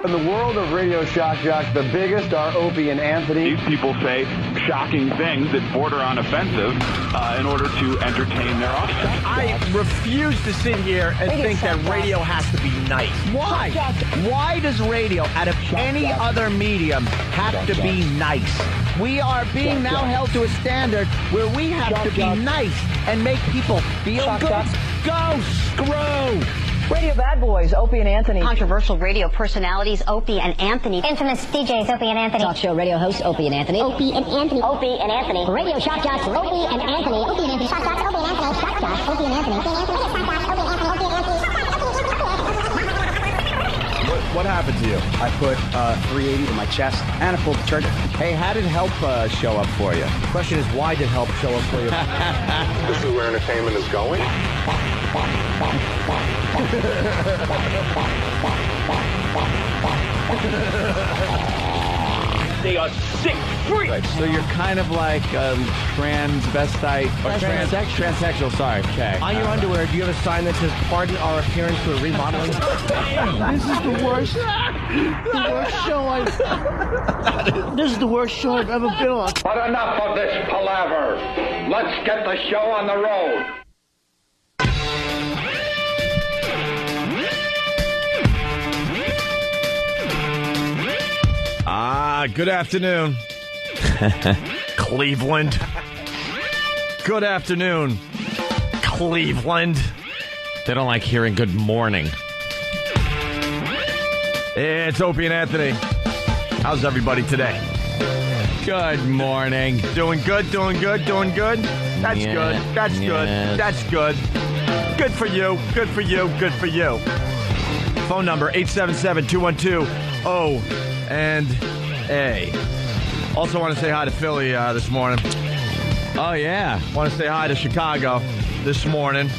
In the world of Radio Shock Jocks, the biggest are Opie and Anthony. These people say shocking things that border on offensive in order to entertain their audience. I refuse to sit here and think that radio has to be nice. Why? Why does radio, out of any other medium, have to be nice? We are being now held to a standard where we have to be nice and make people feel good. Go screw! Radio Bad Boys, Opie and Anthony. Controversial radio personalities, Opie and Anthony. Infamous DJs, Opie and Anthony. Talk show radio hosts, Opie and Anthony. Opie and Anthony. Opie and Anthony. Radio Shock Jocks, Opie and Anthony. Opie and Anthony. Shock Jocks, Opie and Anthony. Shock Jocks, Opie and Anthony. Opie and Anthony. Shock Jocks, Opie and Anthony. Opie and Anthony. What happened to you? I put 380 to my chest and I pulled the trigger. Hey, how did help show up for you? The question is, why did help show up for you? This is where entertainment is going. They are sick freaks. Right, so you're kind of like transvestite or transsexual. Sorry. Okay. On your underwear, do you have a sign that says "Pardon our appearance to a remodeling"? This is the worst show This is the worst show I've ever been on. But enough of this palaver. Let's get the show on the road. Good afternoon, Cleveland. Good afternoon, Cleveland. They don't like hearing good morning. It's Opie and Anthony. How's everybody today? Good morning. Doing good, doing good, doing good? That's good. That's good. That's good. Good for you. Good for you. Good for you. Phone number 877-212-O&A. Also want to say hi to Philly this morning. Oh, yeah. Want to say hi to Chicago this morning.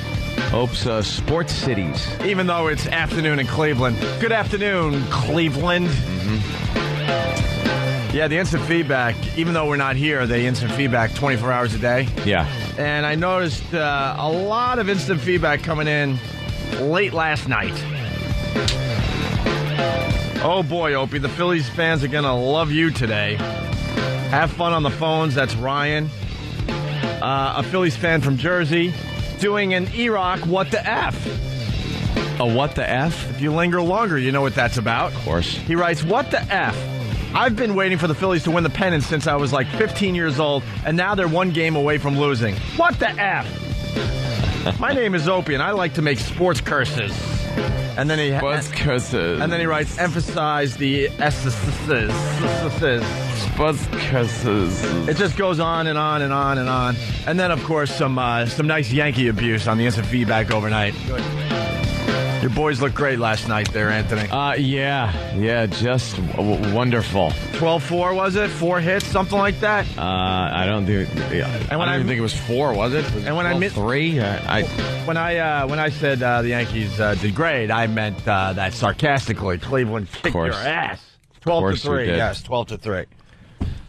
Hopes sports cities. Even though it's afternoon in Cleveland. Good afternoon, Cleveland. Mm-hmm. Yeah, the instant feedback, even though we're not here, they instant feedback 24 hours a day. Yeah. And I noticed a lot of instant feedback coming in late last night. Oh, boy, Opie, the Phillies fans are going to love you today. Have fun on the phones. That's Ryan, a Phillies fan from Jersey, doing an E-Rock What the F. A what the F? If you linger longer, you know what that's about. Of course. He writes, what the F? I've been waiting for the Phillies to win the pennant since I was like 15 years old, and now they're one game away from losing. What the F? My name is Opie, and I like to make sports curses. And then he curses. And then he writes, emphasize the S's. Sports curses. It just goes on and on and on and on. And then, of course, some nice Yankee abuse on the instant feedback overnight. Good. Your boys looked great last night there, Anthony. Yeah, just wonderful. 12-4, was it? 4 hits, something like that? I don't think. Yeah. And when I don't even think it was 4, was it? And when 3, when I said the Yankees did great, I meant that sarcastically. Cleveland kicked your ass. 12-3. Yes, 12-3.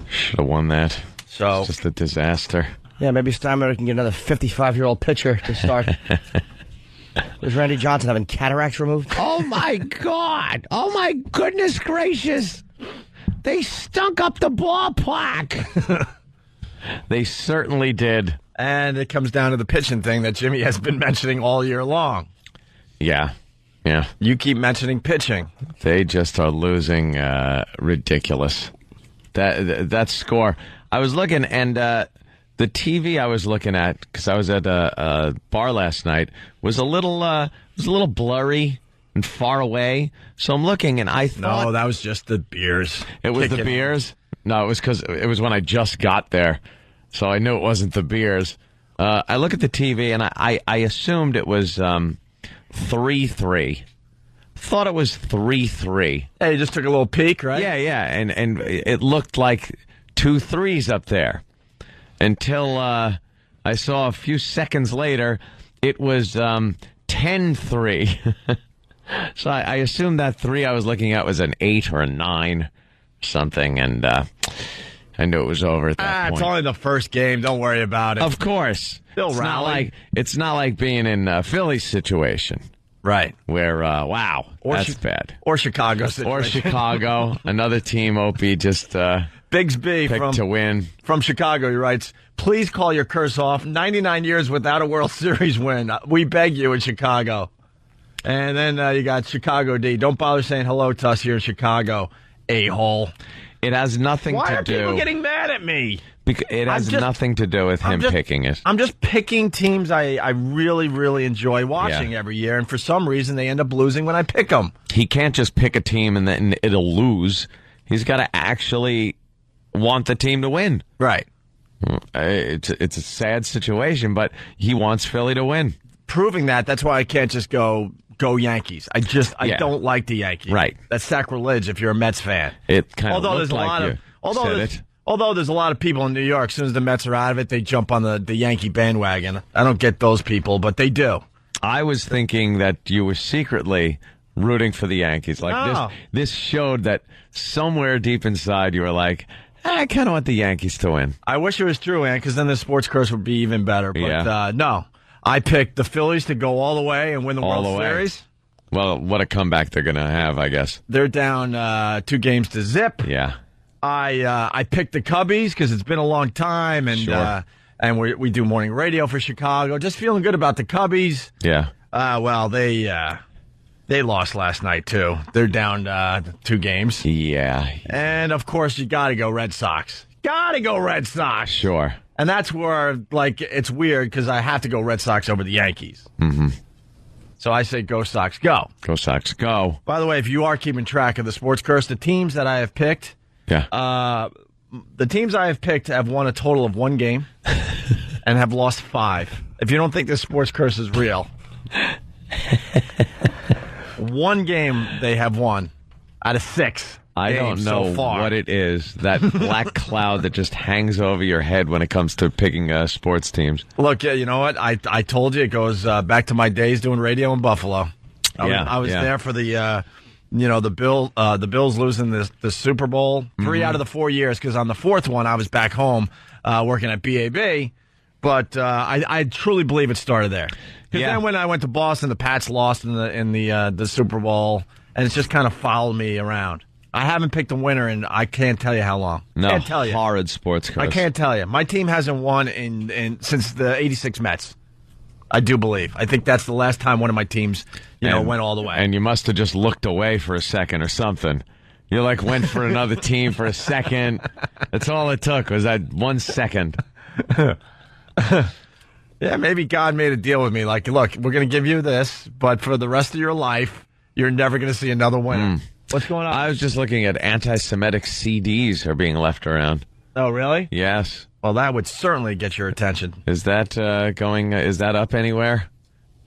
Should have won that. So it's just a disaster. Yeah, maybe Steinbrenner can get another 55-year-old pitcher to start. Was Randy Johnson having cataracts removed? Oh, my God. Oh, my goodness gracious. They stunk up the ballpark. They certainly did. And it comes down to the pitching thing that Jimmy has been mentioning all year long. Yeah. You keep mentioning pitching. They just are losing ridiculous. That score. I was looking, and the TV I was looking at, because I was at a bar last night, was a little blurry and far away. So I'm looking, and I thought... No, that was just the beers. It was the beers? No, it was because it was when I just got there. So I knew it wasn't the beers. I look at the TV, and I assumed it was 3-3. Thought it was 3-3. Hey, you just took a little peek, right? Yeah, and it looked like 2 3s up there. Until I saw a few seconds later, it was 10-3. So I assumed that 3 I was looking at was an 8 or a 9 or something, and I knew it was over at that point. It's only the first game. Don't worry about it. Of course. It's not like being in Philly's situation. Right. Where, wow, that's bad. Or Chicago situation. Or Chicago, another team, Opie, just Bigsby picked to win. From Chicago, he writes, please call your curse off. 99 years without a World Series win. We beg you in Chicago. And then you got Chicago D. Don't bother saying hello to us here in Chicago, a-hole. It has nothing to do. Why are people getting mad at me? Because it has nothing to do with him picking it. I'm just picking teams I really, really enjoy watching every year, and for some reason they end up losing when I pick them. He can't just pick a team and then it'll lose. He's got to actually want the team to win. Right. It's a sad situation, but he wants Philly to win. Proving that's why I can't just go Yankees. I don't like the Yankees. Right. That's sacrilege if you're a Mets fan. It kind of looks like Although there's a lot of people in New York, as soon as the Mets are out of it, they jump on the Yankee bandwagon. I don't get those people, but they do. I was thinking that you were secretly rooting for the Yankees. This showed that somewhere deep inside you were like, I kind of want the Yankees to win. I wish it was true, Ann, because then the sports curse would be even better. But no, I picked the Phillies to go all the way and win the World Series. Well, what a comeback they're going to have, I guess. They're down 2-0. Yeah. I picked the Cubbies because it's been a long time, and and we do morning radio for Chicago. Just feeling good about the Cubbies. Yeah. Well, they lost last night too. They're down 2 games. Yeah. And of course, you got to go Red Sox. Got to go Red Sox. Sure. And that's where it's weird because I have to go Red Sox over the Yankees. Mm-hmm. So I say go Sox, go. Go Sox, go. By the way, if you are keeping track of the sports curse, the teams that I have picked. Yeah. The teams I have picked have won a total of 1 game and have lost 5. If you don't think this sports curse is real, 1 game they have won out of 6. I don't know what it is, that black cloud that just hangs over your head when it comes to picking sports teams. Look, you know what? I told you it goes back to my days doing radio in Buffalo. I was there for the the Bills losing the Super Bowl 3 out of the 4 years, because on the 4th one I was back home working at BAB. But I truly believe it started there. Because then when I went to Boston, the Pats lost in the Super Bowl, and it's just kind of followed me around. I haven't picked a winner in I can't tell you how long. No, can't tell you. Horrid sports curse. I can't tell you. My team hasn't won since the '86 Mets. I do believe. I think that's the last time one of my teams, went all the way. And you must have just looked away for a second or something. You went for another team for a second. That's all it took, was that 1 second. Yeah, maybe God made a deal with me. Look, we're going to give you this, but for the rest of your life, you're never going to see another winner. What's going on? I was just looking at anti-Semitic CDs are being left around. Oh, really? Yes. Well, that would certainly get your attention. Is that is that up anywhere?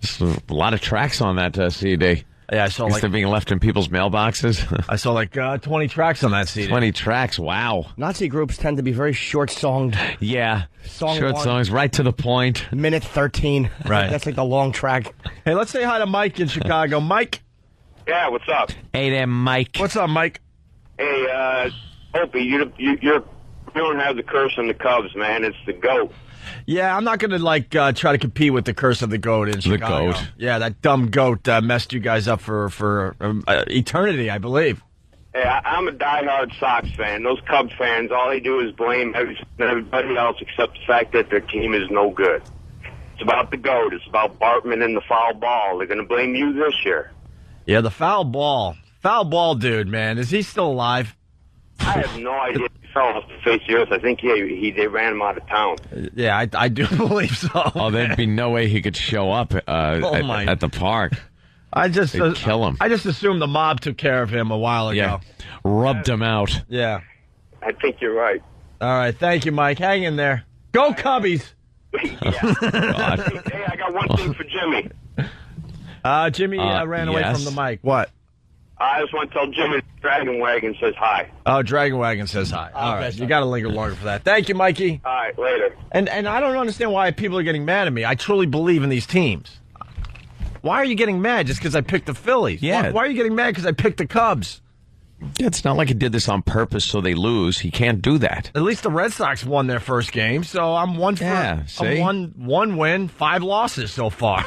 There's a lot of tracks on that CD. Yeah, I saw they're being left in people's mailboxes. I saw 20 tracks on that CD. 20 tracks, wow. Nazi groups tend to be very short-songed. Yeah, short songs, right to the point. Minute 13. Right. That's like the long track. Hey, let's say hi to Mike in Chicago. Mike? Yeah, what's up? Hey there, Mike. What's up, Mike? Hey, Opie, you don't have the curse on the Cubs, man. It's the GOAT. Yeah, I'm not going to try to compete with the curse of the GOAT in Chicago. The GOAT. Yeah, that dumb GOAT messed you guys up for eternity, I believe. Hey, I'm a diehard Sox fan. Those Cubs fans, all they do is blame everybody else except the fact that their team is no good. It's about the GOAT. It's about Bartman and the foul ball. They're going to blame you this year. Yeah, the foul ball. Foul ball dude, man. Is he still alive? I have no idea. He fell off the face of the earth. I think they ran him out of town. Yeah, I do believe so. Oh, there'd be no way he could show up at the park. They'd kill him. I just assumed the mob took care of him a while ago. Yeah, rubbed him out. Yeah. I think you're right. All right, thank you, Mike. Hang in there. Go Cubbies! Yeah. Hey, I got one thing for Jimmy. Jimmy ran away from the mic. What? I just want to tell Jimmy Dragon Wagon says hi. Oh, Dragon Wagon says hi. All right, you got to linger longer for that. Thank you, Mikey. All right, later. And I don't understand why people are getting mad at me. I truly believe in these teams. Why are you getting mad just because I picked the Phillies? Yeah. Why are you getting mad because I picked the Cubs? It's not like he did this on purpose so they lose. He can't do that. At least the Red Sox won their first game, so I'm one for one win, 5 losses so far.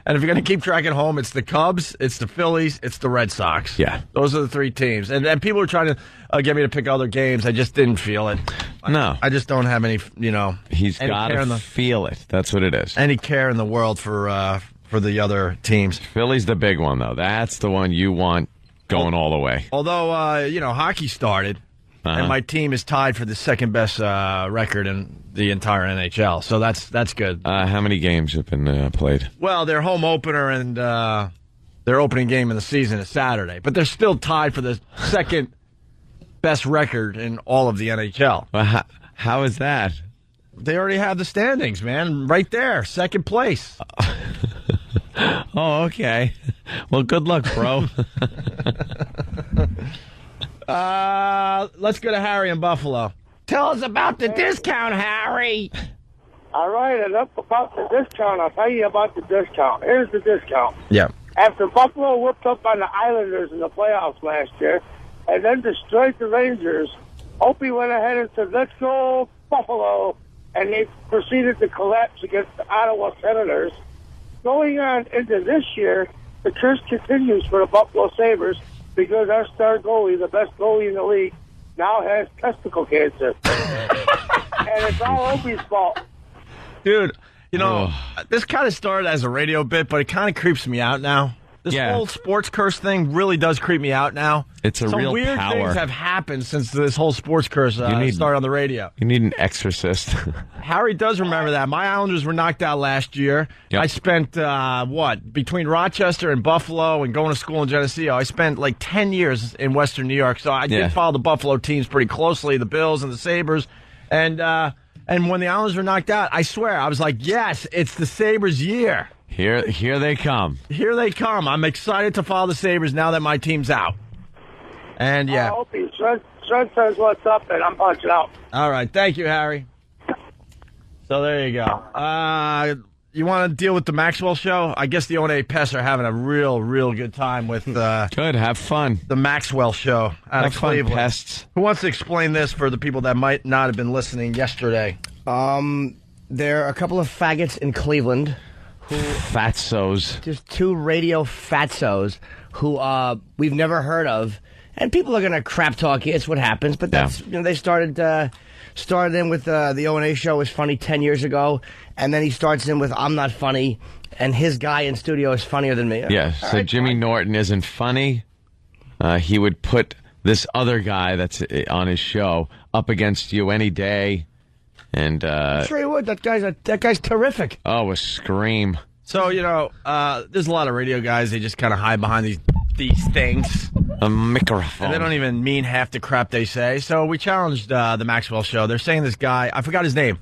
And if you're going to keep track at home, it's the Cubs, it's the Phillies, it's the Red Sox. Yeah. Those are the 3 teams. And people were trying to get me to pick other games. I just didn't feel it. No. I just don't have any, He's got to feel it. That's what it is. Any care in the world for the other teams. Philly's the big one, though. That's the one you want going all the way. Although, hockey started, and my team is tied for the second best record in the entire NHL. So that's good. How many games have been played? Well, their home opener and their opening game of the season is Saturday. But they're still tied for the second best record in all of the NHL. Well, how is that? They already have the standings, man. Right there. Second place. Oh, okay. Well, good luck, bro. Let's go to Harry in Buffalo. Tell us about the discount, Harry. All right, enough about the discount. I'll tell you about the discount. Here's the discount. Yeah. After Buffalo whooped up on the Islanders in the playoffs last year and then destroyed the Rangers, Opie went ahead and said, let's go Buffalo, and they proceeded to collapse against the Ottawa Senators. Going on into this year, the curse continues for the Buffalo Sabres because our star goalie, the best goalie in the league, now has testicle cancer. And it's all Opie's fault. Dude, this kind of started as a radio bit, but it kind of creeps me out now. This whole sports curse thing really does creep me out now. It's a real weird power. Things have happened since this whole sports curse started on the radio. You need an exorcist. Harry does remember that. My Islanders were knocked out last year. Yep. I spent, between Rochester and Buffalo and going to school in Geneseo, I spent like 10 years in Western New York. So I did follow the Buffalo teams pretty closely, the Bills and the Sabres. And when the Islanders were knocked out, I swear, I was like, yes, it's the Sabres' year. Here they come. Here they come. I'm excited to follow the Sabres now that my team's out. And, I hope Shred says what's up, and I'm punching out. All right. Thank you, Harry. So there you go. You want to deal with the Maxwell show? I guess the O&A Pests are having a real good time with good. Have fun. The Maxwell show out of Cleveland. Fun, Pests. Who wants to explain this for the people that might not have been listening yesterday? There are a couple of faggots in Cleveland. Fatsos. Just 2 radio fatsos who we've never heard of. And people are going to crap talk you. It's what happens. But that's they started in with the O&A show was funny 10 years ago. And then he starts in with I'm not funny. And his guy in studio is funnier than me. Yeah, so Jimmy Norton isn't funny. He would put this other guy that's on his show up against you any day. And I'm sure he would. That guy's terrific. Oh, a scream. So, there's a lot of radio guys, they just kind of hide behind these things. A microphone. And they don't even mean half the crap they say. So we challenged the Maxwell show. They're saying this guy, I forgot his name.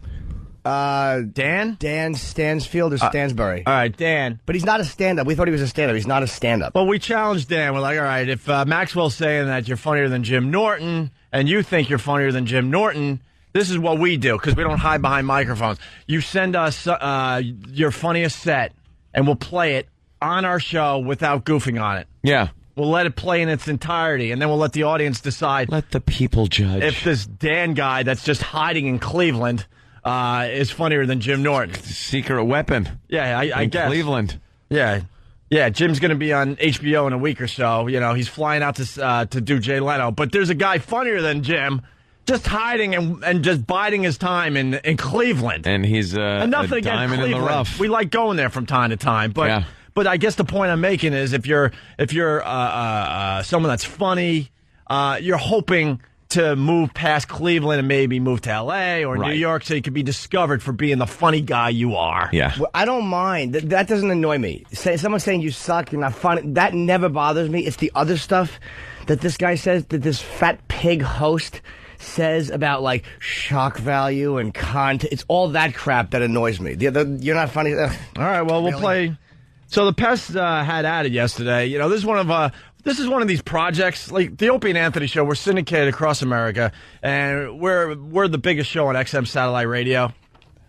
Dan? Dan Stansfield or Stansbury. All right, Dan. But he's not a stand-up. We thought he was a stand-up. He's not a stand-up. Well, we challenged Dan. We're like, all right, if Maxwell's saying that you're funnier than Jim Norton, and you think you're funnier than Jim Norton, this is what we do, because we don't hide behind microphones. You send us your funniest set, and we'll play it on our show without goofing on it. Yeah. We'll let it play in its entirety, and then we'll let the audience decide. Let the people judge. If this Dan guy that's just hiding in Cleveland is funnier than Jim Norton. Secret weapon. Yeah, I guess. Cleveland. Yeah. Yeah, Jim's going to be on HBO in a week or so. He's flying out to do Jay Leno. But there's a guy funnier than Jim just hiding and just biding his time in Cleveland. And he's a nothing diamond against in the rough. We like going there from time to time. But but I guess the point I'm making is if you're someone that's funny, you're hoping to move past Cleveland and maybe move to L.A. or New York so you could be discovered for being the funny guy you are. Yeah. Well, I don't mind. That doesn't annoy me. Someone saying you suck, you're not funny, that never bothers me. It's the other stuff that this guy says, that this fat pig host says about, like, shock value and content. It's all that crap that annoys me. You're not funny. Ugh. All right, well, we'll play. So the Pests had added yesterday. This is one of these projects, like the Opie and Anthony show. We're syndicated across America, and we're the biggest show on XM satellite radio.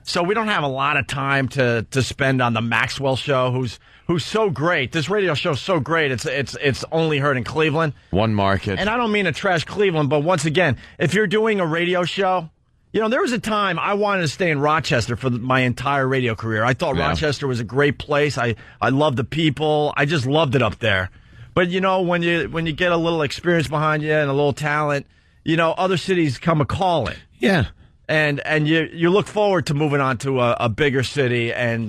So we don't have a lot of time to spend on the Maxwell show, who's so great. This radio show is so great. It's only heard in Cleveland. One market. And I don't mean to trash Cleveland, but once again, if you're doing a radio show, there was a time I wanted to stay in Rochester for my entire radio career. I thought Rochester was a great place. I loved the people. I just loved it up there. But when you get a little experience behind you and a little talent, other cities come a calling. Yeah. And you look forward to moving on to a bigger city and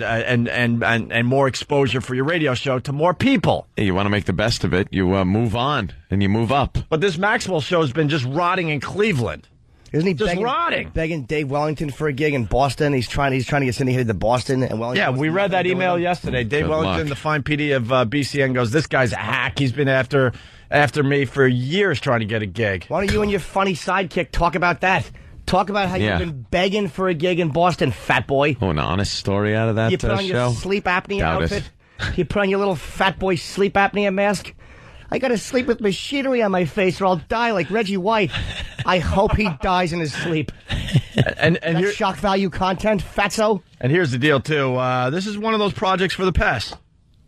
more exposure for your radio show to more people. You want to make the best of it. You move on and you move up. But this Maxwell show has been just rotting in Cleveland. Isn't he just rotting? Begging Dave Wellington for a gig in Boston. He's trying to get syndicated to Boston and Wellington. Yeah, we read that email yesterday. Dave Wellington, the fine PD of BCN, goes, "This guy's a hack. He's been after me for years trying to get a gig." Why don't you and your funny sidekick talk about that? Talk about how you've been begging for a gig in Boston, fat boy. Oh, an honest story out of that show? You put on your sleep apnea outfit. You put on your little fat boy sleep apnea mask. I got to sleep with machinery on my face or I'll die like Reggie White. I hope he dies in his sleep. And that's shock value content, fatso. And here's the deal, too. This is one of those projects for the pests.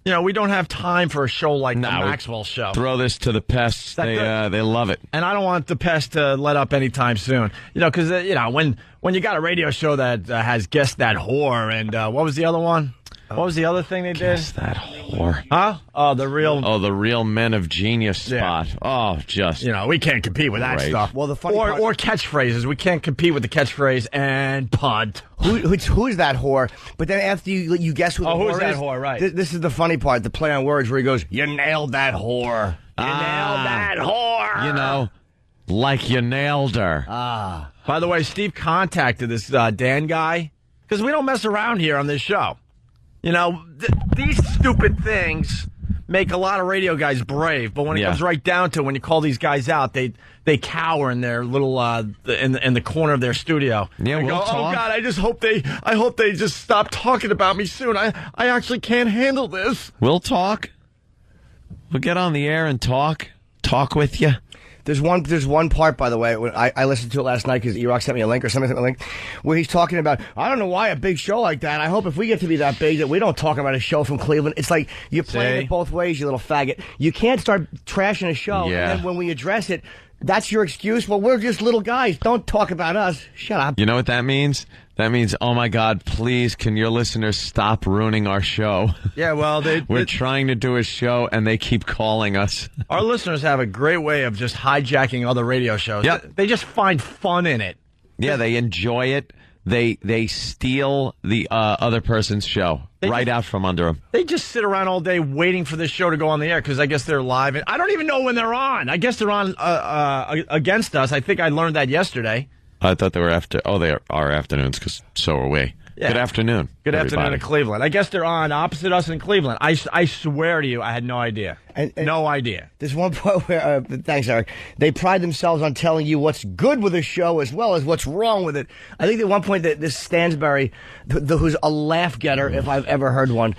We don't have time for a show like the Maxwell show. Throw this to the pests. They love it. And I don't want the pests to let up anytime soon. Because, when you got a radio show that has Guess That Whore and what was the other one? What was the other thing they did? Guess That Whore. Huh? Oh, the real Men of Genius spot. Yeah. Oh, just. We can't compete with that stuff. Well, the funny or catchphrases. We can't compete with the catchphrase and punt. Who's that whore? But then after you guess who the whore is. Who's that whore, right. This is the funny part, the play on words where he goes, "You nailed that whore. You nailed that whore." Like you nailed her. By the way, Steve contacted this Dan guy, because we don't mess around here on this show. These stupid things make a lot of radio guys brave, but when it comes right down to it, when you call these guys out, they cower in their little in the corner of their studio. Yeah, we'll talk. Oh God, I hope they just stop talking about me soon. I actually can't handle this. We'll talk. We'll get on the air and talk with you. There's one part, by the way, when I listened to it last night because E-Rock sent me a link or something sent me a link, where he's talking about, I don't know why a big show like that. I hope if we get to be that big that we don't talk about a show from Cleveland. It's like you're playing it both ways, you little faggot. You can't start trashing a show, and then when we address it, that's your excuse. Well, we're just little guys. Don't talk about us. Shut up. You know what that means? That means, oh my God, please, can your listeners stop ruining our show? Yeah, well, we're trying to do a show and they keep calling us. Our listeners have a great way of just hijacking other radio shows. Yep. They just find fun in it. Yeah, they enjoy it. They steal the other person's show out from under them. They just sit around all day waiting for this show to go on the air because I guess they're live. And I don't even know when they're on. I guess they're on against us. I think I learned that yesterday. I thought they were after. Oh, they are afternoons because so are we. Yeah. Good afternoon. Good afternoon in Cleveland. I guess they're on opposite us in Cleveland. I swear to you, I had no idea. No idea. There's one point where, thanks, Eric, they pride themselves on telling you what's good with a show as well as what's wrong with it. I think at one point that this Stansberry, who's a laugh getter, if I've ever heard one,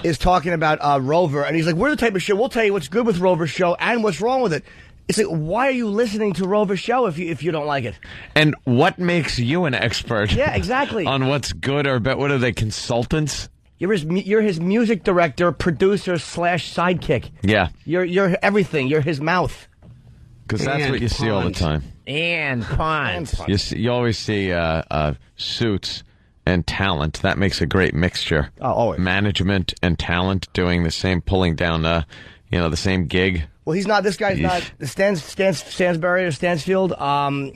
is talking about Rover. And he's like, we're the type of show, we'll tell you what's good with Rover's show and what's wrong with it. It's like, why are you listening to Rover's show if you don't like it? And what makes you an expert? Yeah, exactly. On what's good or bad? What are they, consultants? You're his music director, producer / sidekick. Yeah. You're everything. You're his mouth. Because that's what you see all the time. And puns. You always see suits and talent. That makes a great mixture. Oh, always. Management and talent doing the same, pulling down the same gig. Well, he's not. This guy's not. Stansberry or Stansfield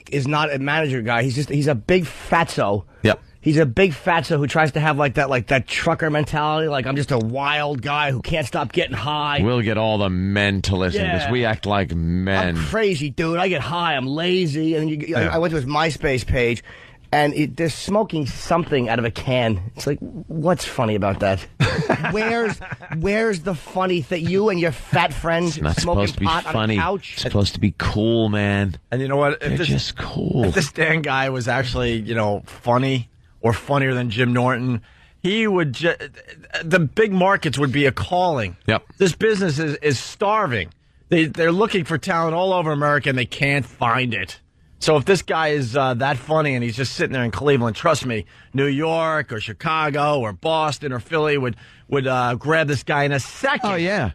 is not a manager guy. He's a big fatso. Yep. He's a big fatso who tries to have like that trucker mentality. Like, I'm just a wild guy who can't stop getting high. We'll get all the men to listen because we act like men. I'm crazy, dude. I get high. I'm lazy. And I went to his MySpace page. And they're smoking something out of a can. It's like, what's funny about that? Where's the funny thing? You and your fat friends not smoking supposed to be pot funny. on a couch? It's supposed to be cool, man. And you know what? They're just cool. If this Dan guy was actually, funny or funnier than Jim Norton, he would the big markets would be a calling. Yep. This business is starving. They're looking for talent all over America, and they can't find it. So if this guy is that funny and he's just sitting there in Cleveland, trust me, New York or Chicago or Boston or Philly would grab this guy in a second. Oh, yeah.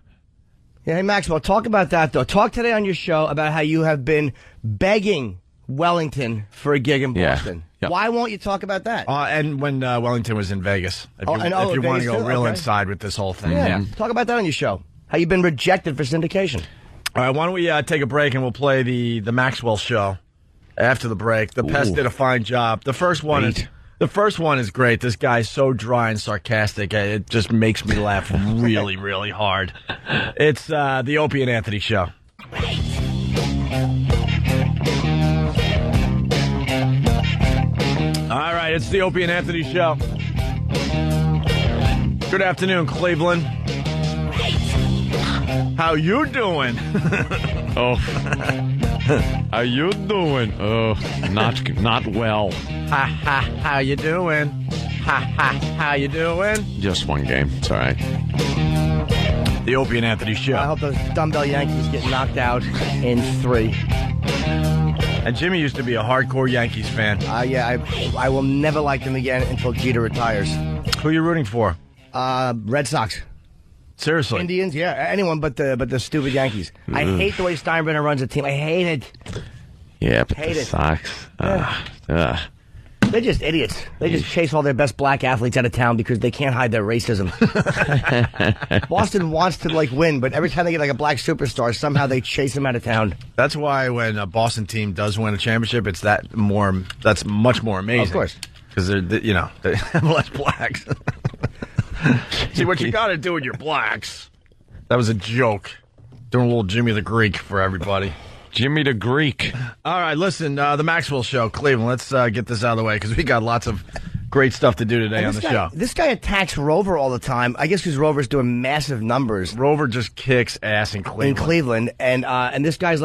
Yeah, hey, Maxwell, talk about that, though. Talk today on your show about how you have been begging Wellington for a gig in Boston. Yeah. Yep. Why won't you talk about that? And when Wellington was in Vegas. If you want Vegas to go too? real Okay. inside with this whole thing. Yeah. Talk about that on your show. How you've been rejected for syndication. All right, why don't we take a break and we'll play the Maxwell show after the break. The Pest did a fine job. The first one is great. This guy's so dry and sarcastic. It just makes me laugh really, really hard. It's the Opie and Anthony show. All right, it's the Opie and Anthony show. Good afternoon, Cleveland. How you doing? Oh, how you doing? Oh, not well. Ha ha, how you doing? Ha ha, how you doing? Just one game. It's all right. The Opie and Anthony show. I hope those dumbbell Yankees get knocked out in 3. And Jimmy used to be a hardcore Yankees fan. Yeah, I will never like them again until Jeter retires. Who are you rooting for? Red Sox. Seriously? Indians, yeah, anyone but the stupid Yankees. I hate the way Steinbrenner runs a team. I hate it. Yeah, but Hate the it. Sox. They're just idiots. They just chase all their best black athletes out of town because they can't hide their racism. Boston wants to win, but every time they get a black superstar, somehow they chase him out of town. That's why when a Boston team does win a championship, that's much more amazing. Of course. Because they have less blacks. See, what you got to do with your blacks. That was a joke. Doing a little Jimmy the Greek for everybody. Jimmy the Greek. All right, listen, the Maxwell Show, Cleveland. Let's get this out of the way because we got lots of great stuff to do today on the show. This guy attacks Rover all the time. I guess because Rover's doing massive numbers. Rover just kicks ass in Cleveland. And this guy's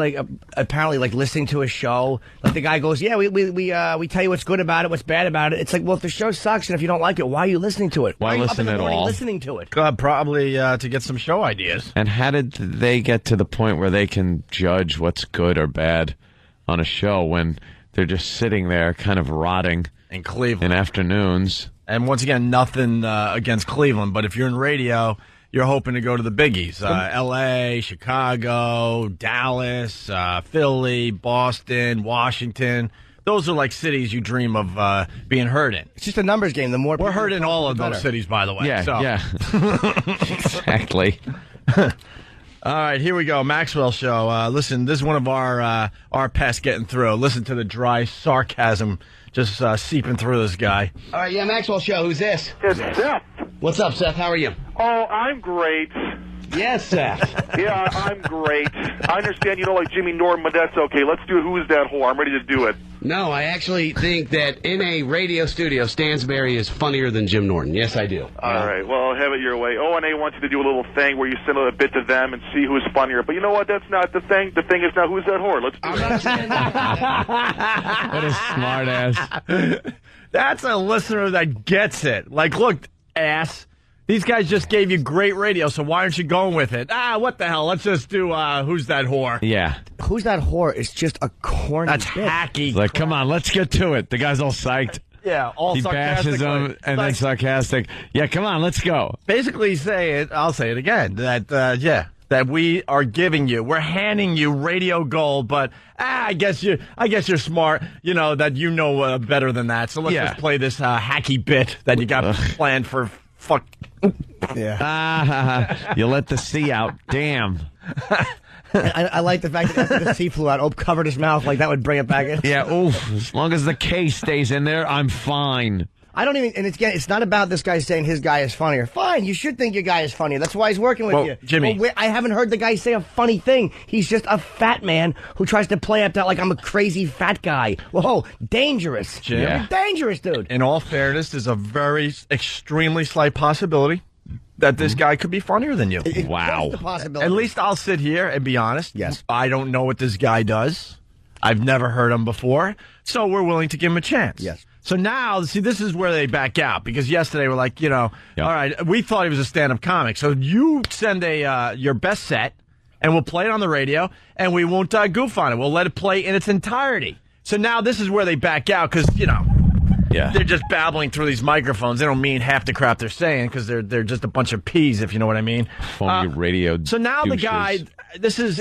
apparently listening to a show. Like the guy goes, yeah, we tell you what's good about it, what's bad about it. It's like, well, if the show sucks and if you don't like it, why are you listening to it? Why are you listen up in the at morning all? listening to it? Probably to get some show ideas. And how did they get to the point where they can judge what's good or bad on a show when they're just sitting there kind of rotting in Cleveland in afternoons? And once again, nothing against Cleveland, but if you're in radio, you're hoping to go to the biggies. L.A., Chicago, Dallas, Philly, Boston, Washington. Those are cities you dream of being heard in. It's just a numbers game. The more we're heard in all of those cities, by the way. Yeah. Exactly. All right, here we go. Maxwell Show. Listen, this is one of our pests getting through. Listen to the dry sarcasm just seeping through this guy. All right, yeah, Maxwell Show. Who's this? It's Seth. What's up, Seth? How are you? Oh, I'm great. Yes, Seth. Yeah, I'm great. I understand you don't like Jimmy Norton, but that's okay. Let's do Who Is That Whore? I'm ready to do it. No, I actually think that in a radio studio, Stansberry is funnier than Jim Norton. Yes, I do. All right, well, have it your way. O&A wants you to do a little thing where you send a bit to them and see who's funnier. But you know what? That's not the thing. The thing is now, who's that whore? Let's do it. What a smart ass. That's a listener that gets it. Look, ass. These guys just gave you great radio, so why aren't you going with it? What the hell? Let's just do Who's That Whore? Yeah. Who's That Whore is just a corny That's bit. hacky. Like, come on, let's get to it. The guy's all psyched. Yeah, all he bashes him and then sarcastic. Yeah, come on, let's go. Basically I'll say it again, that we are we're handing you radio gold, but I guess you're smart, that better than that. So let's just play this hacky bit that you got planned for fuck. Yeah. You let the C out. Damn. I like the fact that after the sea flew out, covered his mouth like that would bring it back in. Yeah, as long as the K stays in there, I'm fine. I don't even, and it's not about this guy saying his guy is funnier. Fine, you should think your guy is funnier. That's why he's working with you. Jimmy. Well, I haven't heard the guy say a funny thing. He's just a fat man who tries to play up that like I'm a crazy fat guy. Whoa, dangerous. Jim. You're dangerous, dude. In all fairness, there's a very extremely slight possibility that this guy could be funnier than you. Wow. The possibility. At least I'll sit here and be honest. Yes. I don't know what this guy does. I've never heard him before. So we're willing to give him a chance. Yes. So now, see, this is where they back out. Because yesterday we're like, all right, we thought he was a stand-up comic. So you send your best set, and we'll play it on the radio, and we won't goof on it. We'll let it play in its entirety. So now this is where they back out because, they're just babbling through these microphones. They don't mean half the crap they're saying because they're just a bunch of peas, if you know what I mean. Phony radio. So now douches. the guy,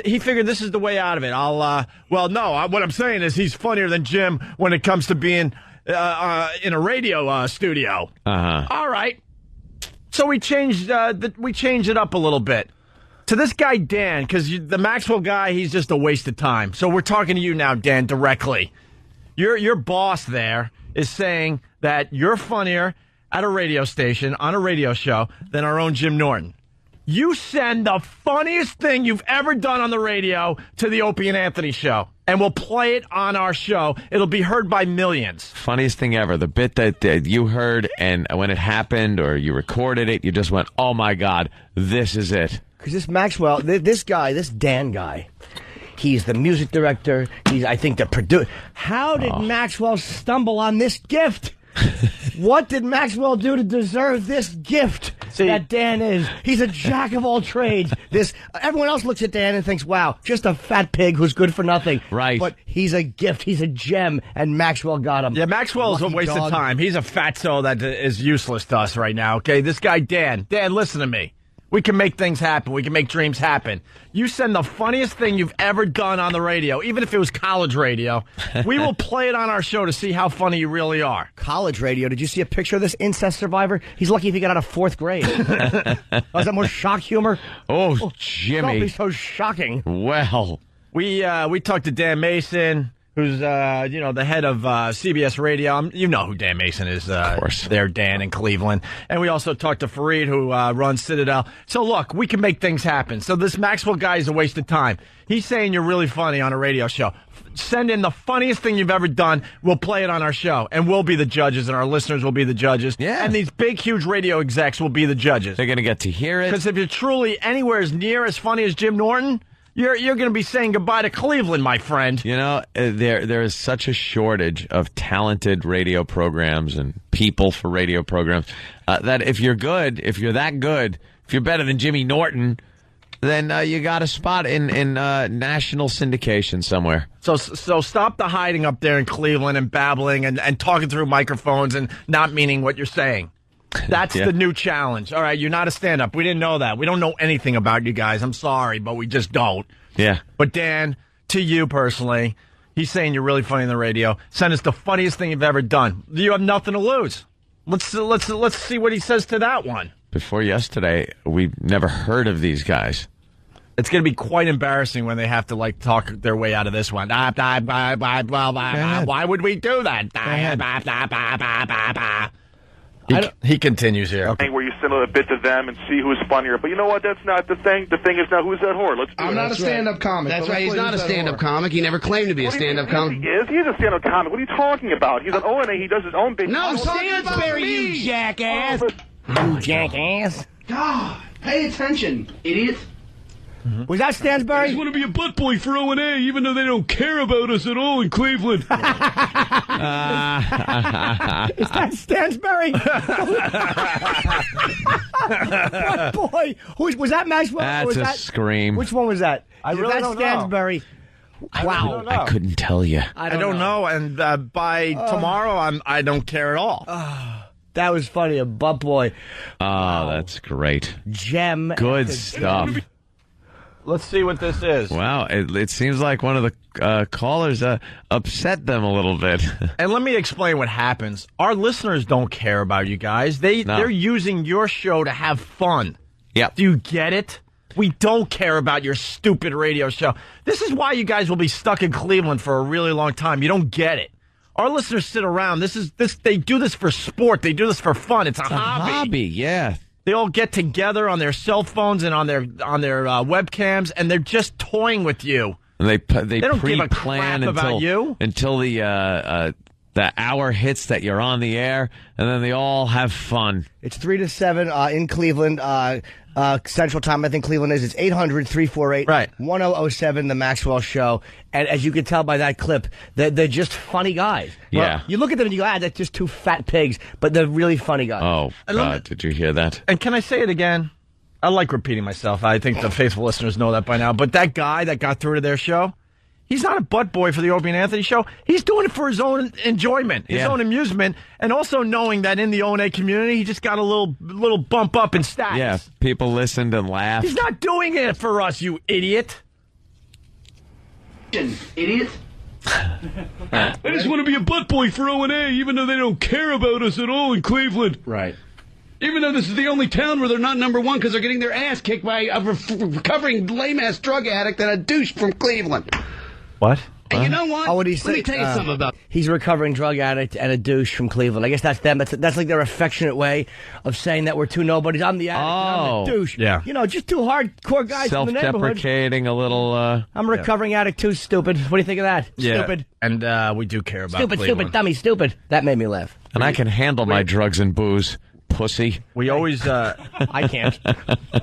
he figured this is the way out of it. What I'm saying is he's funnier than Jim when it comes to being in a radio studio. All right. So we changed it up a little bit. To this guy, Dan, because the Maxwell guy, he's just a waste of time. So we're talking to you now, Dan, directly. Your boss there is saying that you're funnier at a radio station, on a radio show, than our own Jim Norton. You send the funniest thing you've ever done on the radio to the Opie and Anthony show, and we'll play it on our show. It'll be heard by millions. Funniest thing ever. The bit that you heard, and when it happened or you recorded it, you just went, oh, my God, this is it. Because this Maxwell, this Dan guy, he's the music director. He's, I think, the producer. How did Maxwell stumble on this gift? What did Maxwell do to deserve this gift that Dan is? He's a jack of all trades. Everyone else looks at Dan and thinks, wow, just a fat pig who's good for nothing. Right. But he's a gift. He's a gem, and Maxwell got him. Yeah, Maxwell is a waste of time. He's a fatso that is useless to us right now, okay? This guy, Dan, listen to me. We can make things happen. We can make dreams happen. You send the funniest thing you've ever done on the radio, even if it was college radio. We will play it on our show to see how funny you really are. College radio? Did you see a picture of this incest survivor? He's lucky if he got out of 4th grade. Was that more shock humor? Oh, Jimmy. Don't be so shocking. Well. We talked to Dan Mason, who's the head of CBS Radio. You know who Dan Mason is. Of course. They're Dan in Cleveland. And we also talked to Fareed, who runs Citadel. So, look, we can make things happen. So this Maxwell guy is a waste of time. He's saying you're really funny on a radio show. Send in the funniest thing you've ever done. We'll play it on our show. And we'll be the judges, and our listeners will be the judges. Yeah. And these big, huge radio execs will be the judges. They're going to get to hear it. Because if you're truly anywhere as near as funny as Jim Norton, you're going to be saying goodbye to Cleveland, my friend. You know, there is such a shortage of talented radio programs and people for radio programs that if you're that good, if you're better than Jimmy Norton, then you got a spot in national syndication somewhere. So stop the hiding up there in Cleveland and babbling and talking through microphones and not meaning what you're saying. That's the new challenge. All right, you're not a stand-up. We didn't know that. We don't know anything about you guys. I'm sorry, but we just don't. Yeah. But Dan, to you personally, he's saying you're really funny on the radio. Send us the funniest thing you've ever done. You have nothing to lose. Let's see what he says to that one. Before yesterday, we never heard of these guys. It's going to be quite embarrassing when they have to talk their way out of this one. Why would we do that? He continues here. Okay. Where you send a bit to them and see who's funnier. But you know what? That's not the thing. The thing is now who's that whore? Let's do it. I'm not a stand-up comic. That's right. He's not a stand-up comic. He never claimed to be a stand-up comic. He is. He's a stand-up comic. What are you talking about? He's an O&A. He does his own big... No, Stansbury, you jackass. You jackass. God, pay attention, idiot. Mm-hmm. Was that Stansbury? I just want to be a butt boy for O&A, even though they don't care about us at all in Cleveland. Is that Stansbury? What boy? Was that Maxwell? That's a scream. Which one was that? I really don't know. Stansbury. Wow. I couldn't tell you. I don't know. And by tomorrow, I don't care at all. That was funny. A butt boy. Oh, that's great. Gem. Good stuff. Let's see what this is. Wow, it seems like one of the callers upset them a little bit. And let me explain what happens. Our listeners don't care about you guys. They're using your show to have fun. Yeah. Do you get it? We don't care about your stupid radio show. This is why you guys will be stuck in Cleveland for a really long time. You don't get it. Our listeners sit around. They do this for sport. They do this for fun. It's a hobby. Yeah. They all get together on their cell phones and on their webcams, and they're just toying with you. And they don't give a pre-plan crap about you until the hour hits that you're on the air, and then they all have fun. It's 3 to 7 in Cleveland. Central Time, I think Cleveland is. It's 800-348-1007, The Maxwell Show. And as you can tell by that clip, they're just funny guys. Yeah. Well, you look at them and you go, that's just two fat pigs, but they're really funny guys. Oh, God, did you hear that? And can I say it again? I like repeating myself. I think the faithful listeners know that by now. But that guy that got through to their show, He's not a butt boy for the Opie and Anthony show. He's doing it for his own enjoyment, his own amusement, and also knowing that in the O&A community, he just got a little bump up in status. Yeah, people listened and laughed. He's not doing it for us, you idiot. Idiot. I just want to be a butt boy for O&A, even though they don't care about us at all in Cleveland. Right. Even though this is the only town where they're not number one because they're getting their ass kicked by a recovering lame-ass drug addict and a douche from Cleveland. What? And you know what? Let me tell you something about. He's a recovering drug addict and a douche from Cleveland. I guess that's them. That's like their affectionate way of saying that we're two nobodies. I'm the addict. And I'm the douche. Yeah. You know, just two hardcore guys from the neighborhood. Self-deprecating, a little. I'm a recovering addict too. Stupid. What do you think of that? Yeah. Stupid. And we do care about Stupid. Cleveland. Stupid. Dummy. Stupid. That made me laugh. And I can handle my drugs and booze, pussy. We always. I can't.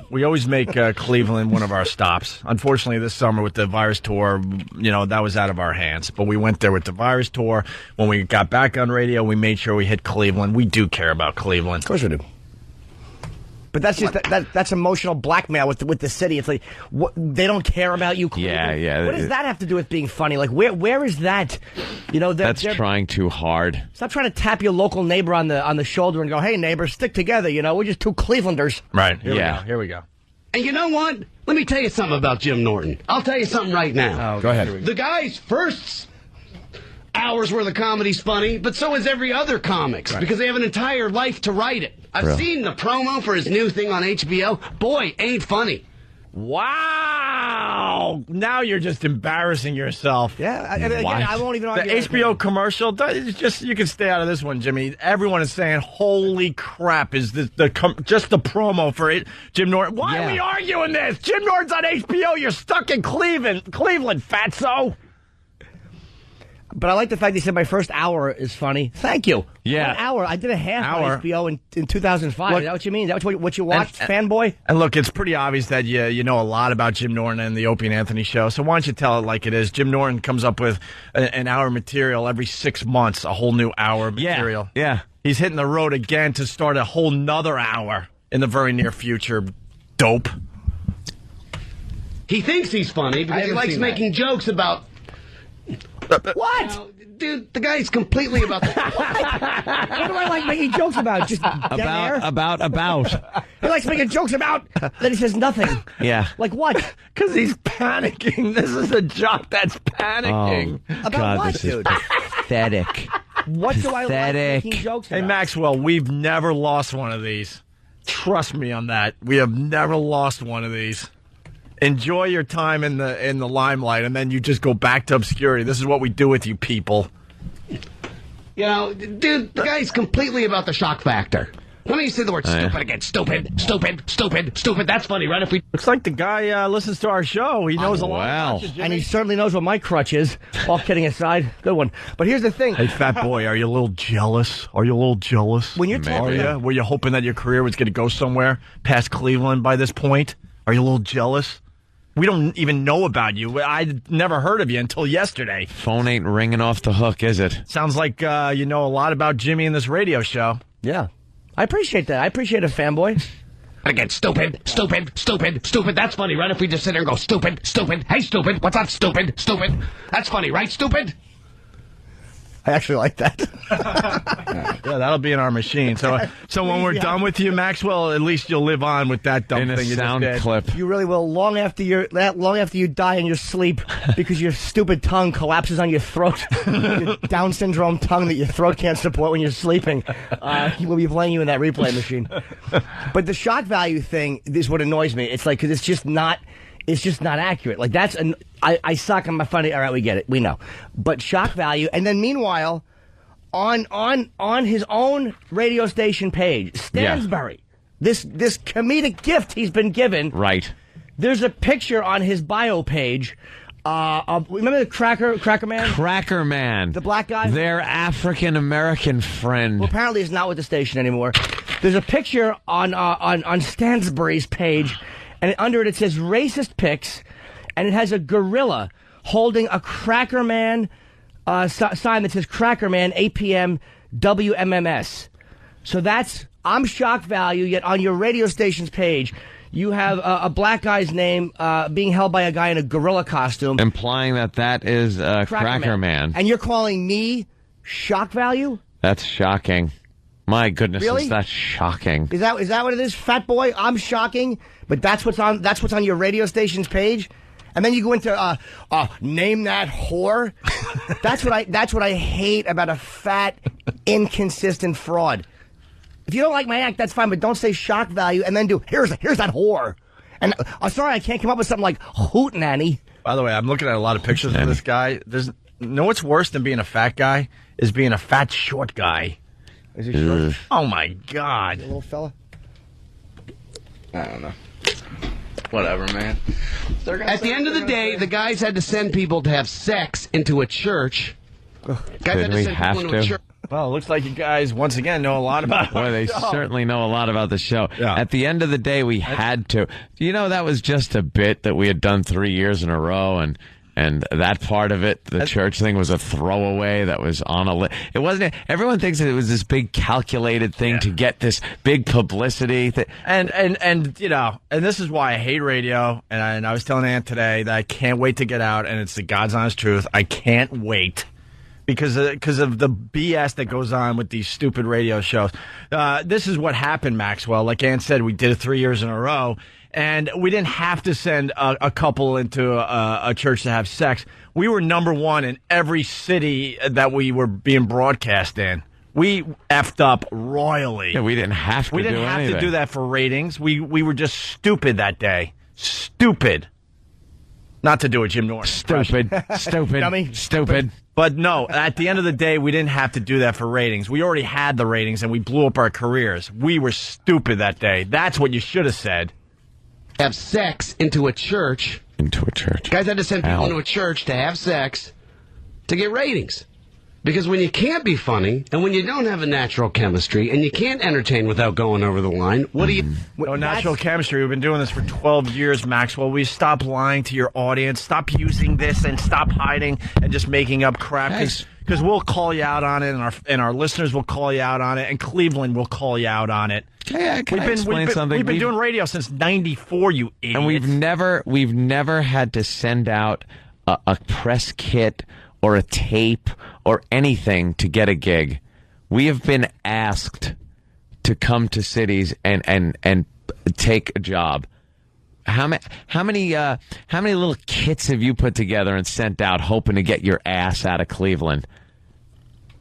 We always make Cleveland one of our stops. Unfortunately, this summer with the Virus Tour, that was out of our hands. But we went there with the Virus Tour. When we got back on radio, we made sure we hit Cleveland. We do care about Cleveland. Of course we do. But that's just that's emotional blackmail with the city. It's like they don't care about you. Cleveland. Yeah. What does that have to do with being funny? Like where is that? That's trying too hard. Stop trying to tap your local neighbor on the shoulder and go, "Hey neighbor, stick together." We're just two Clevelanders. Right. Here we go. And you know what? Let me tell you something about Jim Norton. I'll tell you something right now. Go ahead. The guy's first hours worth of comedy's funny, but so is every other comics because they have an entire life to write it. I've seen the promo for his new thing on HBO. Boy, ain't funny. Wow! Now you're just embarrassing yourself. Yeah, and again, I won't even argue. The HBO commercial, it's just you can stay out of this one, Jimmy. Everyone is saying, "Holy crap!" Is this just the promo for it, Jim Norton? Why are we arguing this? Jim Norton's on HBO. You're stuck in Cleveland, fatso. But I like the fact he said my first hour is funny. Thank you. Yeah. An hour. I did a half on HBO in 2005. Is that what you mean? Is that what you watched, fanboy? And look, it's pretty obvious that you know a lot about Jim Norton and the Opie and Anthony show. So why don't you tell it like it is? Jim Norton comes up with an hour material every 6 months, a whole new hour material. Yeah. He's hitting the road again to start a whole nother hour in the very near future. Dope. He thinks he's funny because he likes making jokes about... What? Dude, the guy's completely about What do I like making jokes about? Just dead air? About. He likes making jokes about. Then he says nothing. Yeah. Like what? Because he's panicking. This is a jock that's panicking. About what, this dude? is pathetic. What do I like making jokes about? Hey, Maxwell, we've never lost one of these. Trust me on that. We have never lost one of these. Enjoy your time in the limelight, and then you just go back to obscurity. This is what we do with you people. Dude, the guy's completely about the shock factor. Let me say the word stupid again. Stupid. That's funny, right? Looks like the guy listens to our show. He knows a lot. And he certainly knows what my crutch is. All kidding aside, good one. But here's the thing. Hey, fat boy, are you a little jealous? When you're talking, were you hoping that your career was going to go somewhere past Cleveland by this point? Are you a little jealous? We don't even know about you. I never heard of you until yesterday. Phone ain't ringing off the hook, is it? Sounds like you know a lot about Jimmy in this radio show. Yeah. I appreciate that. I appreciate a fanboy. Again, stupid. That's funny, right? If we just sit there and go, stupid. Hey, stupid. What's up, stupid? That's funny, right, stupid? I actually like that. Yeah, that'll be in our machine. So when we're done with you, Maxwell, at least you'll live on with that dumb thing you sound just did. clip. You really will. Long after you die in your sleep, because your stupid tongue collapses on your throat, your Down syndrome tongue that your throat can't support when you're sleeping. He will be playing you in that replay machine. But the shock value thing is what annoys me. It's like because it's just not accurate. Like that's I suck. I'm funny. All right, we get it. We know. But shock value, and then meanwhile, on his own radio station page, Stansbury, this comedic gift he's been given. Right. There's a picture on his bio page. Remember the Cracker Man? Cracker Man. The black guy? Their African American friend. Well, apparently he's not with the station anymore. There's a picture on Stansbury's page, and under it says racist pics, and it has a gorilla holding a Cracker Man sign that says Cracker Man 8 p.m. WMMS. So I'm shock value, yet on your radio station's page, You have a black guy's name being held by a guy in a gorilla costume. Implying that is Cracker Man. And you're calling me shock value? That's shocking. My goodness, Really? is that shocking? Is that what it is, fat boy? I'm shocking, but that's what's on your radio station's page. And then you go into name that whore. That's what I hate about a fat, inconsistent fraud. If you don't like my act, that's fine, but don't say shock value and then do here's that whore. And sorry, I can't come up with something like hootenanny. By the way, I'm looking at a lot of pictures of this guy. What's worse than being a fat guy is being a fat short guy. Is he short? Oh my God, little fella. I don't know. Whatever, man. At the end of the day, the guys had to send people to have sex into a church. Did we have to? Well, it looks like you guys, once again, know a lot about it. Boy, they certainly know a lot about the show. Yeah. At the end of the day, we had to. You know, that was just a bit that we had done 3 years in a row, and that part of it, the church thing, was a throwaway that was on a list. It wasn't. Everyone thinks that it was this big calculated thing to get this big publicity. And you know, and this is why I hate radio. And I was telling Ant today that I can't wait to get out, and it's the God's honest truth. I can't wait. Because of the BS that goes on with these stupid radio shows. This is what happened, Maxwell. Like Ann said, we did it 3 years in a row, and we didn't have to send a couple into a church to have sex. We were number one in every city that we were being broadcast in. We effed up royally. Yeah, we didn't have to. We didn't have to do that for ratings. We were just stupid that day. Stupid. Not to do a Jim Norton. Stupid. Dummy. Stupid. But no, at the end of the day, we didn't have to do that for ratings. We already had the ratings, and we blew up our careers. We were stupid that day. That's what you should have said. Have sex into a church. Into a church. Guys had to send people into a church to have sex to get ratings. Because when you can't be funny, and when you don't have a natural chemistry, and you can't entertain without going over the line, what do you... No natural chemistry. We've been doing this for 12 years, Maxwell. We stop lying to your audience. Stop using this and stop hiding and just making up crap. Because we'll call you out on it, and our listeners will call you out on it, and Cleveland will call you out on it. Can I explain something? We've been doing radio since '94, you idiot. And we've never had to send out a press kit or a tape or anything to get a gig. We have been asked to come to cities and take a job. How many little kits have you put together and sent out hoping to get your ass out of Cleveland?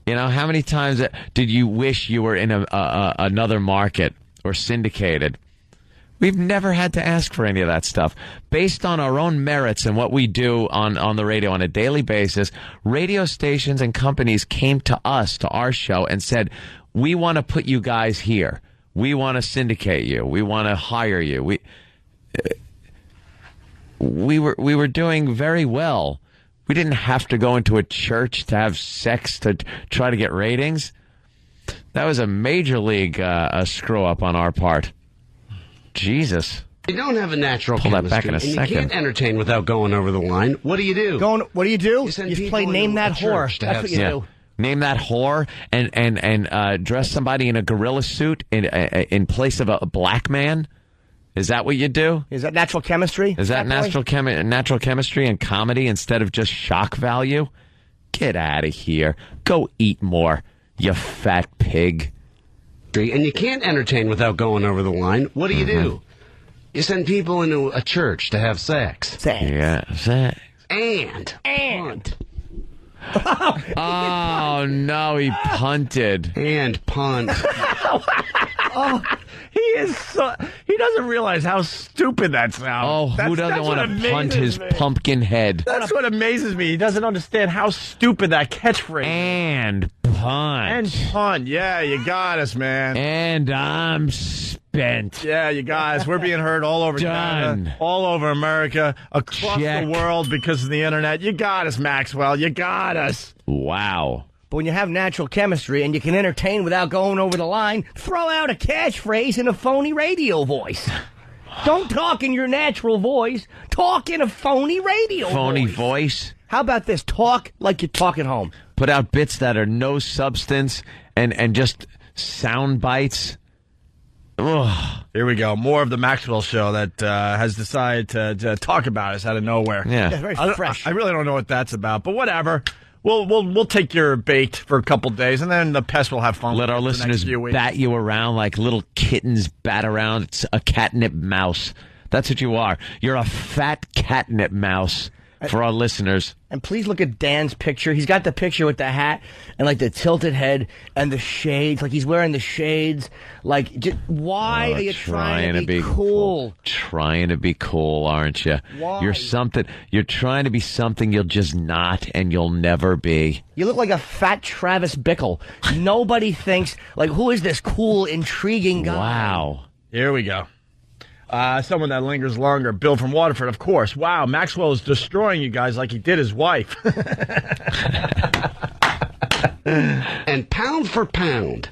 You know, how many times did you wish you were in another market or syndicated? We've never had to ask for any of that stuff. Based on our own merits and what we do on the radio on a daily basis, radio stations and companies came to us, to our show, and said, we want to put you guys here. We want to syndicate you. We want to hire you. We were doing very well. We didn't have to go into a church to have sex to try to get ratings. That was a major league screw-up on our part. Jesus. You don't have a natural Pull chemistry, that back in a and second. you can't entertain without going over the line. What do you do? What do you do? You send You people play Name into That a Whore. church to That's have what you sex. do. Name that whore and dress somebody in a gorilla suit in place of a black man. Is that what you do? Is that natural chemistry? Is that boy? natural chemistry and comedy instead of just shock value? Get out of here. Go eat more, you fat pig. And you can't entertain without going over the line. What do you do? You send people into a church to have sex. Yeah, sex. And. Oh, no, he punted. And punt. Oh, he doesn't realize how stupid that sounds. Oh, who doesn't want to punt his pumpkin head? That's what amazes me. He doesn't understand how stupid that catchphrase is. And punt. And punt. Yeah, you got us, man. And I'm spent. Yeah, you guys. We're being heard all over Canada, all over America, across the world because of the internet. You got us, Maxwell. You got us. Wow. But when you have natural chemistry and you can entertain without going over the line, throw out a catchphrase in a phony radio voice. Don't talk in your natural voice. Talk in a phony radio Phony voice? How about this? Talk like you're talking home. Put out bits that are no substance and just sound bites. Here we go. More of the Maxwell Show that has decided to talk about us out of nowhere. Yeah. Very fresh. I really don't know what that's about, but whatever. We'll take your bait for a couple days, and then the pest will have fun. Let with our it the listeners next few weeks. bat you around like little kittens bat around. It's a catnip mouse. That's what you are. You're a fat catnip mouse for our listeners. And please look at Dan's picture. He's got the picture with the hat and like the tilted head and the shades. Like he's wearing the shades. Like, why are you trying to be cool? Trying to be cool, aren't you? Why? You're trying to be something you'll just not, and you'll never be. You look like a fat Travis Bickle. Nobody thinks, like, who is this cool, intriguing guy? Wow. Here we go. Someone that lingers longer. Bill from Waterford, of course. Wow, Maxwell is destroying you guys like he did his wife. And pound for pound,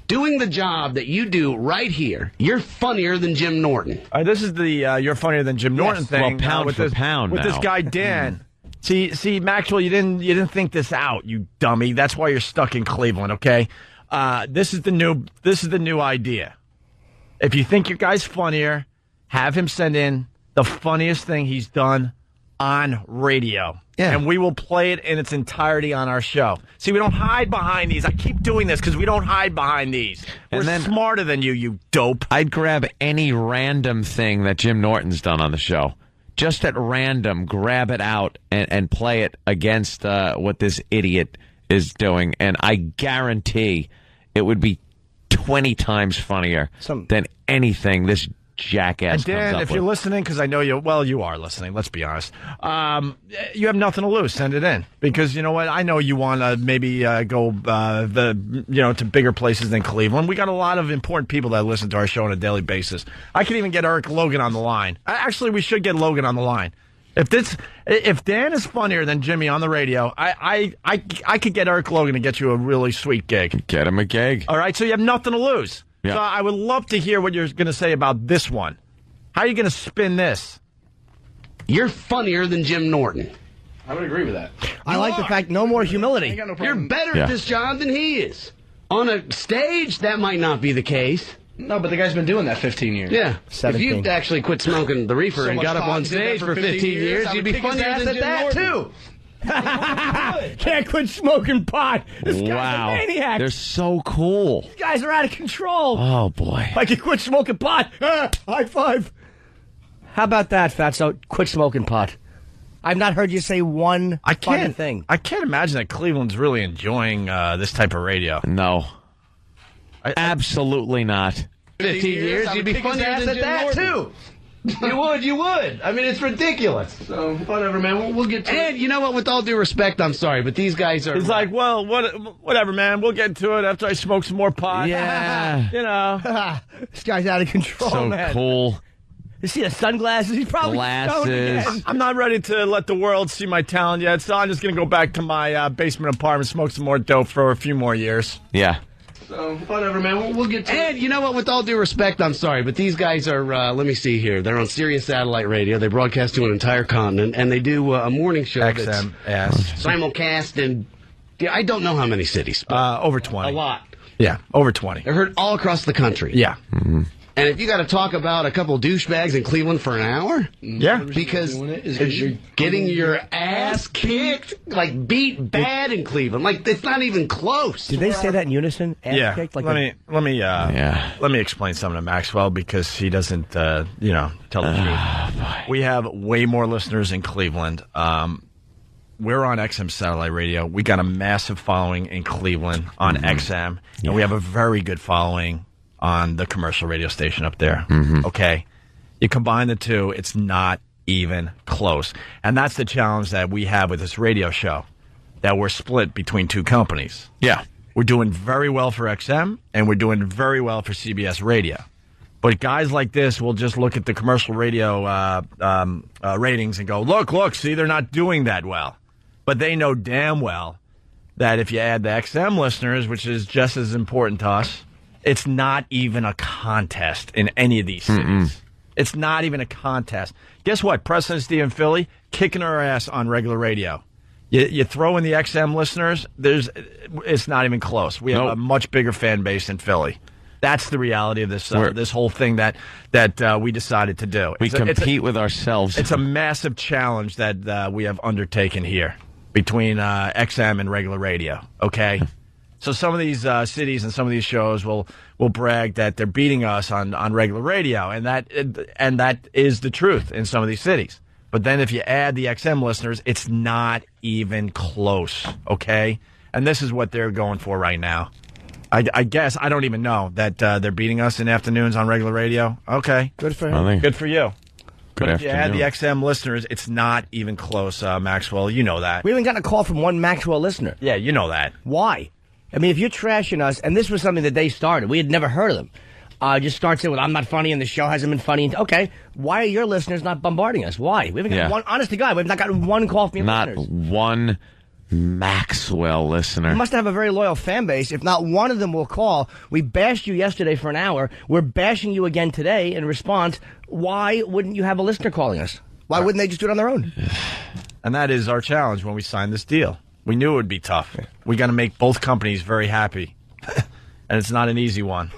doing the job that you do right here, you're funnier than Jim Norton. This is the You're Funnier Than Jim Norton thing. Well, pound with for this, pound with now. this guy Dan. See, Maxwell, you didn't think this out, you dummy. That's why you're stuck in Cleveland. Okay, this is the new idea. If you think your guy's funnier, have him send in the funniest thing he's done on radio. Yeah. And we will play it in its entirety on our show. See, we don't hide behind these. I keep doing this because we don't hide behind these. We're smarter than you, you dope. I'd grab any random thing that Jim Norton's done on the show. Just at random, grab it out and play it against what this idiot is doing. And I guarantee it would be 20 times funnier than anything this jackass and Dan, comes up if with. you're listening, because I know you are listening, let's be honest. You have nothing to lose. Send it in. Because you know what? I know you want to maybe go to bigger places than Cleveland. We got a lot of important people that listen to our show on a daily basis. I could even get Eric Logan on the line. Actually, we should get Logan on the line. If Dan is funnier than Jimmy on the radio, I could get Eric Logan to get you a really sweet gig. Get him a gig. All right, so you have nothing to lose. Yeah. So I would love to hear what you're going to say about this one. How are you going to spin this? You're funnier than Jim Norton. I would agree with that. I like the fact, no more humility. You're better at this job than he is. On a stage, that might not be the case. No, but the guy's been doing that 15 years. Yeah. 17. If you'd actually quit smoking the reefer So and much got up pot on and did that stage for 15 years, I you'd would be kick his funnier ass than at Jim that, Norton. too. Can't quit smoking pot. This guy's Wow. a maniac. They're so cool. These guys are out of control. Oh, boy. I can quit smoking pot. High five. How about that, Fatso? Quit smoking pot. I've not heard you say one funny thing. I can't imagine that Cleveland's really enjoying this type of radio. No. Absolutely not. 15 years, you'd be funnier than Jim Norton. too. You would. I mean, it's ridiculous. So, whatever, man. We'll get to it. And you know what? With all due respect, I'm sorry, but these guys are... He's like, well, whatever, man. We'll get to it after I smoke some more pot. Yeah. You know. This guy's out of control, So man. cool. You see the sunglasses? He's probably stoned again. Glasses. I'm not ready to let the world see my talent yet, so I'm just going to go back to my basement apartment, smoke some more dope for a few more years. Yeah. So, whatever, man. We'll get to it. And you know what? With all due respect, I'm sorry, but these guys are, let me see here. They're on Sirius Satellite Radio. They broadcast to an entire continent, and they do a morning show XM, that's simulcast in, I don't know how many cities. But over 20. a lot. Yeah, over 20. They're heard all across the country. Yeah. Mm-hmm. And if you got to talk about a couple douchebags in Cleveland for an hour, Yeah. because you're getting your ass kicked, like beat bad in Cleveland, like it's not even close. Did they say that in unison? Ass Yeah. kicked? Like let me explain something to Maxwell because he doesn't, tell the truth. We have way more listeners in Cleveland. We're on XM Satellite Radio. We got a massive following in Cleveland on XM, and we have a very good following on the commercial radio station up there. Okay? You combine the two, it's not even close. And that's the challenge that we have with this radio show, that we're split between two companies. Yeah. We're doing very well for XM, and we're doing very well for CBS Radio. But guys like this will just look at the commercial radio ratings and go, look, see, they're not doing that well. But they know damn well that if you add the XM listeners, which is just as important to us, it's not even a contest in any of these cities. It's not even a contest. Guess what? Preston Steve in Philly, kicking our ass on regular radio. You throw in the XM listeners, it's not even close. We have a much bigger fan base in Philly. That's the reality of this this whole thing that we decided to do. We compete with ourselves. It's a massive challenge that we have undertaken here between XM and regular radio. Okay, so some of these cities and some of these shows will brag that they're beating us on regular radio, and that is the truth in some of these cities. But then if you add the XM listeners, it's not even close. Okay, and this is what they're going for right now. I guess I don't even know that they're beating us in afternoons on regular radio. Okay, good for him. Good for you. Good but if you add afternoon. the XM listeners, it's not even close, Maxwell. You know that. We haven't gotten a call from one Maxwell listener. Yeah, you know that. Why? I mean, if you're trashing us, and this was something that they started, we had never heard of them. Just starts it with, I'm not funny, and the show hasn't been funny. Okay, why are your listeners not bombarding us? Why? We haven't got one, honest to God, we have not gotten one call from your listeners. Not one Maxwell listener. You must have a very loyal fan base. If not one of them will call. We bashed you yesterday for an hour. We're bashing you again today in response. Why wouldn't you have a listener calling us? Why wouldn't they just do it on their own? And that is our challenge when we signed this deal. We knew it would be tough. We got to make both companies very happy. And it's not an easy one.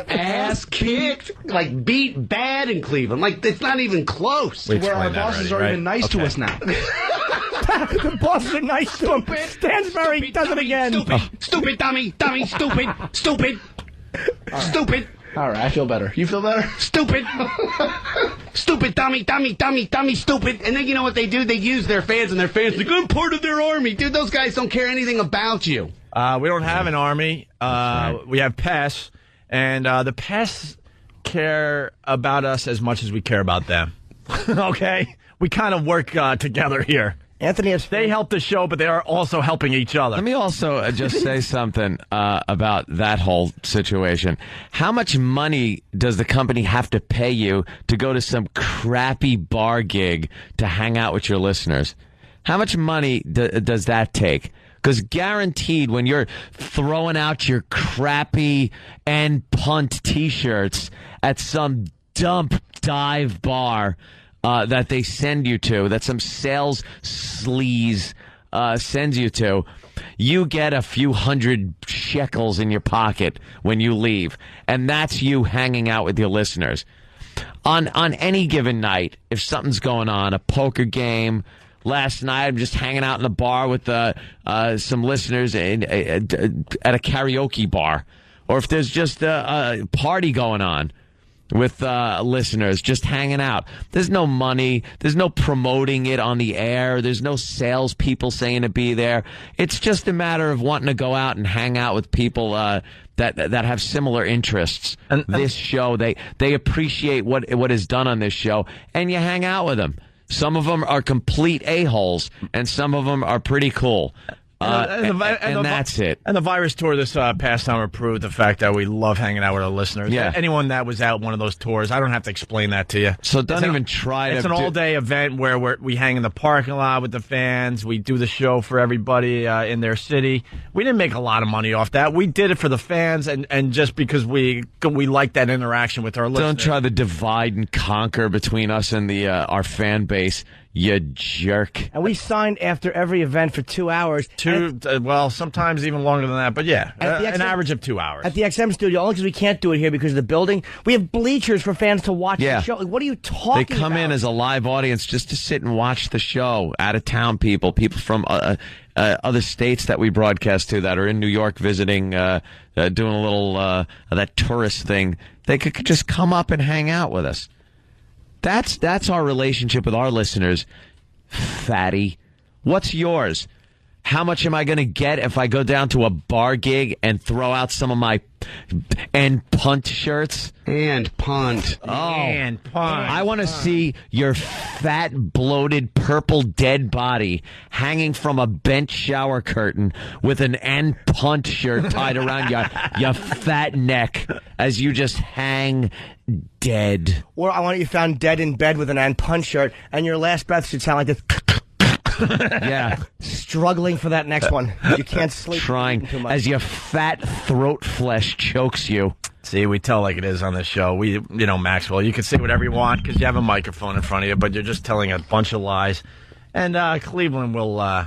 Ass kicked, like beat bad in Cleveland. Like, it's not even close. Where our bosses are even nice to us now. The bosses are nice to him. Stansbury does it again. Stupid dummy, stupid. Stupid. All right, I feel better. You feel better? Stupid. Stupid dummy, stupid. And then you know what they do? They use their fans, and their fans like, I'm part of their army. Dude, those guys don't care anything about you. We don't have an army. We have pests, and the pests care about us as much as we care about them. Okay? We kind of work together here. Anthony, they help the show, but they are also helping each other. Let me also just say something about that whole situation. How much money does the company have to pay you to go to some crappy bar gig to hang out with your listeners? How much money does that take? Because guaranteed, when you're throwing out your crappy and punt T-shirts at some dump dive bar that they send you to, that some sales sleaze sends you to, you get a few hundred shekels in your pocket when you leave. And that's you hanging out with your listeners. On any given night, if something's going on, a poker game. Last night, I'm just hanging out in the bar with some listeners at a karaoke bar. Or if there's just a party going on with listeners, just hanging out. There's no money. There's no promoting it on the air. There's no salespeople saying to be there. It's just a matter of wanting to go out and hang out with people that have similar interests. And this show, they appreciate what is done on this show, and you hang out with them. Some of them are complete a-holes, and some of them are pretty cool. And that's it. And the virus tour this past summer proved the fact that we love hanging out with our listeners. Yeah. Anyone that was out one of those tours, I don't have to explain that to you. So don't even try to... It's an all-day event where we hang in the parking lot with the fans. We do the show for everybody in their city. We didn't make a lot of money off that. We did it for the fans and just because we like that interaction with our listeners. Don't try to divide and conquer between us and our fan base. You jerk. And we signed after every event for 2 hours. Well, sometimes even longer than that. But yeah, an average of 2 hours. At the XM studio, only because we can't do it here because of the building. We have bleachers for fans to watch the show. Like, what are you talking about? They come in as a live audience just to sit and watch the show. Out-of-town people from other states that we broadcast to that are in New York visiting, doing a little that tourist thing. They could just come up and hang out with us. That's our relationship with our listeners, fatty. What's yours? How much am I going to get if I go down to a bar gig and throw out some of my and punt shirts? And punt. Oh, and punt. I want to see your fat, bloated, purple dead body hanging from a bench shower curtain with an and punt shirt tied around your fat neck as you just hang dead. Or I want you found dead in bed with an and punt shirt, and your last breath should sound like this. Yeah. Struggling for that next one. You can't sleep. Trying too much. as your fat throat flesh chokes you. See, we tell like it is on this show. Maxwell, you can say whatever you want because you have a microphone in front of you, but you're just telling a bunch of lies. And Cleveland will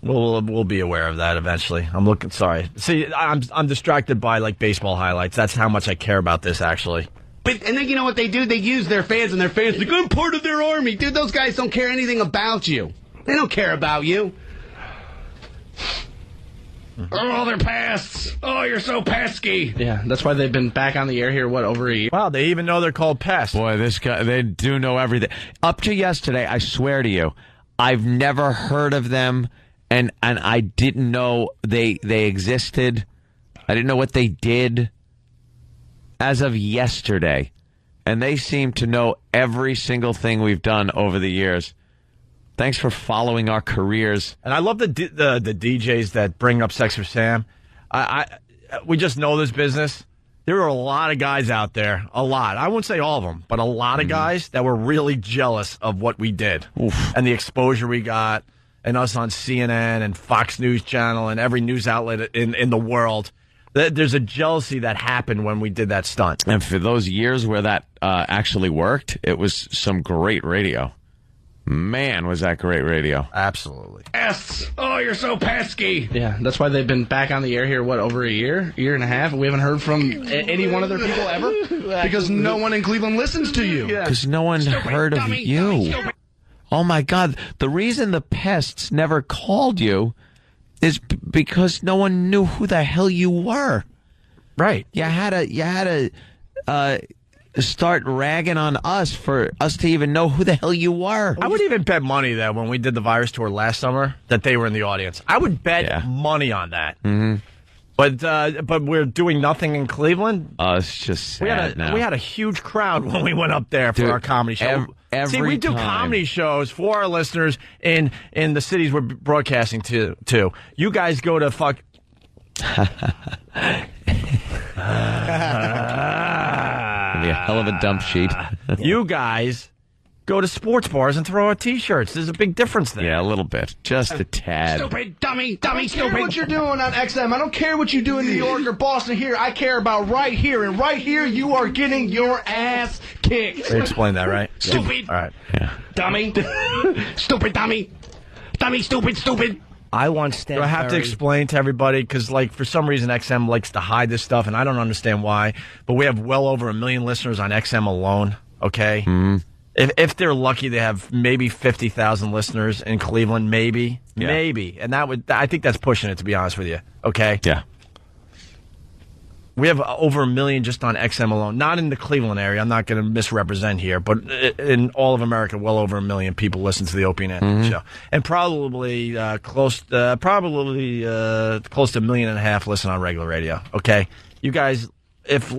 We'll be aware of that eventually. I'm looking. Sorry. See, I'm distracted by like baseball highlights. That's how much I care about this, actually. But and then you know what they do? They use their fans, and their fans like, I'm part of their army. Dude, those guys don't care anything about you. They don't care about you. Oh, they're pests. Oh, you're so pesky. Yeah, that's why they've been back on the air here, over a year? Wow, they even know they're called pests. Boy, this guy, they do know everything. Up to yesterday, I swear to you, I've never heard of them, and I didn't know they existed. I didn't know what they did as of yesterday. And they seem to know every single thing we've done over the years. Thanks for following our careers. And I love the DJs that bring up Sex for Sam. We just know this business. There are a lot of guys out there, a lot. I won't say all of them, but a lot of guys that were really jealous of what we did. Oof. And the exposure we got, and us on CNN and Fox News Channel and every news outlet in the world. There's a jealousy that happened when we did that stunt. And for those years where that actually worked, it was some great radio. Man, was that great radio. Absolutely. Pests. Oh, you're so pesky. Yeah, that's why they've been back on the air here, over a year and a half, and we haven't heard from any one of their people ever? Because no one in Cleveland listens to you. Because no one heard of you. Oh, my God. The reason the pests never called you is because no one knew who the hell you were. Right. You had to start ragging on us for us to even know who the hell you were. I would even bet money that when we did the virus tour last summer that they were in the audience. I would bet money on that. Mm-hmm. But we're doing nothing in Cleveland. It's just sad now. We had a huge crowd when we went up there for our comedy show. See, we do comedy shows for our listeners in the cities we're broadcasting to. You guys go to fuck. Be a hell of a dump sheet. You guys go to sports bars and throw out T-shirts. There's a big difference there. Yeah, a little bit. Just a tad. Stupid, dummy, I don't stupid. care what you're doing on XM. I don't care what you do in New York or Boston here. I care about right here. And right here, you are getting your ass kicked. They explained that, right? Stupid. All right. Yeah. Dummy. Stupid dummy. Dummy, stupid. I want Stansberry. Do I have to explain to everybody? Because, like, for some reason, XM likes to hide this stuff, and I don't understand why. But we have well over 1 million listeners on XM alone, okay? Mm-hmm. If they're lucky, they have maybe 50,000 listeners in Cleveland, maybe. Yeah. Maybe. And I think that's pushing it, to be honest with you, okay? Yeah. We have over 1 million just on XM alone. Not in the Cleveland area. I'm not going to misrepresent here, but in all of America, well over 1 million people listen to the Opie and Anthony show, and probably close to 1.5 million listen on regular radio. Okay, you guys, if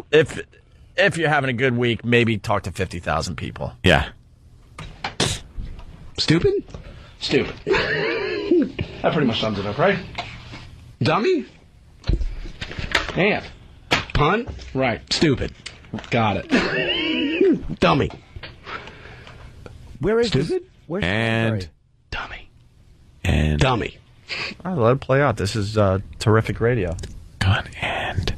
you're having a good week, maybe talk to 50,000 people. Yeah. Stupid. That pretty much sums it up, right? Dummy. And Punt. right. Stupid. Got it. Dummy. Where is Stupid? this? Where's And Stansberry? Dummy. And Dummy. All right, let it play out. This is terrific radio. good and.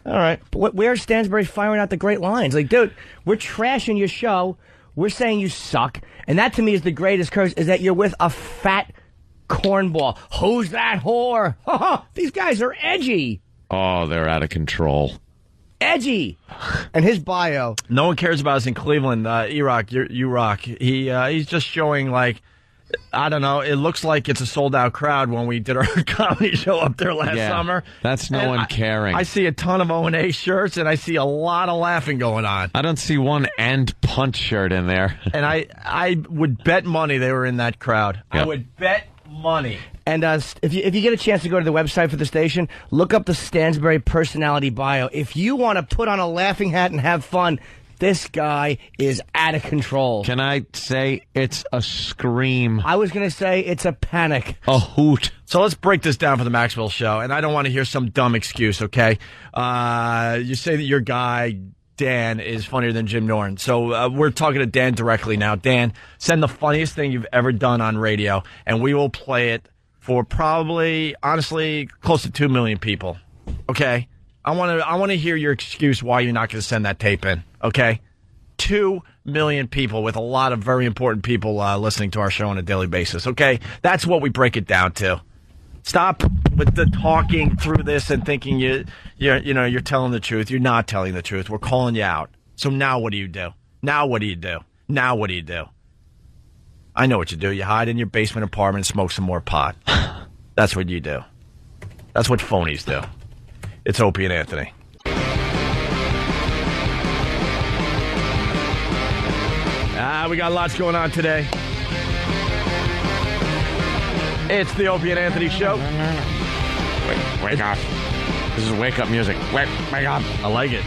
All right. But where's Stansberry firing out the great lines? Like, dude, we're trashing your show. We're saying you suck. And that, to me, is the greatest curse, is that you're with a fat cornball. Who's that whore? These guys are edgy. Oh, they're out of control. Edgy. And his bio. No one cares about us in Cleveland. E-Rock, you rock. He's just showing, like, I don't know. It looks like it's a sold-out crowd when we did our comedy show up there last summer. That's no one caring. I see a ton of O&A shirts, and I see a lot of laughing going on. I don't see one end punch shirt in there. And I would bet money they were in that crowd. Yep. I would bet money. And if you get a chance to go to the website for the station, look up the Stansberry personality bio. If you want to put on a laughing hat and have fun, this guy is out of control. Can I say it's a scream? I was going to say it's a panic. A hoot. So let's break this down for the Maxwell Show. And I don't want to hear some dumb excuse, okay? You say that your guy, Dan, is funnier than Jim Norton. So we're talking to Dan directly now. Dan, send the funniest thing you've ever done on radio, and we will play it for probably, honestly, close to 2 million people. Okay? I want to hear your excuse why you're not going to send that tape in. Okay? 2 million people, with a lot of very important people listening to our show on a daily basis. Okay? That's what we break it down to. Stop with the talking through this and thinking you're telling the truth. You're not telling the truth. We're calling you out. So now what do you do? Now what do you do? Now what do you do? I know what you do. You hide in your basement apartment and smoke some more pot. That's what you do. That's what phonies do. It's Opie and Anthony. We got lots going on today. It's the Opie and Anthony Show. Wake up. This is wake-up music. Wake up. I like it.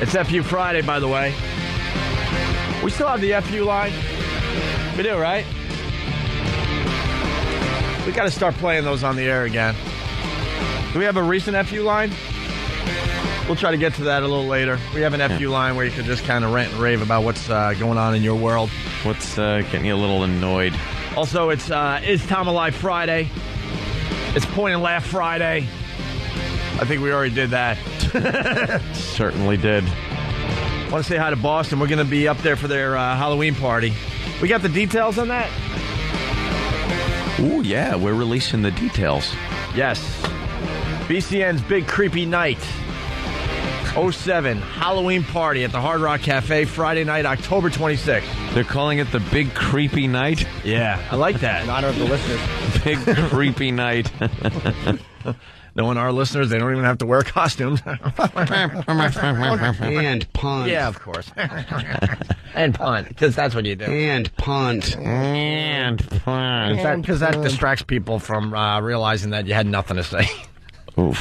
It's FU Friday, by the way. We still have the FU line. We do, right? We got to start playing those on the air again. Do we have a recent FU line? We'll try to get to that a little later. We have an FU line where you can just kind of rant and rave about what's going on in your world. What's getting you a little annoyed? Also, it's Is Tom Alive Friday. It's Point and Laugh Friday. I think we already did that. Certainly did. Want to say hi to Boston. We're going to be up there for their Halloween party. We got the details on that? Ooh, yeah, we're releasing the details. Yes. BCN's Big Creepy Night. 07 Halloween party at the Hard Rock Cafe, Friday night, October 26th. They're calling it the Big Creepy Night? Yeah, I like that. In honor of the listeners. Big Creepy Night. Knowing our listeners, they don't even have to wear costumes. And punt. Yeah, of course. And punt, because that's what you do. And punt. And punt. Because that distracts people from realizing that you had nothing to say. Oof.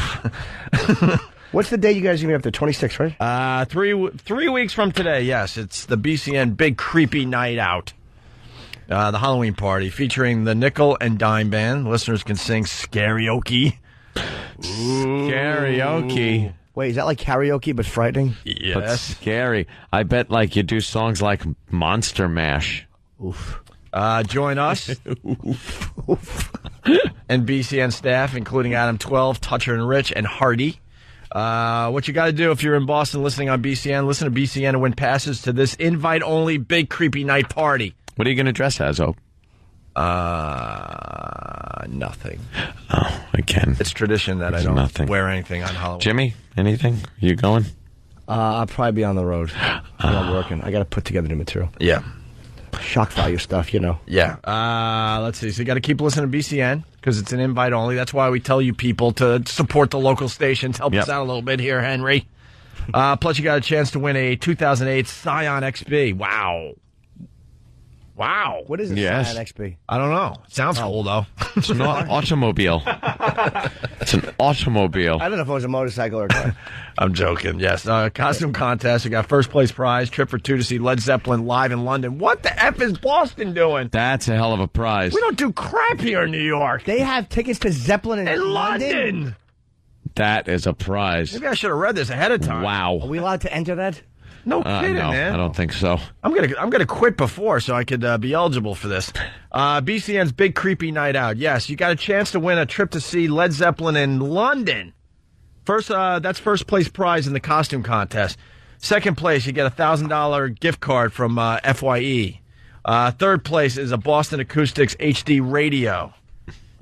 What's the date you guys are going to be up there? 26, right? 3 weeks from today, yes. It's the BCN Big Creepy Night Out. The Halloween party featuring the Nickel and Dime Band. Listeners can sing Scarioke. Karaoke. Wait, is that like karaoke but frightening? Yes. But scary. I bet like you do songs like Monster Mash. Oof. Join us and BCN staff, including Adam 12, Toucher and Rich, and Hardy. What you got to do if you're in Boston listening on BCN, listen to BCN and win passes to this invite-only Big Creepy Night party. What are you going to dress as, Ope? Nothing. Oh, again. It's tradition that I don't wear anything on Halloween. Jimmy, anything? You going? I'll probably be on the road. I'm working. I got to put together new material. Yeah. Shock value stuff, you know. Yeah. Let's see. So you got to keep listening to BCN because it's an invite only. That's why we tell you people to support the local stations. Help us out a little bit here, Henry. Plus, you got a chance to win a 2008 Scion XB. Wow. What is a Scion XB? I don't know. It sounds cool, though. It's an automobile. It's an automobile. I don't know if it was a motorcycle or a car. I'm joking, yes. Costume contest. We got first place prize, trip for two to see Led Zeppelin live in London. What the F is Boston doing? That's a hell of a prize. We don't do crap here in New York. They have tickets to Zeppelin in London. That is a prize. Maybe I should have read this ahead of time. Wow. Are we allowed to enter that? No kidding, no, man. I don't think so. I'm gonna quit before so I could be eligible for this. BCN's Big Creepy Night Out. Yes, you got a chance to win a trip to see Led Zeppelin in London. First, that's first place prize in the costume contest. Second place, you get a $1,000 gift card from FYE. Third place is a Boston Acoustics HD radio,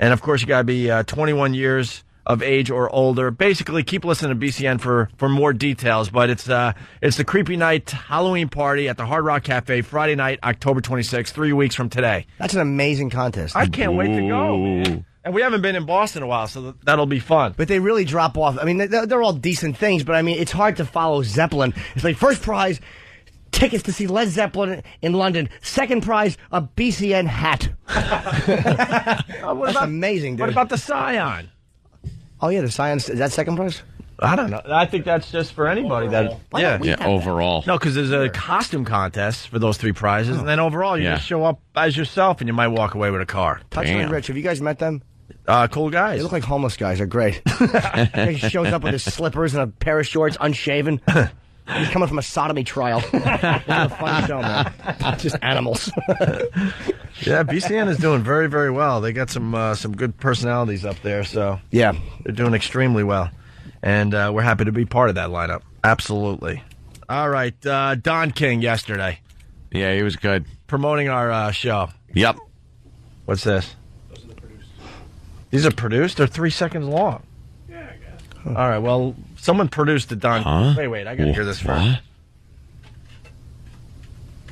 and of course you got to be 21 years of age or older. Basically, keep listening to BCN for more details. But it's the Creepy Night Halloween party at the Hard Rock Cafe, Friday night, October 26th, 3 weeks from today. That's an amazing contest. I can't wait to go, man. And we haven't been in Boston in a while, so that'll be fun. But they really drop off. I mean, they're all decent things, but I mean, it's hard to follow Zeppelin. It's like first prize, tickets to see Led Zeppelin in London. Second prize, a BCN hat. That's amazing, dude. What about the Scion? Oh, yeah, the Scion. Is that second prize? I don't know. I think that's just for anybody. Overall. No, because there's a costume contest for those three prizes, and then overall you just show up as yourself, and you might walk away with a car. Touching and Rich, have you guys met them? Cool guys. They look like homeless guys. They're great. He shows up with his slippers and a pair of shorts, unshaven. He's coming from a sodomy trial. It's a fun show, man. Just animals. Yeah, BCN is doing very, very well. They got some good personalities up there, so yeah, they're doing extremely well, and we're happy to be part of that lineup. Absolutely. All right, Don King yesterday. Yeah, he was good. Promoting our show. Yep. What's this? These are produced? They're 3 seconds long. Yeah, I guess. All right, well, someone produced the Don... Huh? Wait, I gotta hear this first.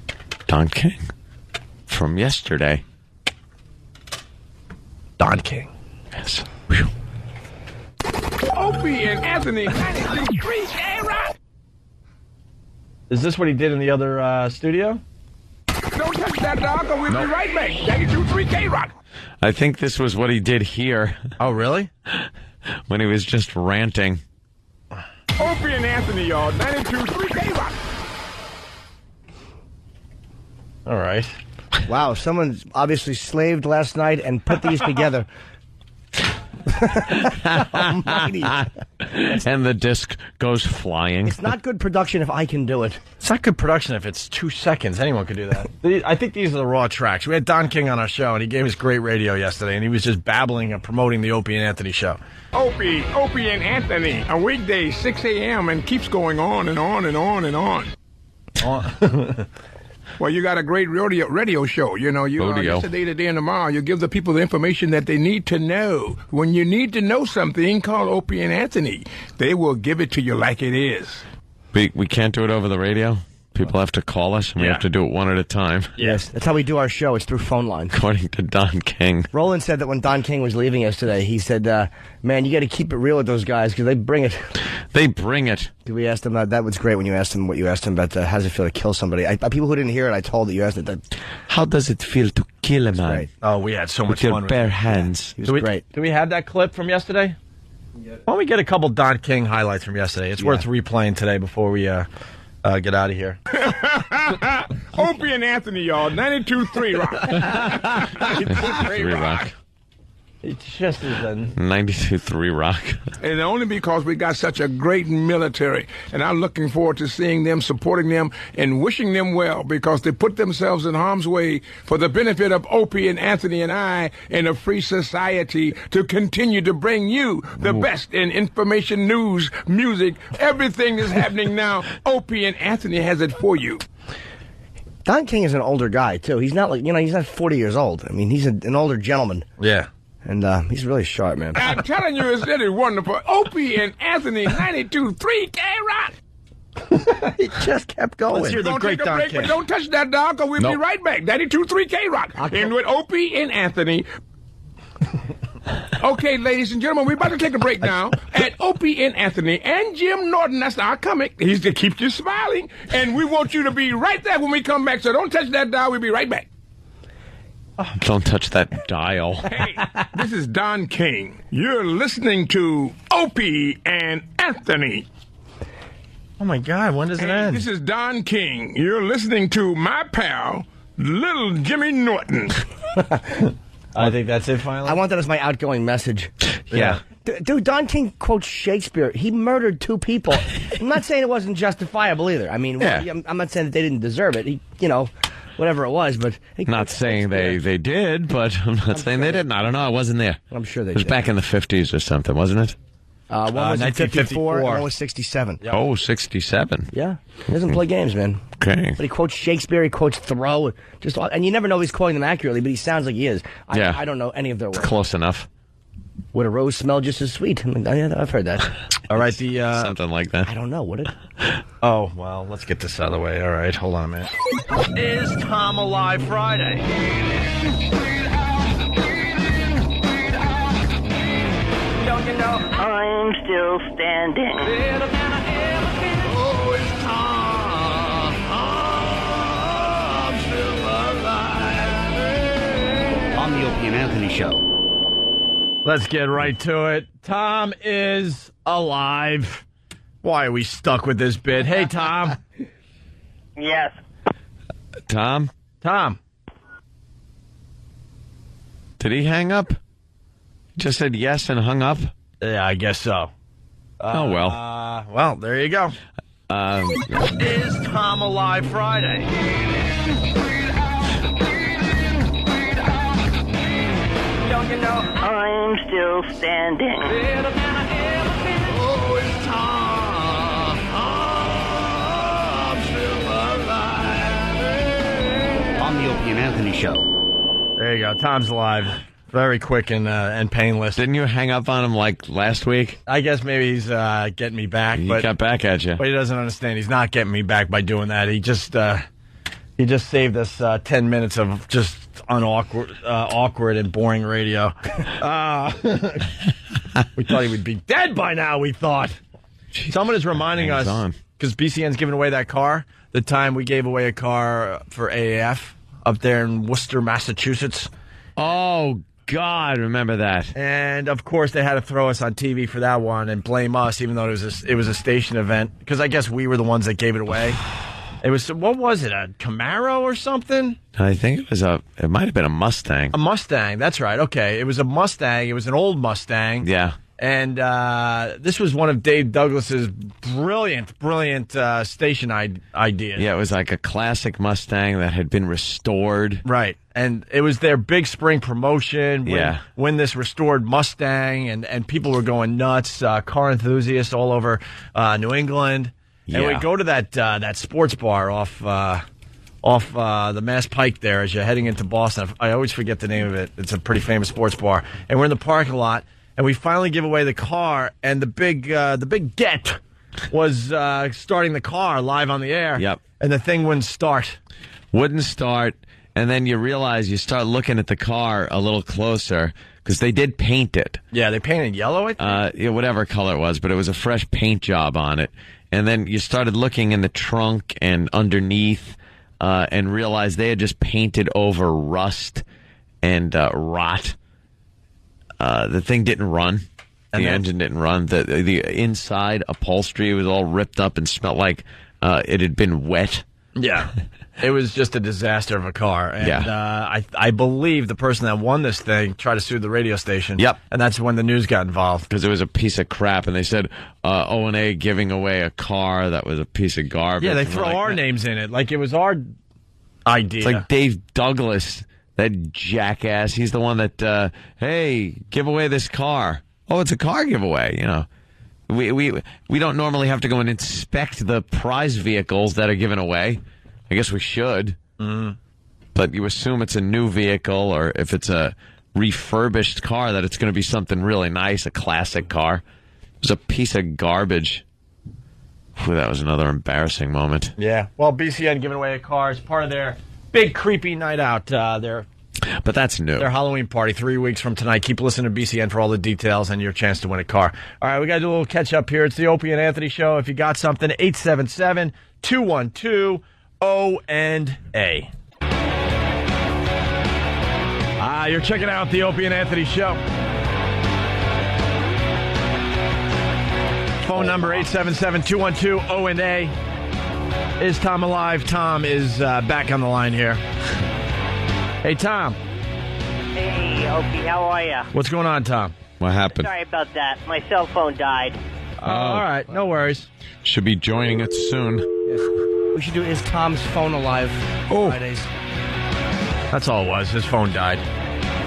What? Don King. From yesterday. Don King. Yes. Opie and Anthony, 92.3 K-Rock. Is this what he did in the other studio? Don't touch that dog, or we'll be right back. 92.3 K-Rock. I think this was what he did here. Oh, really? When he was just ranting. Opie and Anthony, y'all, 92.3 K-Rock. All right. Wow, someone's obviously slaved last night and put these together. Almighty. And the disc goes flying. It's not good production if I can do it. It's not good production if it's 2 seconds. Anyone could do that. I think these are the raw tracks. We had Don King on our show, and he gave us great radio yesterday, and he was just babbling and promoting the Opie and Anthony show. Opie and Anthony, a weekday, 6 a.m., and keeps going on and on and on and on. Well, you got a great radio show. You know, yesterday, today, and tomorrow, you give the people the information that they need to know. When you need to know something, call Opie and Anthony. They will give it to you like it is. We can't do it over the radio? People have to call us, and we have to do it one at a time. Yes, that's how we do our show. It's through phone line. According to Don King. Roland said that when Don King was leaving yesterday, he said, man, you got to keep it real with those guys because they bring it. They bring it. We asked him, that was great when you asked him what you asked him about how does it feel to kill somebody. People who didn't hear it, I told that you asked it. How does it feel to kill a man? Oh, we had so much with fun your bare hands. He was great. Do we have that clip from yesterday? Yeah. Why don't we get a couple Don King highlights from yesterday? It's worth replaying today before we get out of here. Opie and Anthony, y'all, 92.3 Rock. 92.3 Rock. It's just as 92.3 Rock. And only because we got such a great military. And I'm looking forward to seeing them, supporting them, and wishing them well because they put themselves in harm's way for the benefit of Opie and Anthony and I in a free society to continue to bring you the best in information, news, music, everything that's happening now. Opie and Anthony has it for you. Don King is an older guy, too. He's not he's not 40 years old. I mean, he's an older gentleman. Yeah. And he's really sharp, man. I'm telling you, it's really wonderful. Opie and Anthony, 92.3 K-Rock. It just kept going. Let's hear the great take a Don break, King. but don't touch that dog, or we'll be right back. 92.3 K-Rock. And with Opie and Anthony. Okay, ladies and gentlemen, we're about to take a break now. And Opie and Anthony and Jim Norton, that's our comic. He's to keep you smiling. And we want you to be right there when we come back. So don't touch that dial. We'll be right back. Don't touch that dial. Hey, this is Don King. You're listening to Opie and Anthony. Oh, my God. When does it end? This is Don King. You're listening to my pal, Little Jimmy Norton. I think that's it, finally. I want that as my outgoing message. Yeah. Dude, Don King quotes Shakespeare. He murdered 2 people. I'm not saying it wasn't justifiable either. I mean, I'm not saying that they didn't deserve it. Whatever it was, but... Not saying they did, but I'm not saying they didn't. I don't know. I wasn't there. I'm sure they did. It was back in the 50s or something, wasn't it? One was 1954, and one was 67. Yep. Oh, 67. Yeah. He doesn't play games, man. Okay. But he quotes Shakespeare, he quotes Thoreau, and you never know if he's quoting them accurately, but he sounds like he is. I don't know any of their words. Close enough. Would a rose smell just as sweet? I've heard that. All right, something like that. I don't know. Would it? Oh, well, let's get this out of the way. All right, hold on a minute. Is Tom Alive Friday? Don't you know I'm still standing? Oh, it's Tom. I'm still alive. On the Opie and Anthony Show. Let's get right to it. Tom is alive. Why are we stuck with this bit? Hey, Tom. Yes. Tom? Did he hang up? Just said yes and hung up? Yeah, I guess so. Oh, well. Well, there you go. Is Tom Alive Friday? Don't you know I'm still standing? Oh, it's Tom. I'm still alive. On the Opie and Anthony Show. There you go. Tom's alive. Very quick and painless. Didn't you hang up on him like last week? I guess maybe he's getting me back. He got back at you. But he doesn't understand. He's not getting me back by doing that. He just saved us 10 minutes of just awkward and boring radio. We thought he would be dead by now, we thought. Someone is reminding us, because BCN's giving away that car, the time we gave away a car for AAF up there in Worcester, Massachusetts. Oh, God, remember that. And, of course, they had to throw us on TV for that one and blame us, even though it was a station event, because I guess we were the ones that gave it away. It was, what was it, a Camaro or something? I think it might have been a Mustang. A Mustang, that's right. Okay, it was a Mustang. It was an old Mustang. Yeah. And this was one of Dave Douglas's brilliant station ideas. Yeah, it was like a classic Mustang that had been restored. Right. And it was their big spring promotion. When this restored Mustang, and people were going nuts. Car enthusiasts all over New England. Yeah. And we go to that sports bar off the Mass Pike there as you're heading into Boston. I always forget the name of it. It's a pretty famous sports bar. And we're in the parking lot. And we finally give away the car, and the big get was starting the car live on the air. Yep. And the thing wouldn't start. And then you realize you start looking at the car a little closer, because they did paint it. Yeah, they painted yellow, I think? Whatever color it was, but it was a fresh paint job on it. And then you started looking in the trunk and underneath, and realized they had just painted over rust and rot. The thing didn't run. The engine didn't run. The inside upholstery was all ripped up and smelled like it had been wet. Yeah. It was just a disaster of a car. And I believe the person that won this thing tried to sue the radio station. Yep. And that's when the news got involved. Because it was a piece of crap. And they said O&A giving away a car that was a piece of garbage. Yeah, they throw our names in it like it was our idea. It's like Dave Douglas. That jackass, he's the one that, hey, give away this car. Oh, it's a car giveaway, you know. We don't normally have to go and inspect the prize vehicles that are given away. I guess we should. But you assume it's a new vehicle, or if it's a refurbished car, that it's going to be something really nice, a classic car. It was a piece of garbage. Whew, that was another embarrassing moment. Yeah, well, BCN giving away a car is part of their big creepy night out. But that's new. Their Halloween party 3 weeks from tonight. Keep listening to BCN for all the details and your chance to win a car. All right, we got to do a little catch up here. It's the Opie and Anthony Show. If you got something, 877-212-O&A. You're checking out the Opie and Anthony Show. Phone number 877-212-O&A. Is Tom alive? Tom is back on the line here. Hey, Tom. Hey, Opie, how are you? What's going on, Tom? What happened? Sorry about that. My cell phone died. All right, no worries. Should be joining it soon. Yes. We should do Is Tom's Phone Alive Fridays. That's all it was. His phone died.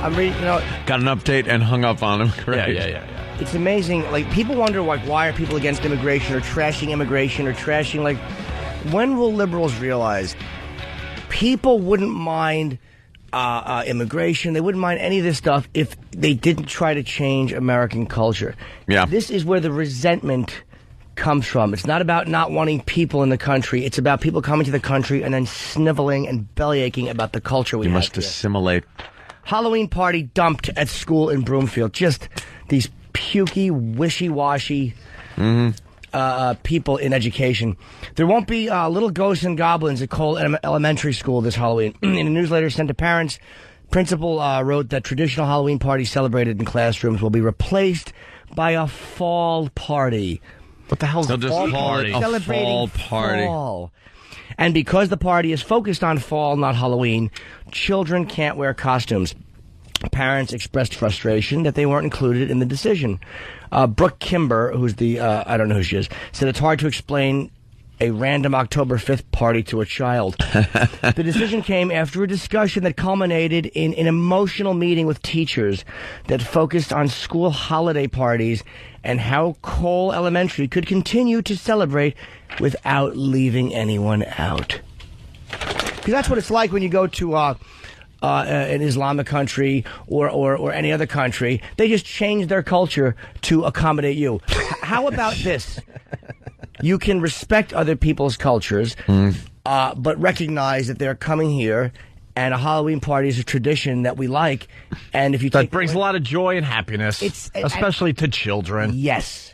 I'm reading, Got an update and hung up on him. Great. Yeah. It's amazing. Like, people wonder, why are people against immigration or trashing immigration or trashing, when will liberals realize people wouldn't mind immigration, they wouldn't mind any of this stuff if they didn't try to change American culture. Yeah. This is where the resentment comes from. It's not about not wanting people in the country. It's about people coming to the country and then sniveling and bellyaching about the culture we have. You must assimilate. Halloween party dumped at school in Broomfield. Just these pukey, wishy-washy people in education. There won't be little ghosts and goblins at Cole Elementary School this Halloween. In a newsletter sent to parents, principal wrote that traditional Halloween parties celebrated in classrooms will be replaced by a fall party. What the hell's a fall party? A fall party. Fall. And because the party is focused on fall, not Halloween, children can't wear costumes. Parents expressed frustration that they weren't included in the decision. Brooke Kimber, who's the, I don't know who she is, said it's hard to explain a random October 5th party to a child. The decision came after a discussion that culminated in an emotional meeting with teachers that focused on school holiday parties and how Cole Elementary could continue to celebrate without leaving anyone out. Because that's what it's like when you go to an Islamic country or any other country. They just change their culture to accommodate you. How about this? You can respect other people's cultures, but recognize that they're coming here, and a Halloween party is a tradition that we like. And if you that brings a lot of joy and happiness, especially to children. Yes.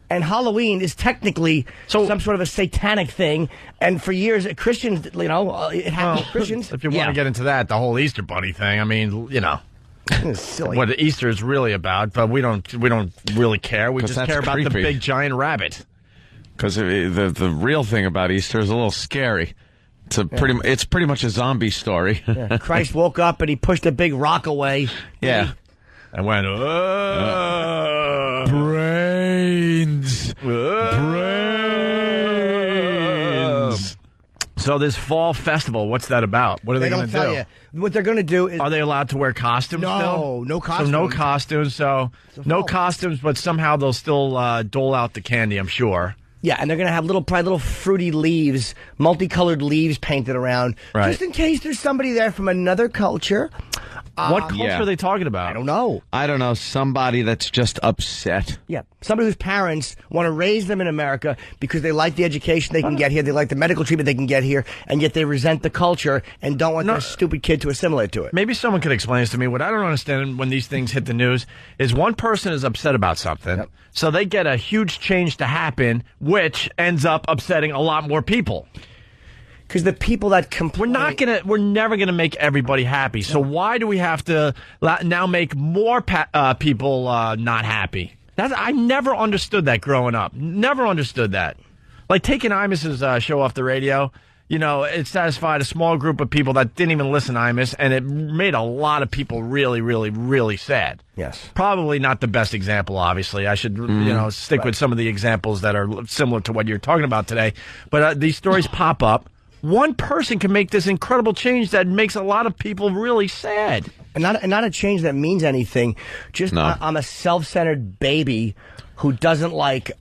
And Halloween is technically some sort of a satanic thing. And for years, Christians, it happened to Christians. If you want to get into that, the whole Easter Bunny thing, I mean, it's silly. What Easter is really about, but we don't really care. We just care about the big giant rabbit. Because the real thing about Easter is a little scary. It's pretty much a zombie story. Yeah. Christ woke up and he pushed a big rock away. Yeah. And went, brains. So this fall festival, what's that about? What are they going to do? Tell you. What they're going to do is... Are they allowed to wear costumes still? No costumes. So no costumes, no costumes, but somehow they'll still dole out the candy, I'm sure. Yeah, and they're going to have probably little fruity leaves, multicolored leaves painted around, just in case there's somebody there from another culture. What culture are they talking about? I don't know. Somebody that's just upset. Yeah, somebody whose parents want to raise them in America because they like the education they can get here, they like the medical treatment they can get here, and yet they resent the culture and don't want their stupid kid to assimilate to it. Maybe someone could explain this to me. What I don't understand when these things hit the news is one person is upset about something, so they get a huge change to happen, which ends up upsetting a lot more people. Because the people that complain... We're never gonna make everybody happy. So why do we have to now make more people not happy? I never understood that growing up. Never understood that. Like taking Imus's show off the radio, it satisfied a small group of people that didn't even listen to Imus, and it made a lot of people really, really, really sad. Yes. Probably not the best example, obviously. I should, stick with some of the examples that are similar to what you're talking about today. But these stories pop up. One person can make this incredible change that makes a lot of people really sad. And not a change that means anything. Just I'm a self-centered baby who doesn't like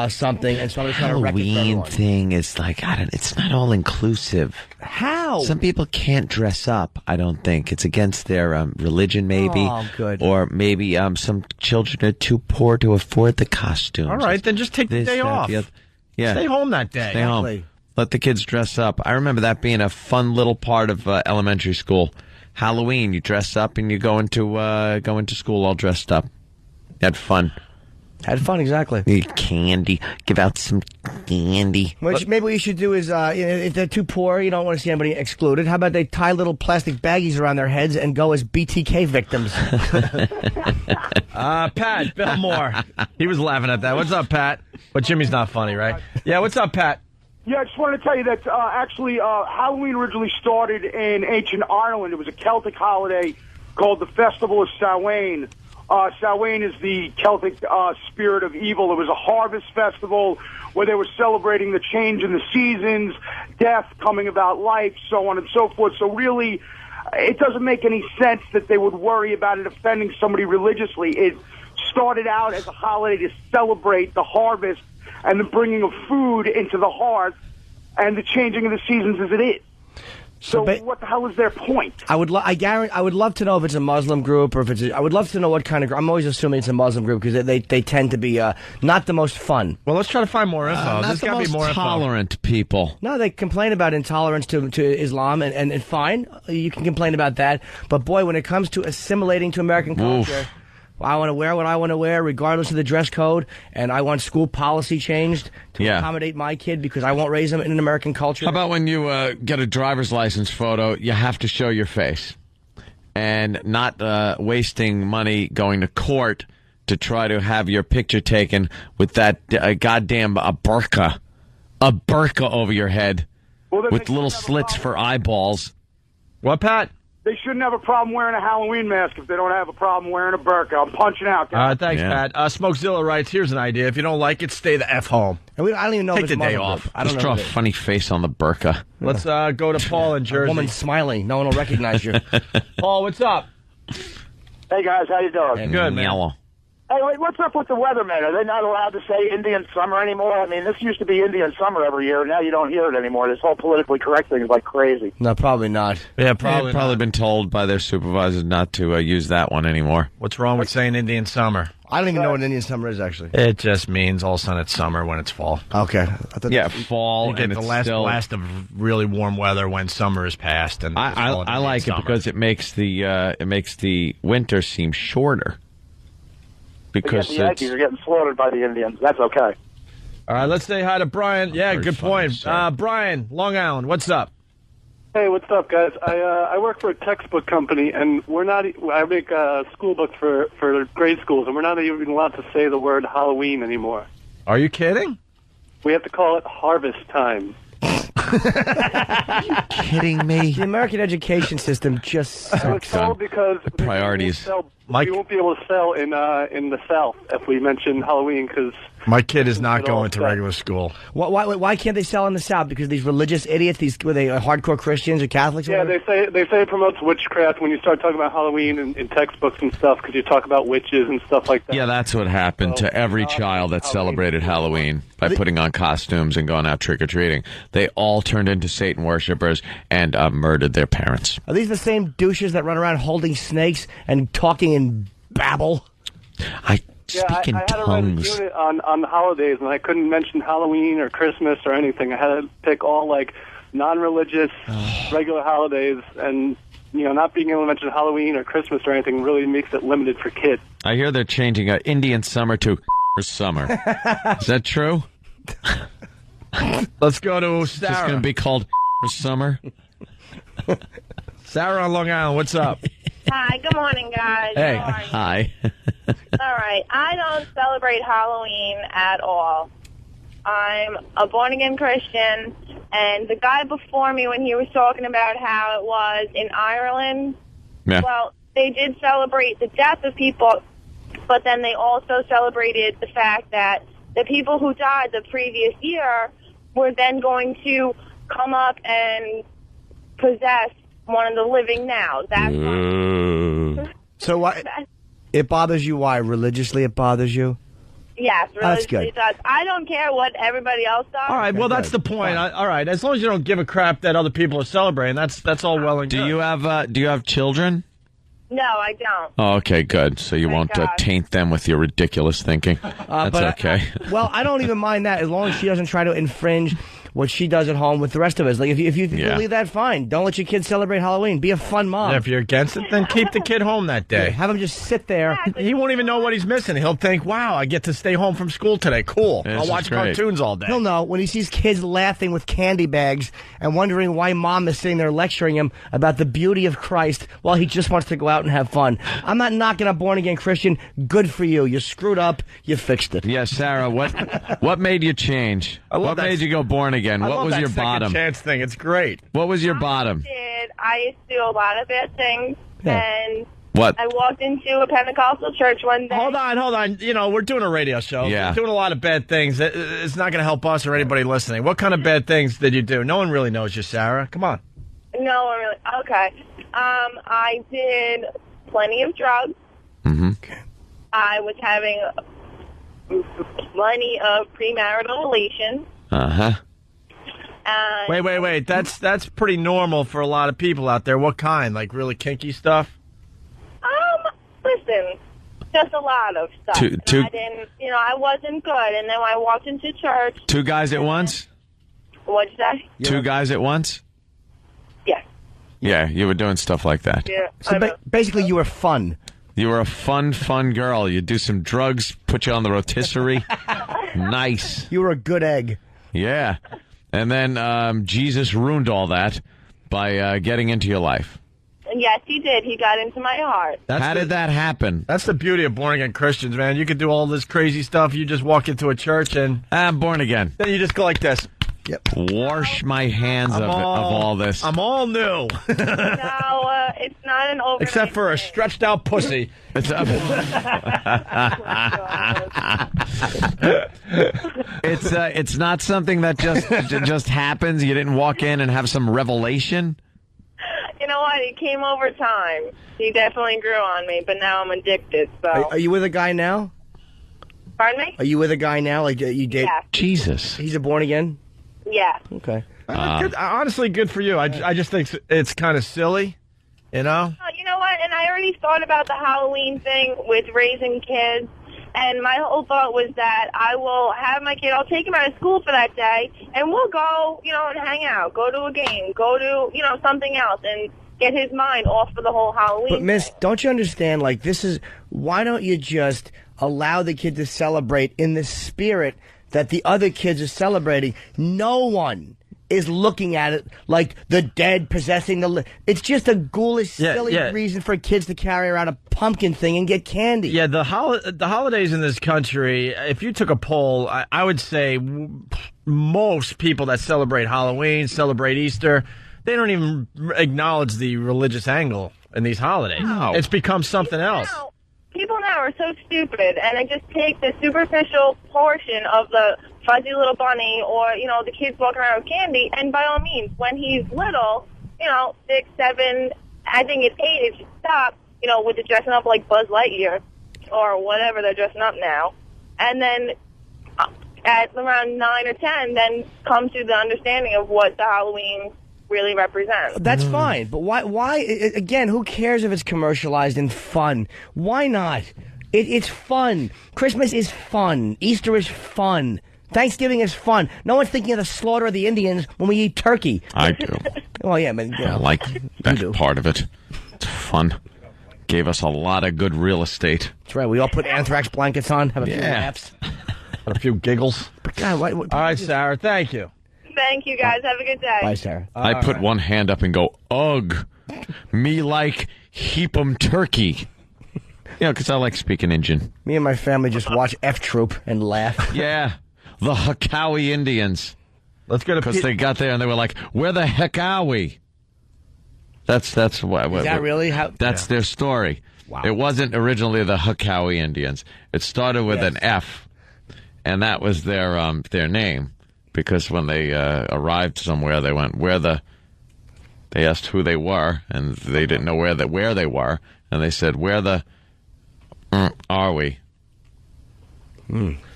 something, and so I'm trying to wreck it for everyone. Halloween thing is it's not all inclusive. How? Some people can't dress up, I don't think. It's against their religion, maybe. Oh, good. Or maybe some children are too poor to afford the costumes. All right, then just take the day off. Yeah. Stay home that day. Stay home. Let the kids dress up. I remember that being a fun little part of elementary school. Halloween, you dress up and you go into school all dressed up. Had fun. Had fun, exactly. Eat candy. Give out some candy. Maybe what you should do is, if they're too poor, you don't want to see anybody excluded, how about they tie little plastic baggies around their heads and go as BTK victims? Pat, Bill Moore. He was laughing at that. What's up, Pat? But Jimmy's not funny, right? Yeah, what's up, Pat? Yeah, I just wanted to tell you that actually Halloween originally started in ancient Ireland. It was a Celtic holiday called the Festival of Samhain. Samhain is the Celtic spirit of evil. It was a harvest festival where they were celebrating the change in the seasons, death, coming about life, so on and so forth. So really, it doesn't make any sense that they would worry about it offending somebody religiously. It started out as a holiday to celebrate the harvest and the bringing of food into the hearth and the changing of the seasons as it is. So what the hell is their point? I would love to know if it's a Muslim group or if I would love to know what kind of group. I'm always assuming it's a Muslim group because they tend to be not the most fun. Well, let's try to find more info. Not the most tolerant people. No, they complain about intolerance to Islam, and fine, you can complain about that. But boy, when it comes to assimilating to American culture... I want to wear what I want to wear, regardless of the dress code, and I want school policy changed to accommodate my kid because I won't raise him in an American culture. How about when you get a driver's license photo, you have to show your face, and not wasting money going to court to try to have your picture taken with that goddamn burqa over your head with little slits for eyeballs. What, Pat? They shouldn't have a problem wearing a Halloween mask if they don't have a problem wearing a burqa. I'm punching out, guys. Thanks, Pat. Smokezilla writes, here's an idea. If you don't like it, stay the F home. I don't even know Take if it's the day off. I don't Just draw a funny face on the burqa. Let's go to Paul in Jersey. A woman smiling. No one will recognize you. Paul, what's up? Hey, guys. How you doing? Good, man. Hey, Hey, wait, what's up with the weathermen? Are they not allowed to say Indian summer anymore? I mean, this used to be Indian summer every year. Now you don't hear it anymore. This whole politically correct thing is like crazy. No, probably not. Yeah, They've probably been told by their supervisors not to use that one anymore. What's wrong with saying Indian summer? I don't even know what Indian summer is, actually. It just means all of a sudden it's summer when it's fall. Okay. Yeah, fall. You get and the it's last still... blast of really warm weather when summer is past. And I like it because it makes the winter seem shorter. Because the Yankees are getting slaughtered by the Indians. That's okay. All right, let's say hi to Brian. Yeah, good point. Brian, Long Island, what's up? Hey, what's up, guys? I work for a textbook company, and I make school books for grade schools, and we're not even allowed to say the word Halloween anymore. Are you kidding? We have to call it harvest time. Kidding me? The American education system just sucks. Because the priorities. We won't be able to sell in the South if we mention Halloween because my kid is not going to regular school. Why can't they sell in the South? Because these religious idiots, were they hardcore Christians or Catholics? Yeah, they say it promotes witchcraft when you start talking about Halloween in textbooks and stuff because you talk about witches and stuff like that. Yeah, that's what happened to every child that celebrated Halloween by putting on costumes and going out trick-or-treating. They all turned into Satan worshippers and murdered their parents. Are these the same douches that run around holding snakes and talking in babble? I had to write a unit on the holidays, and I couldn't mention Halloween or Christmas or anything. I had to pick all, like, non-religious, regular holidays, and, not being able to mention Halloween or Christmas or anything really makes it limited for kids. I hear they're changing Indian summer to summer. Is that true? Let's go to Sarah. It's just going to be called summer. Sarah on Long Island, what's up? Hi, good morning, guys. Hey. How are you? Hi. All right, I don't celebrate Halloween at all. I'm a born-again Christian, and the guy before me, when he was talking about how it was in Ireland, well, they did celebrate the death of people, but then they also celebrated the fact that the people who died the previous year were then going to come up and possess one of the living now. That's So why it bothers you? Why religiously it bothers you? Yes, That's religiously it does. I don't care what everybody else does. All right, well, that's the point. All right, as long as you don't give a crap that other people are celebrating, that's all well and good. Do you have children? No, I don't. Oh, okay, good. So you won't taint them with your ridiculous thinking. That's okay. Well, I don't even mind that as long as she doesn't try to infringe what she does at home with the rest of us. Like, if you believe that, fine. Don't let your kids celebrate Halloween. Be a fun mom. Yeah, if you're against it, then keep the kid home that day. Yeah, have him just sit there. He won't even know what he's missing. He'll think, wow, I get to stay home from school today. Cool. I'll watch cartoons all day. He'll know when he sees kids laughing with candy bags and wondering why mom is sitting there lecturing him about the beauty of Christ while he just wants to go out and have fun. I'm not knocking a born-again Christian. Good for you. You screwed up. You fixed it. Yeah, Sarah, what made you change? What made you go born again? What was your bottom? Chance thing. It's great. What was your bottom? I used to do a lot of bad things, and what? I walked into a Pentecostal church one day. Hold on. We're doing a radio show. Yeah. We're doing a lot of bad things. It's not going to help us or anybody listening. What kind of bad things did you do? No one really knows you, Sarah. Come on. No one really. Okay. I did plenty of drugs. Mm-hmm. I was having plenty of premarital relations. Uh-huh. Wait. That's pretty normal for a lot of people out there. What kind? Like really kinky stuff? Listen, just a lot of stuff. I didn't, I wasn't good. And then I walked into church. 2 guys at once? What'd you say? 2 guys at once? Yeah. Yeah, you were doing stuff like that. Yeah. So basically, you were fun. You were a fun girl. You do some drugs, put you on the rotisserie. Nice. You were a good egg. Yeah. And then Jesus ruined all that by getting into your life. Yes, he did. He got into my heart. How did that happen? That's the beauty of born-again Christians, man. You could do all this crazy stuff. You just walk into a church and... I'm born again. Then you just go like this. Yep. Wash my hands of all this. I'm all new. No, it's not an overnight Except for a stretched-out pussy. It's not something that just happens. You didn't walk in and have some revelation. You know what? It came over time. He definitely grew on me, but now I'm addicted. So. Are you with a guy now? Pardon me? Are you with a guy now? Like you did? Yeah. Jesus. He's a born again? Yeah. Okay. Good, honestly, good for you. I just think it's kind of silly, you know? You know what? And I already thought about the Halloween thing with raising kids. And my whole thought was that I will have my kid, I'll take him out of school for that day, and we'll go, and hang out, go to a game, go to, something else, and get his mind off of the whole Halloween But, Miss, don't you understand, why don't you just allow the kid to celebrate in the spirit that the other kids are celebrating? No one is looking at it like the dead possessing the... It's just a ghoulish, silly reason for kids to carry around a pumpkin thing and get candy. Yeah, the holidays in this country, if you took a poll, I would say most people that celebrate Halloween, celebrate Easter, they don't even acknowledge the religious angle in these holidays. No. It's become something else. People now are so stupid, and they just take the superficial portion of the fuzzy little bunny or, the kids walking around with candy, and by all means, when he's little, 6, 7, I think it's 8, it should stop, with the dressing up like Buzz Lightyear or whatever they're dressing up now. And then at around 9 or 10, then come to the understanding of what the Halloween really represents. That's fine, but why, again, who cares if it's commercialized and fun? Why not? It's fun. Christmas is fun. Easter is fun. Thanksgiving is fun. No one's thinking of the slaughter of the Indians when we eat turkey. I do. Well, yeah, but I like that part of it. It's fun. Gave us a lot of good real estate. That's right. We all put anthrax blankets on, have a few laughs, a few giggles. But God, all right, Sarah, thank you. Thank you, guys. Have a good day. Bye, Sarah. I put one hand up and go, ugh, me like heap 'em turkey. Because I like speaking Indian. Me and my family just watch F Troop and laugh. Yeah, the Hekawi Indians. Let's go to because they got there and they were like, "Where the heck are we?" That's what. Is that really how? That's their story. Wow. It wasn't originally the Hekawi Indians. It started with an F, and that was their name. Because when they arrived somewhere, they went They asked who they were, and they didn't know where they were, and they said, "Where the are we?"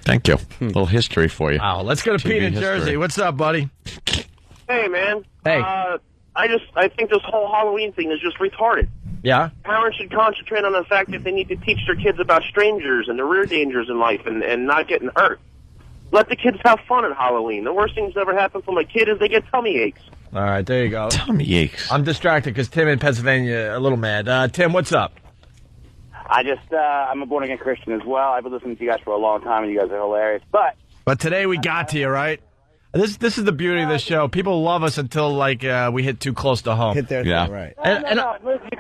Thank you. Little history for you. Wow. Let's go to Pete in Jersey. What's up, buddy? Hey, man. Hey. I think this whole Halloween thing is just retarded. Yeah? Parents should concentrate on the fact that they need to teach their kids about strangers and the real dangers in life and not getting hurt. Let the kids have fun at Halloween. The worst things that ever happen for my kid is they get tummy aches. All right, there you go. Tummy aches. I'm distracted because Tim in Pennsylvania a little mad. Tim, what's up? I'm a born-again Christian as well. I've been listening to you guys for a long time, and you guys are hilarious. But today we got to you, right? This is the beauty of this show. People love us until we hit too close to home. Hit their thing, right? No. Listen, you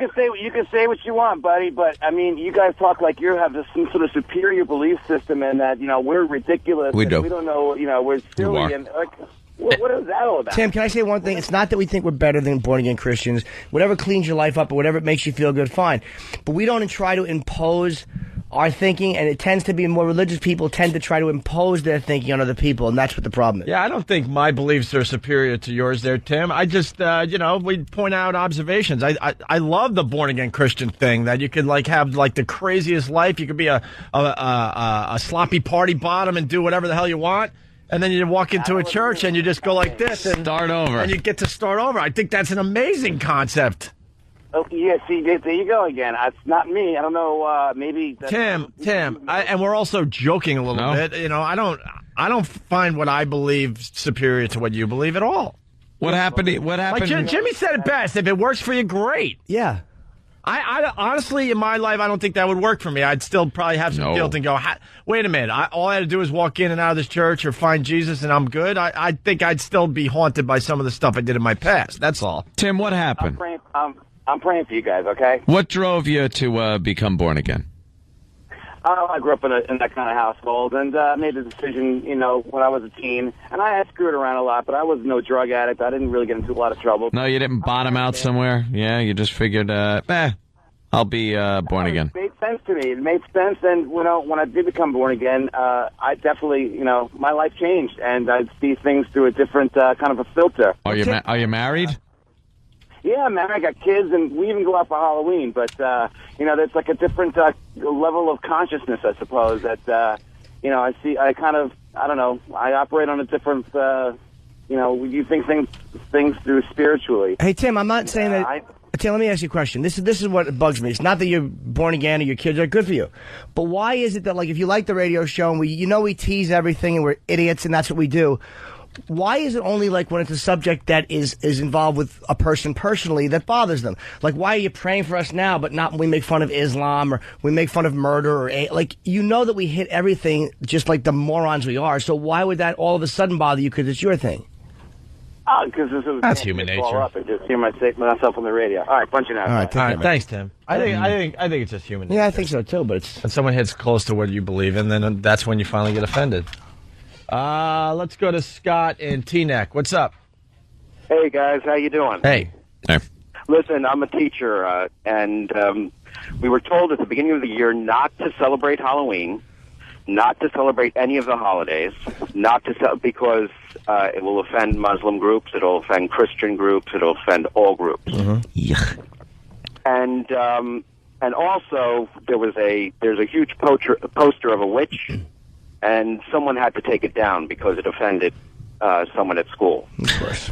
can say what you want, buddy. But I mean, you guys talk like you have some sort of superior belief system, and that we're ridiculous. We do. We don't know. We're silly, and what is that all about? Tim, can I say one thing? It's not that we think we're better than born-again Christians. Whatever cleans your life up or whatever makes you feel good, fine. But we don't try to impose our thinking, and it tends to be more religious people tend to try to impose their thinking on other people, and that's what the problem is. Yeah, I don't think my beliefs are superior to yours there, Tim. I just, we point out observations. I love the born-again Christian thing, that you could, have, the craziest life. You could be a sloppy party bottom and do whatever the hell you want. And then you walk into a church and you just go like this and start over. And you get to start over. I think that's an amazing concept. Oh, yeah, see, there you go again. It's not me. I don't know, maybe... Tim, and we're also joking a little bit. I don't find what I believe superior to what you believe at all. What happened? Jimmy said it best. If it works for you, great. Yeah. I honestly, in my life, I don't think that would work for me. I'd still probably have some guilt and go, wait a minute, all I had to do is walk in and out of this church or find Jesus and I'm good. I think I'd still be haunted by some of the stuff I did in my past. That's all. Tim, what happened? I'm praying for you guys, okay? What drove you to become born again? I grew up in that kind of household and made the decision, when I was a teen. And I had screwed around a lot, but I was no drug addict. I didn't really get into a lot of trouble. No, you didn't bottom out somewhere? Yeah, you just figured, I'll be born again. It made sense to me. It made sense. And, when I did become born again, I definitely, my life changed. And I see things through a different kind of a filter. Are you married? Yeah, I'm married, I got kids, and we even go out for Halloween. But, there's like a different level of consciousness, I suppose, that, you know, I don't know, I operate on a different, you think things through spiritually. Hey, Tim, I'm not saying that... Tim, let me ask you a question. This is what bugs me. It's not that you're born again or your kids are good for you. But why is it that, like, if you like the radio show and we tease everything and we're idiots and that's what we do, why is it only, like, when it's a subject that is involved with a person personally that bothers them? Like, why are you praying for us now but not when we make fun of Islam or we make fun of murder or... Like, you know that we hit everything just like the morons we are, so why would that all of a sudden bother you because it's your thing? Because that's human nature. Up and just hear myself on the radio. All right, bunch it out. All right, thanks, Tim. I think it's just human nature. Yeah, I think so too. But when someone hits close to what you believe in, then that's when you finally get offended. Let's go to Scott in Teaneck. What's up? Hey guys, how you doing? Hey. Listen, I'm a teacher, and we were told at the beginning of the year not to celebrate Halloween, not to celebrate any of the holidays, because it will offend Muslim groups, it'll offend Christian groups, it'll offend all groups. Mm-hmm. And also there's a huge poster of a witch, and someone had to take it down because it offended someone at school. Of course.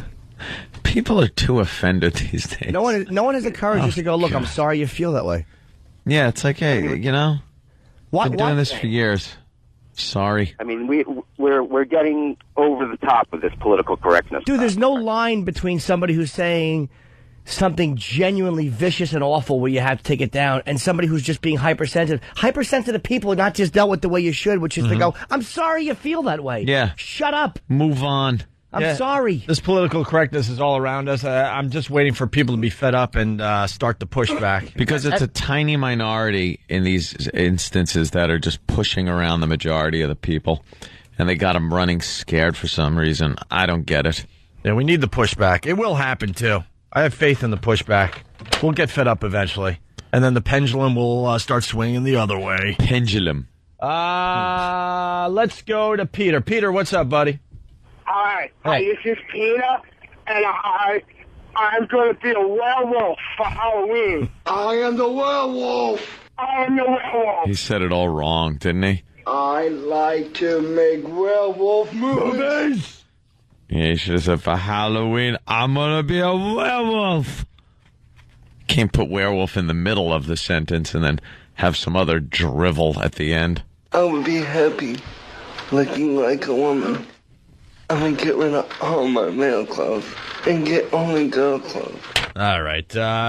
People are too offended these days. No one has the courage just to go, look, I'm sorry you feel that way. Yeah, it's like, hey, been doing this for years. Sorry. I mean, we're getting over the top with this political correctness. Dude, there's no line between somebody who's saying something genuinely vicious and awful where you have to take it down and somebody who's just being hypersensitive. Hypersensitive people are not just dealt with the way you should, which is to go, I'm sorry you feel that way. Yeah. Shut up. Move on. I'm sorry. This political correctness is all around us. I'm just waiting for people to be fed up and start the pushback. Because it's a tiny minority in these instances that are just pushing around the majority of the people. And they got them running scared for some reason. I don't get it. Yeah, we need the pushback. It will happen, too. I have faith in the pushback. We'll get fed up eventually. And then the pendulum will start swinging the other way. Pendulum. Let's go to Peter. Peter, what's up, buddy? Hi, Hey. this is Peter, and I'm going to be a werewolf for Halloween. I am the werewolf. I am the werewolf. He said it all wrong, didn't he? I like to make werewolf movies. Yeah, he should have said, for Halloween, I'm going to be a werewolf. Can't put werewolf in the middle of the sentence and then have some other drivel at the end. I would be happy looking like a woman. I'm going to get rid of all my male clothes and get only girl clothes. All right.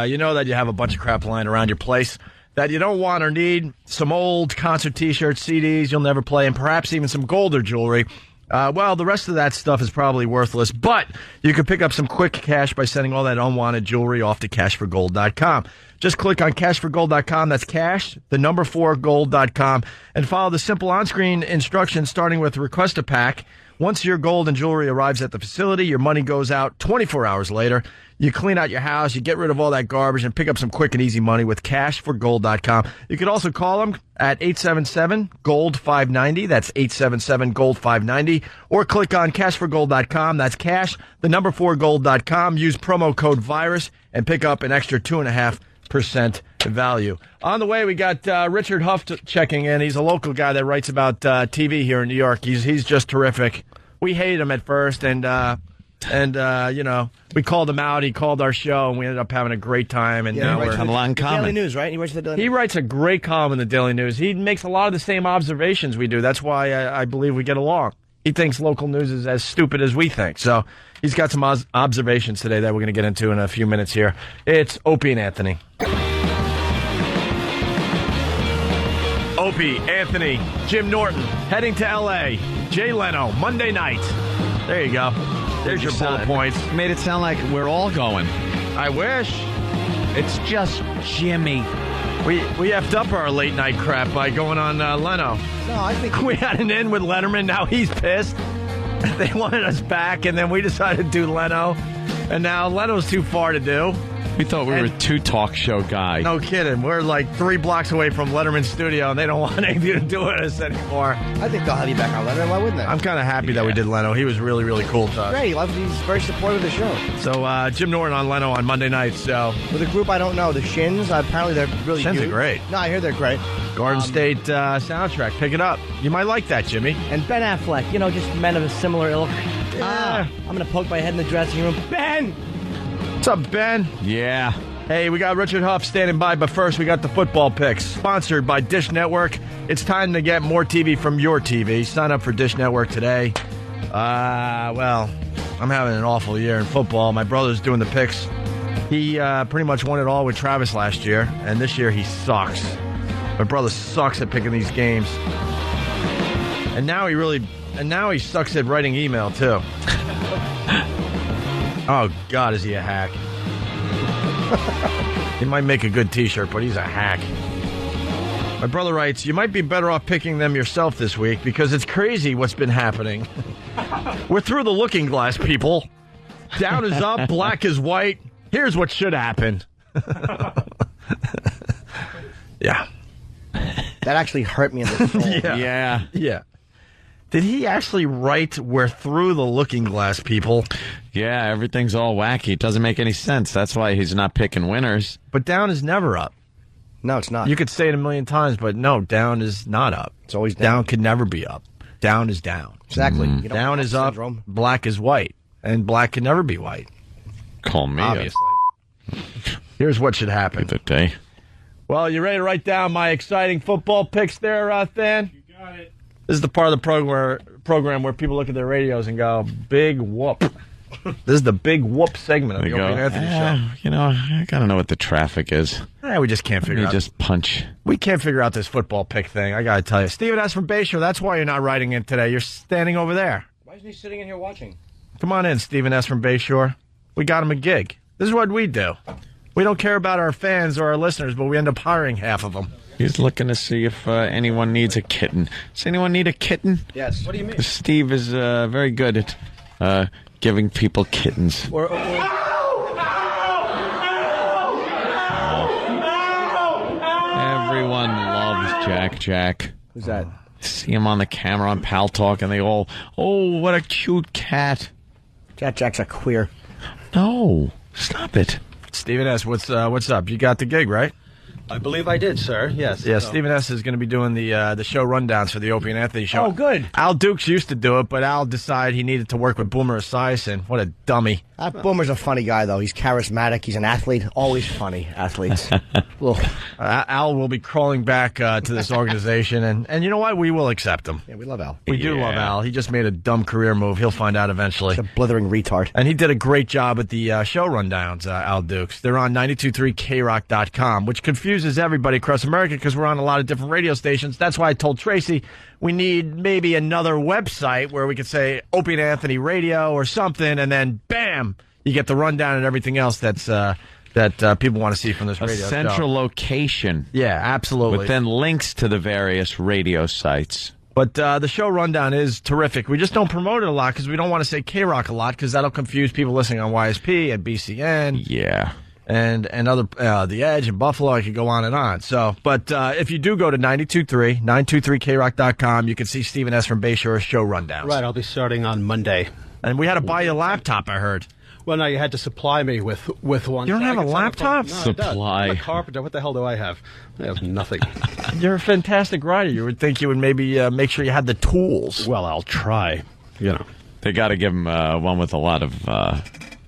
You know that you have a bunch of crap lying around your place that you don't want or need. Some old concert T-shirts, CDs you'll never play, and perhaps even some gold or jewelry. Well, the rest of that stuff is probably worthless, but you can pick up some quick cash by sending all that unwanted jewelry off to cashforgold.com. Just click on cashforgold.com. That's cash, the number 4gold.com, and follow the simple on-screen instructions starting with request a pack. Once your gold and jewelry arrives at the facility, your money goes out 24 hours later. You clean out your house, you get rid of all that garbage, and pick up some quick and easy money with cashforgold.com. You can also call them at 877-GOLD-590. That's 877-GOLD-590. Or click on cashforgold.com. That's cash, the number 4gold.com. Use promo code VIRUS and pick up an extra 2.5% value. On the way, we got Richard Huff checking in. He's a local guy that writes about TV here in New York. He's just terrific. We hated him at first, and you know, we called him out. He called our show, and we ended up having a great time. And now we're on a lot in common. Daily News, right? He writes a great column in the Daily News. He makes a lot of the same observations we do. That's why I believe we get along. He thinks local news is as stupid as we think. So he's got some observations today that we're going to get into in a few minutes here. It's Opie and Anthony. Opie, Anthony, Jim Norton, heading to L.A., Jay Leno, Monday night. There you go. There's your bullet points. Made it sound like we're all going. I wish. It's just Jimmy. We effed up our late night crap by going on Leno. No, I think we had an in with Letterman. Now he's pissed. They wanted us back, and then we decided to do Leno. And now Leno's too far to do. We thought we were a 2 talk show guy. No kidding. We're like 3 blocks away from Letterman's studio, and they don't want anything to do with us anymore. I think they'll have you back on Leno. Why wouldn't they? I'm kind of happy that we did Leno. He was really, really cool to us. Great. He's very supportive of the show. So Jim Norton on Leno on Monday nights. So with a group I don't know, the Shins. Apparently they're really Shins cute. are great. No, I hear they're great. Garden State soundtrack. Pick it up. You might like that, Jimmy. And Ben Affleck. Just men of a similar ilk. I'm going to poke my head in the dressing room. Ben! What's up, Ben? Yeah. Hey, we got Richard Huff standing by, but first we got the football picks. Sponsored by Dish Network. It's time to get more TV from your TV. Sign up for Dish Network today. Well, I'm having an awful year in football. My brother's doing the picks. He pretty much won it all with Travis last year, and this year he sucks. My brother sucks at picking these games. And now he sucks at writing email, too. Oh, God, is he a hack. He might make a good T-shirt, but he's a hack. My brother writes, you might be better off picking them yourself this week because it's crazy what's been happening. We're through the looking glass, people. Down is up, black is white. Here's what should happen. Yeah. That actually hurt me in the soul. Yeah. Did he actually write, we're through the looking glass, people? Yeah, everything's all wacky. It doesn't make any sense. That's why he's not picking winners. But down is never up. No, it's not. You could say it a million times, but no, down is not up. It's always down. Down could never be up. Down is down. Exactly. Down is up, black is white. And black can never be white. Call me. Obviously. Here's what should happen. Good day. Well, you ready to write down my exciting football picks there, Than? You got it. This is the part of the program where people look at their radios and go, big whoop. This is the big whoop segment of the Opie and Anthony show. I got to know what the traffic is. We just can't figure out. Just punch. We can't figure out this football pick thing. I got to tell you. Stephen S. from Bayshore, that's why you're not writing in today. You're standing over there. Why isn't he sitting in here watching? Come on in, Stephen S. from Bayshore. We got him a gig. This is what we do. We don't care about our fans or our listeners, but we end up hiring half of them. He's looking to see if anyone needs a kitten. Does anyone need a kitten? Yes. What do you mean? Steve is very good at giving people kittens. Everyone loves Jack. Who's that? See him on the camera on Pal Talk, and they all, oh, what a cute cat. Jack's a queer. No, stop it. Stephen S., what's up? You got the gig, right? I believe I did, sir. Yes. Yeah, Stephen S. is going to be doing the show rundowns for the Opie and Anthony show. Oh, good. Al Dukes used to do it, but Al decided he needed to work with Boomer Esiason. What a dummy. Boomer's a funny guy, though. He's charismatic. He's an athlete. Always funny athletes. Al will be crawling back to this organization, and you know what? We will accept him. Yeah, we love Al. We do love Al. He just made a dumb career move. He'll find out eventually. He's a blithering retard. And he did a great job at the show rundowns, Al Dukes. They're on 923krock.com, which confuses everybody across America because we're on a lot of different radio stations. That's why I told Tracy we need maybe another website where we could say Opie and Anthony Radio or something, and then bam, you get the rundown and everything else that people want to see from this radio show. A central location. Yeah, absolutely. With then links to the various radio sites. But the show rundown is terrific. We just don't promote it a lot because we don't want to say K-Rock a lot because that'll confuse people listening on YSP and BCN. Yeah. And other The Edge and Buffalo. I could go on and on. So, but if you do go to 923krock.com, you can see Stephen S. from Bayshore's show rundowns. Right, I'll be starting on Monday. And we had to buy you a laptop, I heard. Well, no, you had to supply me with one. You don't have a laptop? No, Supply. I'm a carpenter. What the hell do I have? I have nothing. You're a fantastic writer. You would think you would maybe make sure you had the tools. Well, I'll try. You know, they got to give him one with a lot of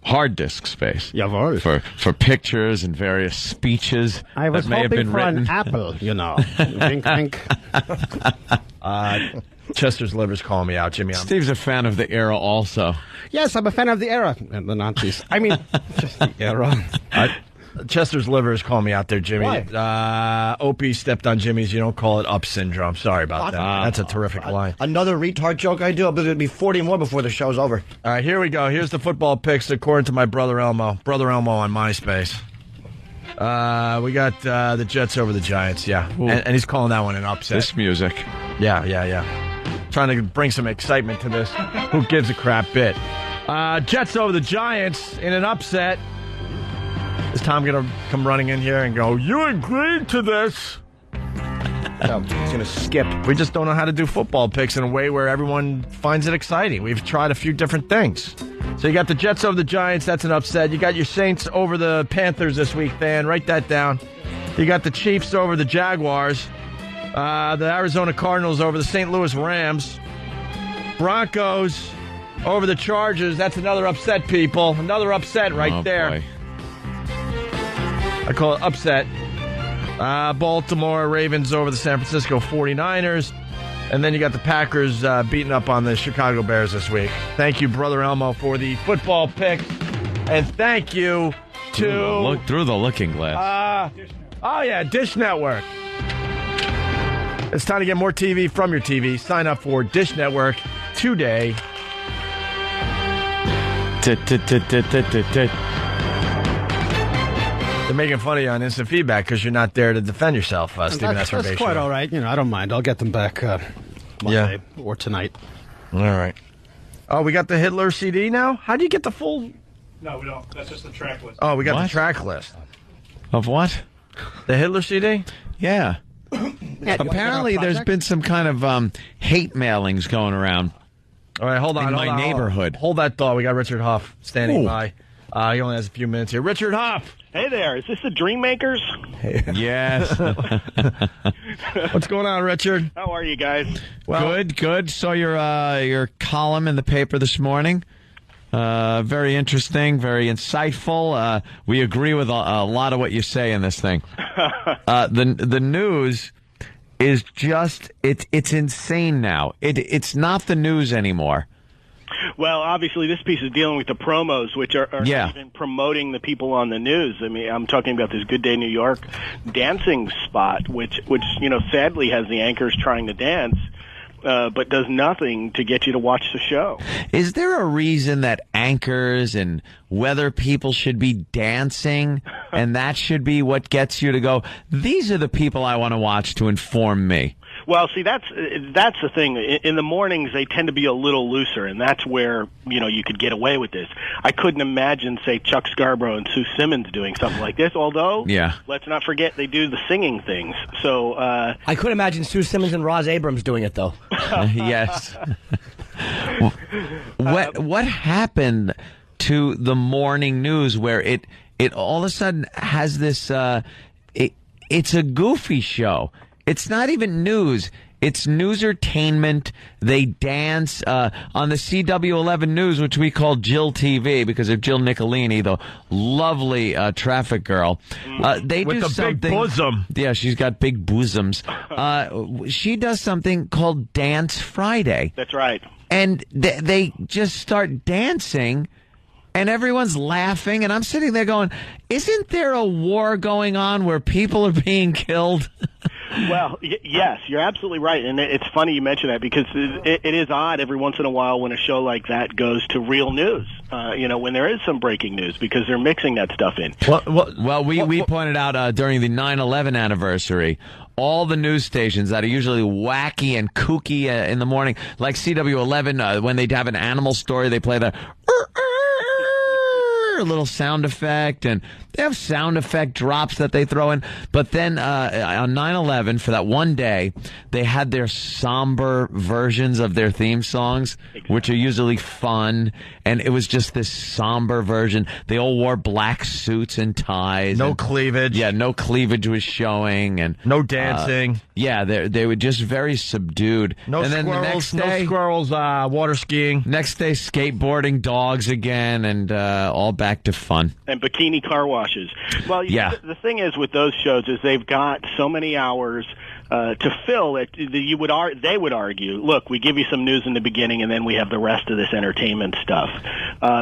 hard disk space. Yeah, for pictures and various speeches I was that may have been for written. An apple, you know. Wink, wink. Chester's liver's calling me out, Jimmy. Steve's a fan of the era also. Yes, I'm a fan of the era. And the Nazis. I mean, just the era. Chester's liver is calling me out there, Jimmy. Why? Opie stepped on Jimmy's. You don't call it up syndrome. Sorry about that. That's a terrific line. Another retard joke I do, but it'll be 40 more before the show's over. All right, here we go. Here's the football picks according to my brother Elmo. Brother Elmo on MySpace. We got the Jets over the Giants, yeah. And he's calling that one an upset. This music. Yeah. Trying to bring some excitement to this who gives a crap bit. Jets over the Giants in an upset. Is Tom going to come running in here and go, you agreed to this? So he's going to skip. We just don't know how to do football picks in a way where everyone finds it exciting. We've tried a few different things. So you got the Jets over the Giants. That's an upset. You got your Saints over the Panthers this week, Dan. Write that down. You got the Chiefs over the Jaguars. The Arizona Cardinals over the St. Louis Rams. Broncos over the Chargers. That's another upset, people. Another upset right there. Boy. I call it upset. Baltimore Ravens over the San Francisco 49ers. And then you got the Packers beating up on the Chicago Bears this week. Thank you, Brother Elmo, for the football pick. And thank you to... Look through the looking glass. Dish Network. It's time to get more TV from your TV. Sign up for Dish Network today. They're making fun of you on instant feedback because you're not there to defend yourself, Stephen S. That's quite all right. I don't mind. I'll get them back Monday or tonight. All right. Oh, we got the Hitler CD now? How do you get the full... No, we don't. That's just the track list. Oh, we got the track list. Of what? The Hitler CD? Yeah. Apparently there's been some kind of hate mailings going around. All right, hold on. In my neighborhood. Hold that thought. We got Richard Huff standing by. He only has a few minutes here. Richard Huff! Hey there, is this the Dream Makers? Yes. What's going on, Richard? How are you guys? Well, good. Saw your column in the paper this morning. Very interesting, very insightful. We agree with a lot of what you say in this thing. The news is just it's insane now. It's not the news anymore. Well, obviously, this piece is dealing with the promos, which are not even promoting the people on the news. I mean, I'm talking about this Good Day New York dancing spot, which sadly has the anchors trying to dance, but does nothing to get you to watch the show. Is there a reason that anchors and weather people should be dancing, and that should be what gets you to go, these are the people I want to watch to inform me? Well, see, that's the thing. In the mornings, they tend to be a little looser, and that's where, you could get away with this. I couldn't imagine, say, Chuck Scarborough and Sue Simmons doing something like this, although, let's not forget, they do the singing things. So I could imagine Sue Simmons and Roz Abrams doing it, though. Yes. What happened to the morning news where it all of a sudden has this, it's a goofy show. It's not even news. It's news-ertainment. They dance on the CW11 News, which we call Jill TV because of Jill Nicolini, the lovely traffic girl. They with do the something. Big bosom. Yeah, she's got big bosoms. She does something called Dance Friday. That's right. And they just start dancing. And everyone's laughing, and I'm sitting there going, isn't there a war going on where people are being killed? Well, yes, you're absolutely right. And it's funny you mention that because it is odd every once in a while when a show like that goes to real news, when there is some breaking news because they're mixing that stuff in. Well, we pointed out during the 9/11 anniversary, all the news stations that are usually wacky and kooky in the morning, like CW11, when they have an animal story, they play the little sound effect, and they have sound effect drops that they throw in. But then on 9/11, for that one day, they had their somber versions of their theme songs, which are usually fun, and it was just this somber version. They all wore black suits and ties. No cleavage. Yeah, no cleavage was showing, and no dancing. They were just very subdued. No and then squirrels. The next day, no squirrels. Water skiing. Next day, skateboarding, dogs again, and all back to fun. And bikini car washes. Well, the thing is with those shows is they've got so many hours to fill it. They would argue, look, we give you some news in the beginning, and then we have the rest of this entertainment stuff.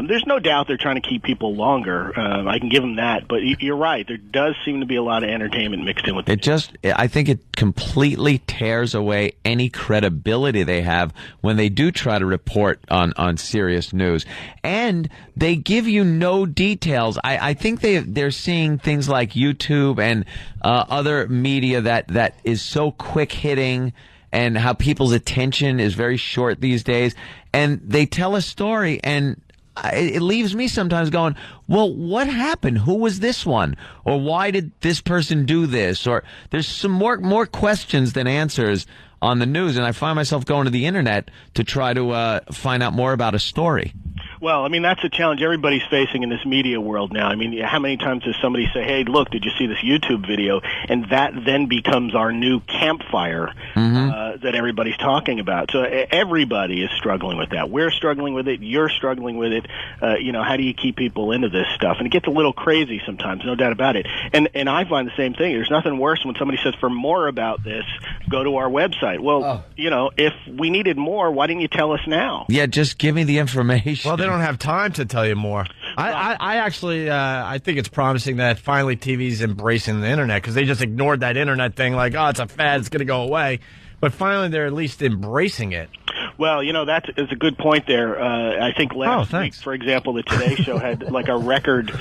There's no doubt they're trying to keep people longer. I can give them that, but you're right. There does seem to be a lot of entertainment mixed in with it. I think it completely tears away any credibility they have when they do try to report on serious news, and they give you no details. I think they're seeing things like YouTube and other media that is so quick hitting, and how people's attention is very short these days, and they tell a story, and it leaves me sometimes going, well, what happened? Who was this one? Or why did this person do this? Or there's some more questions than answers on the news, and I find myself going to the internet to try to find out more about a story. Well, I mean, that's a challenge everybody's facing in this media world now. I mean, how many times does somebody say, hey, look, did you see this YouTube video? And that then becomes our new campfire that everybody's talking about. So everybody is struggling with that. We're struggling with it. You're struggling with it. How do you keep people into this stuff? And it gets a little crazy sometimes, no doubt about it. And I find the same thing. There's nothing worse when somebody says, for more about this, go to our website. Well, if we needed more, why didn't you tell us now? Yeah, just give me the information. Well, they don't have time to tell you more. I actually I think it's promising that finally TV's embracing the internet, because they just ignored that internet thing like, oh, it's a fad, it's going to go away. But finally they're at least embracing it. Well, that's a good point there. I think last week, for example, the Today Show had like a record,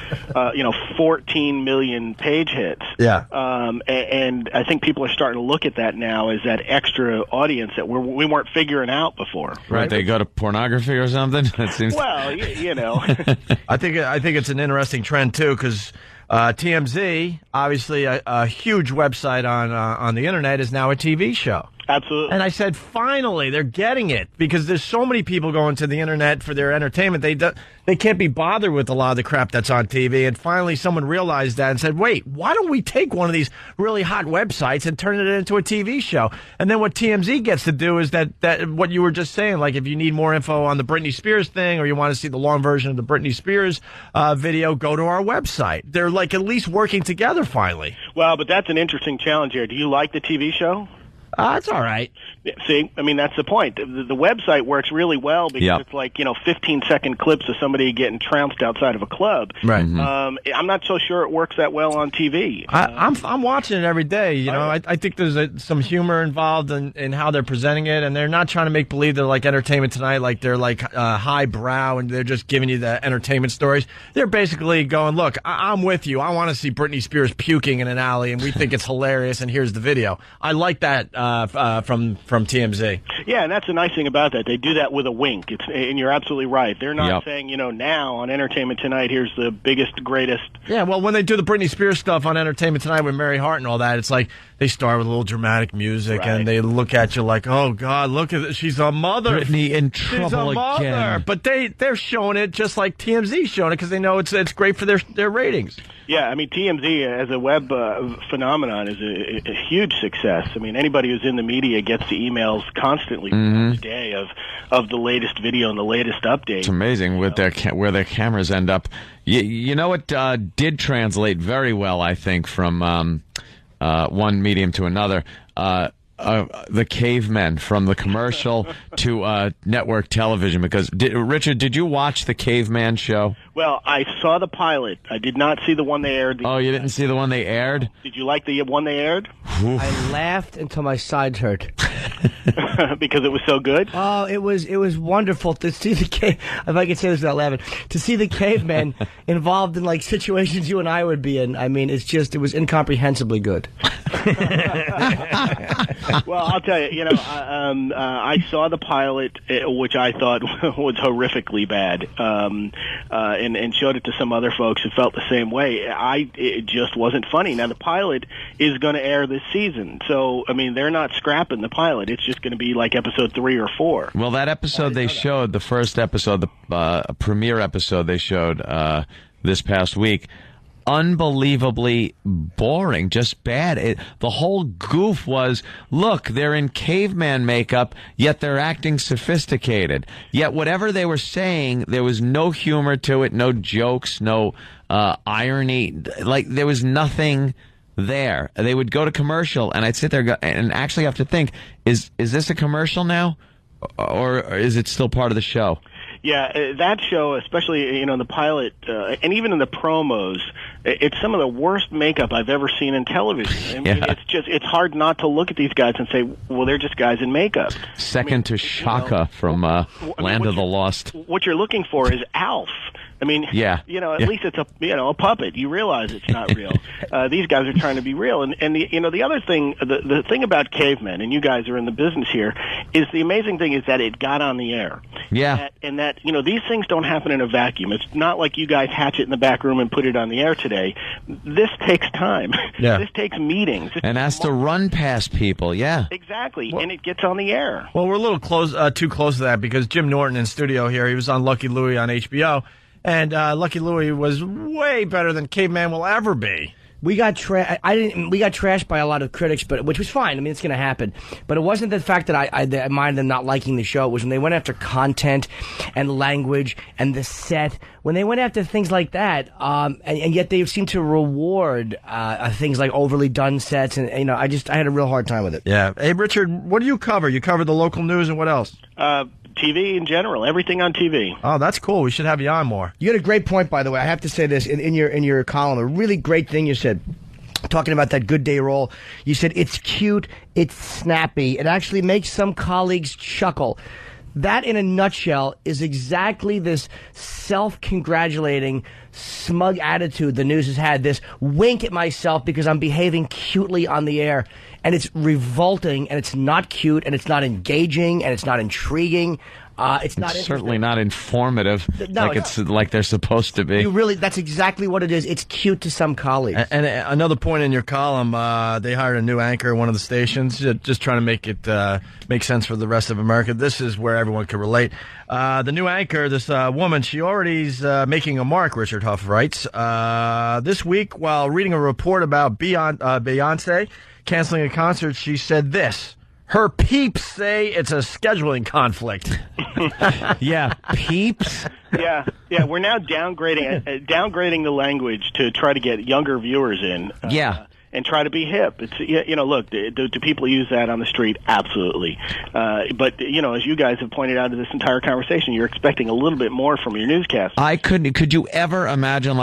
14 million page hits. Yeah. And I think people are starting to look at that now as that extra audience that we weren't figuring out before. Right? They go to pornography or something. That seems. Well, I think it's an interesting trend too, because TMZ, obviously a huge website on the internet, is now a TV show. Absolutely. And I said, finally, they're getting it, because there's so many people going to the internet for their entertainment. They can't be bothered with a lot of the crap that's on TV. And finally, someone realized that and said, wait, why don't we take one of these really hot websites and turn it into a TV show? And then what TMZ gets to do is that what you were just saying, like if you need more info on the Britney Spears thing, or you want to see the long version of the Britney Spears video, go to our website. They're like at least working together finally. Well, but that's an interesting challenge here. Do you like the TV show? It's all right. See, I mean, that's the point. The website works really well because it's like, 15-second clips of somebody getting trounced outside of a club. Right. I'm not so sure it works that well on TV. I'm watching it every day. I think there's some humor involved in how they're presenting it, and they're not trying to make believe they're like Entertainment Tonight, like they're like highbrow and they're just giving you the entertainment stories. They're basically going, look, I'm with you. I want to see Britney Spears puking in an alley, and we think it's hilarious, and here's the video. I like that from TMZ. Yeah, and that's the nice thing about that. They do that with a wink. And you're absolutely right. They're not saying, now on Entertainment Tonight, here's the biggest, greatest. Yeah, well, when they do the Britney Spears stuff on Entertainment Tonight with Mary Hart and all that, it's like they start with a little dramatic music, and they look at you like, oh, God, look at it. She's a mother. Britney in trouble She's a mother. Again. But they're showing it just like TMZ's showing it, because they know it's great for their ratings. Yeah, I mean, TMZ as a web phenomenon is a huge success. I mean, anybody who's in the media gets the emails constantly each day of the latest video and the latest update. It's amazing with where their cameras end up. You know what did translate very well, I think, from one medium to another? The cavemen, from the commercial to network television. Because Richard, did you watch the Caveman show? Well, I saw the pilot. I did not see the one they aired. Oh, you didn't see the one they aired? Did you like the one they aired? I laughed until my sides hurt. Because it was so good? Oh, it was wonderful to see if I could say this without laughing, to see the cavemen involved in like situations you and I would be in. I mean, it was incomprehensibly good. Well, I'll tell you, I saw the pilot, which I thought was horrifically bad, and showed it to some other folks who felt the same way. It just wasn't funny. Now, the pilot is going to air this season, so, I mean, they're not scrapping the pilot. It's just going to be like episode 3 or 4. Well, that episode they showed, the first episode, the premiere episode they showed this past week, unbelievably boring, just bad. The whole goof was, look, they're in caveman makeup, yet they're acting sophisticated. Yet whatever they were saying, there was no humor to it, no jokes, no irony. Like, there was nothing there. They would go to commercial, and I'd sit there and actually have to think, is this a commercial now? Or is it still part of the show? Yeah, that show, especially, the pilot, and even in the promos, it's some of the worst makeup I've ever seen in television. I mean, it's hard not to look at these guys and say, well, they're just guys in makeup. Second to Shaka from Land of the Lost. What you're looking for is Alf. I mean, at least it's a puppet. You realize it's not real. These guys are trying to be real. And the other thing, the thing about cavemen, and you guys are in the business here, is the amazing thing is that it got on the air. Yeah. And that these things don't happen in a vacuum. It's not like you guys hatch it in the back room and put it on the air today. This takes time. Yeah. This takes meetings. And has to run past people, Exactly, and it gets on the air. Well, we're a little too close to that because Jim Norton in studio here, he was on Lucky Louie on HBO, and Lucky Louie was way better than Caveman will ever be. We got trashed by a lot of critics, which was fine. I mean, it's going to happen. But it wasn't the fact that I minded them not liking the show. It was when they went after content and language and the set. When they went after things like that, and yet they seem to reward things like overly done sets. And I had a real hard time with it. Yeah. Hey, Richard, what do you cover? You cover the local news and what else? TV in general, everything on TV. Oh, that's cool. We should have you on more. You had a great point, by the way. I have to say this in your column. A really great thing you said, talking about that Good Day roll. You said it's cute, it's snappy. It actually makes some colleagues chuckle. That, in a nutshell, is exactly this self-congratulating, smug attitude the news has had. This wink at myself because I'm behaving cutely on the air. And it's revolting, and it's not cute, and it's not engaging, and it's not intriguing. It's certainly not informative, No, like they're supposed to be. That's exactly what it is. It's cute to some colleagues. And another point in your column, they hired a new anchor at one of the stations, just trying to make it make sense for the rest of America. This is where everyone can relate. The new anchor, this woman, she already's making a mark, Richard Huff writes. This week, while reading a report about Beyonce canceling a concert, she said this: her peeps say it's a scheduling conflict. Yeah, peeps. Yeah. We're now downgrading the language to try to get younger viewers in. And try to be hip. It's look, do people use that on the street? Absolutely. But as you guys have pointed out in this entire conversation, you're expecting a little bit more from your newscast. Could you ever imagine,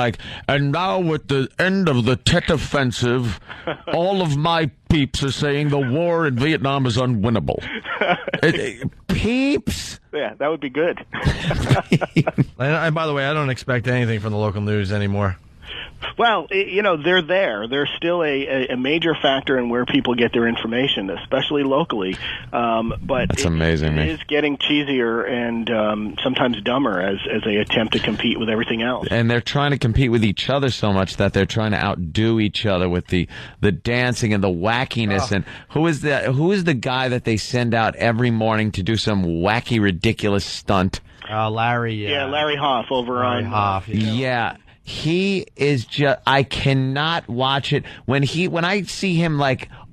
and now with the end of the Tet Offensive, all of my peeps are saying the war in Vietnam is unwinnable. Peeps? Yeah, that would be good. And by the way, I don't expect anything from the local news anymore. Well, they're there. They're still a major factor in where people get their information, especially locally. But that's amazing. It is getting cheesier and sometimes dumber as they attempt to compete with everything else. And they're trying to compete with each other so much that they're trying to outdo each other with the dancing and the wackiness. And who is the guy that they send out every morning to do some wacky, ridiculous stunt? Larry. Larry Hoff over on Hoff. Yeah. He is just, I cannot watch it. When I see him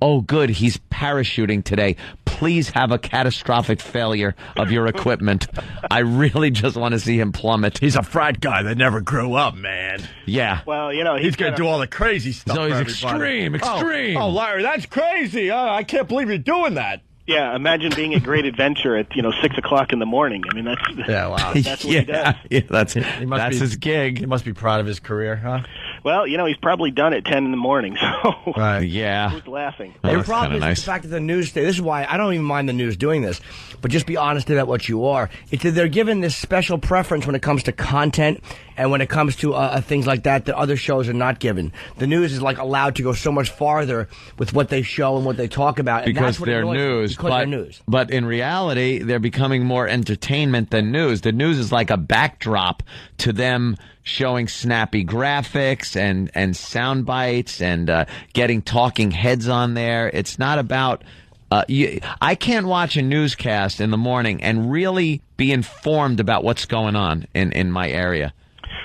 oh good, he's parachuting today. Please have a catastrophic failure of your equipment. I really just want to see him plummet. He's a frat guy that never grew up, man. Yeah. Well, he's going to do all the crazy stuff. So he's extreme. Oh, Larry, that's crazy. I can't believe you're doing that. Yeah, imagine being a great adventure at 6 o'clock in the morning. I mean, that's wow. That's what he does. Yeah, that's his gig. He must be proud of his career, huh? Well, he's probably done at 10 in the morning. So right, yeah. Who's laughing? The problem is the fact that the news. This is why I don't even mind the news doing this, but just be honest about what you are. It's that they're given this special preference when it comes to content and when it comes to things like that other shows are not given. The news is allowed to go so much farther with what they show and what they talk about, and because that's what they're news. They're news. But in reality, they're becoming more entertainment than news. The news is like a backdrop to them showing snappy graphics and sound bites and getting talking heads on there. It's not about... I can't watch a newscast in the morning and really be informed about what's going on in my area.